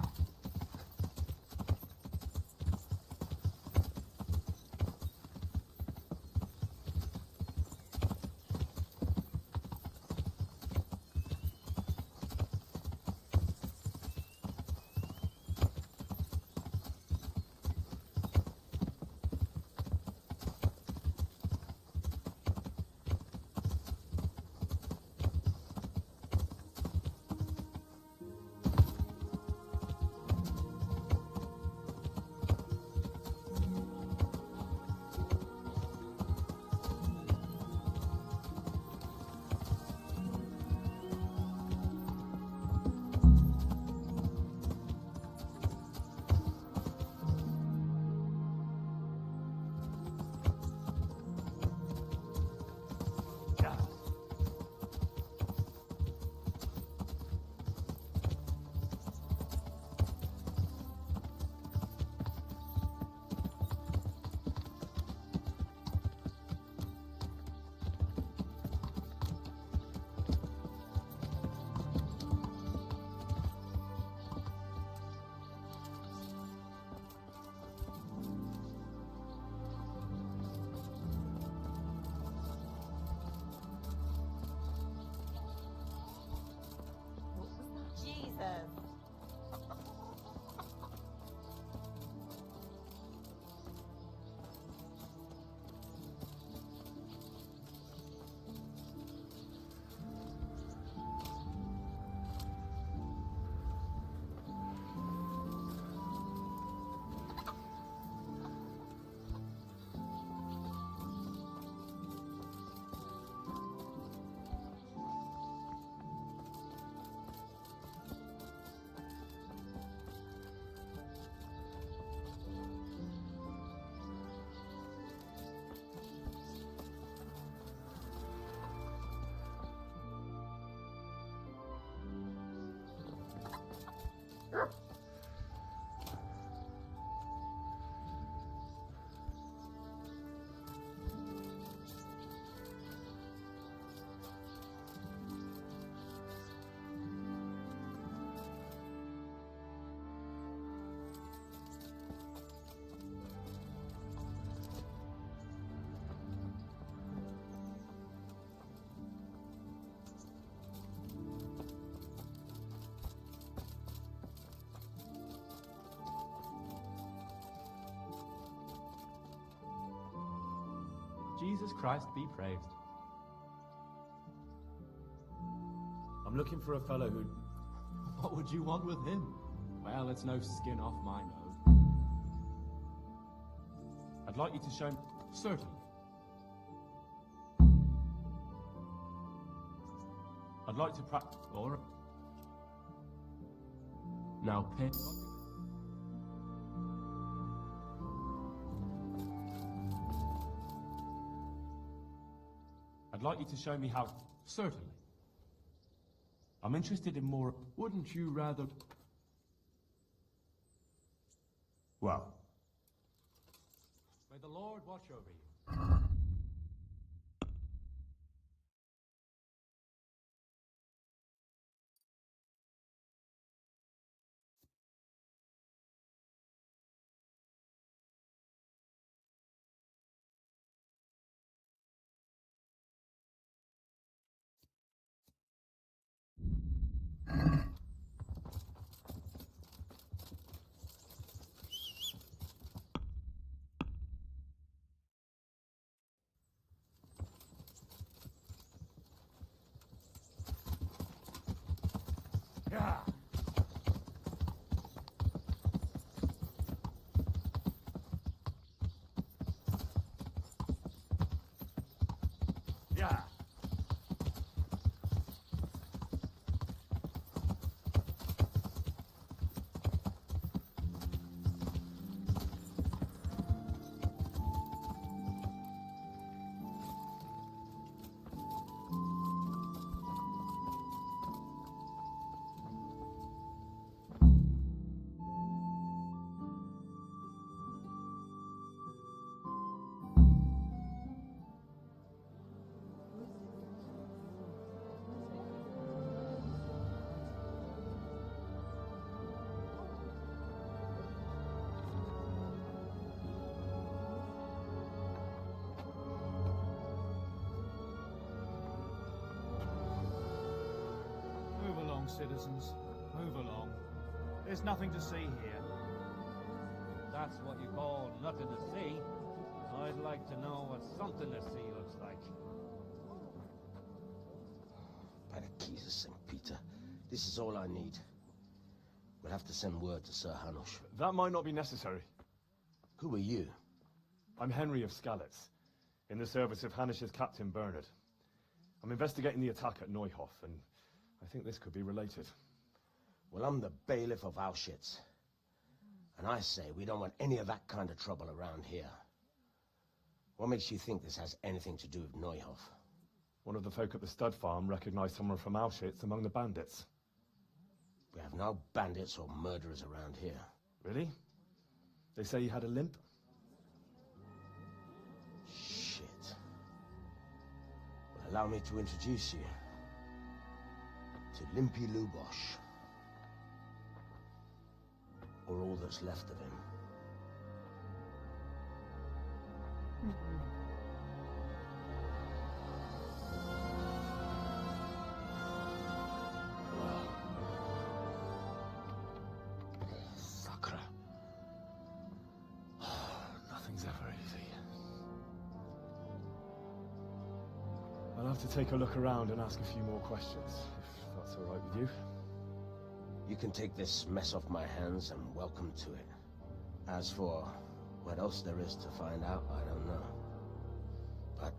Jesus. Jesus Christ be praised. I'm looking for a fellow who... What would you want with him? Well, it's no skin off my nose. I'd like you to show me... Certainly. I'd like to practice... Or... Now, pay... I'd like you to show me how... Certainly. I'm interested in more... Wouldn't you rather... Well... May the Lord watch over you. Yeah. Move along, citizens. Move along. There's nothing to see here. That's what you call nothing to see. I'd like to know what something to see looks like. By the keys of St. Peter, this is all I need. We'll have to send word to Sir Hanush. That might not be necessary. Who are you? I'm Henry of Skalitz, in the service of Hanush's Captain Bernard. I'm investigating the attack at Neuhof, and I think this could be related. Well, I'm the bailiff of Auschwitz. And I say we don't want any of that kind of trouble around here. What makes you think this has anything to do with Neuhof? One of the folk at the stud farm recognized someone from Auschwitz among the bandits. We have no bandits or murderers around here. Really? They say he had a limp? Shit. Well, allow me to introduce you to Limpy Lubosh. Or all that's left of him. Sakra. Nothing's ever easy. I'll have to take a look around and ask a few more questions, if that's all right with you. You can take this mess off my hands and welcome to it. As for what else there is to find out, I don't know. But...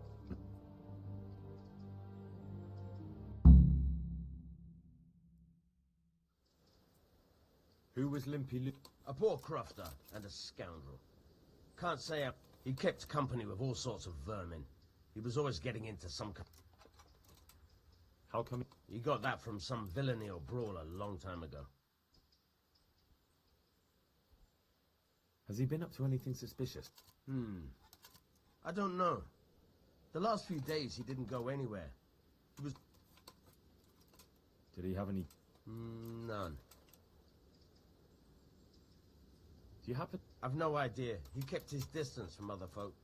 Who was Limpy Lu... A poor crofter and a scoundrel. Can't say he kept company with all sorts of vermin. He was always getting into some... How come... He got that from some villainy or brawl a long time ago. Has he been up to anything suspicious? I don't know. The last few days he didn't go anywhere. He was... Did he have any... None. Do you happen... I've no idea. He kept his distance from other folk.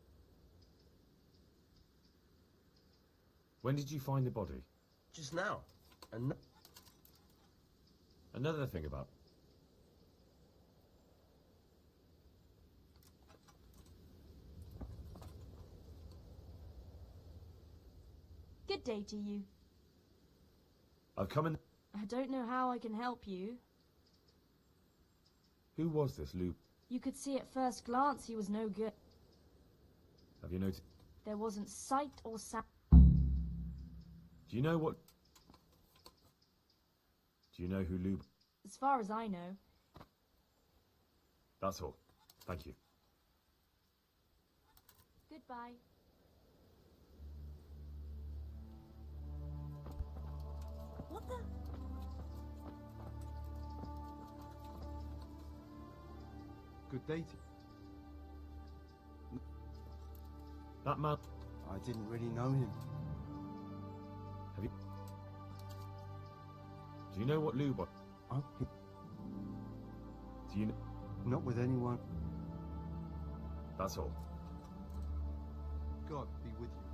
When did you find the body? Just now. And another thing about... Good day to you. I've come in... I don't know how I can help you. Who was this Lu... You could see at first glance he was no good. Have you noticed... There wasn't sight or sound. Do you know what... Do you know who Lu... As far as I know. That's all. Thank you. Goodbye. What the... Good day to you. That man... I didn't really know him. Have you... Do you know what Lu... Oh, do you know... not with anyone. That's all. God be with you.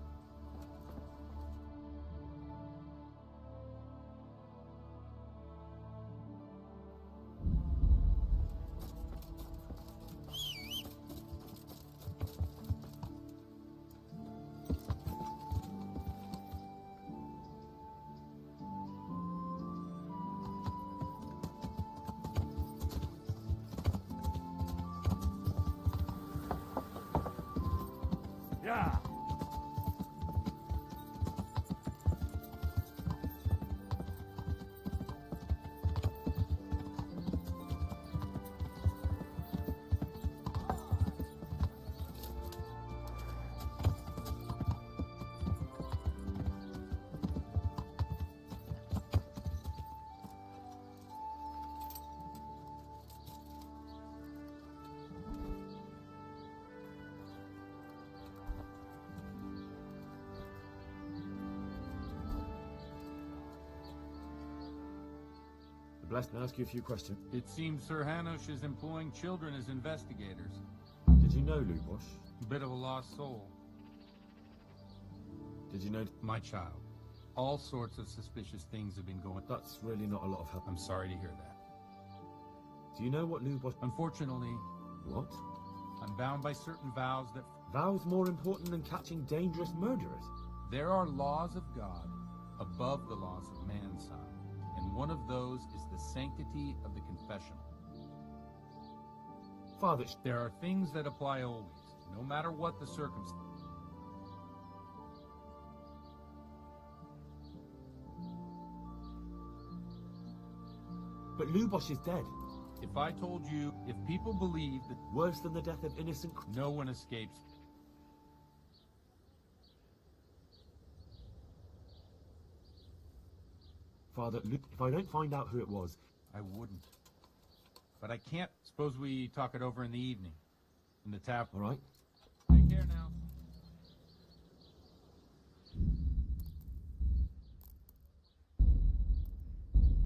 blessed. Can I ask you a few questions? It seems Sir Hanush is employing children as investigators. Did you know Lubosh? Bit of a lost soul. Did you know... My child. All sorts of suspicious things have been going... That's really not a lot of help. I'm sorry to hear that. Do you know what Lubosh... Unfortunately... What? I'm bound by certain vows that... Vows more important than catching dangerous murderers? There are laws of God above the laws of man's son, and one of those is the sanctity of the confessional. Father... There are things that apply always, no matter what the circumstance. But Lubosh is dead. If I told you, if people believe that... Worse than the death of innocent... No one escapes. Father, if I don't find out who it was... I wouldn't. But I can't. Suppose we talk it over in the evening. In the tap. All right. Take care now.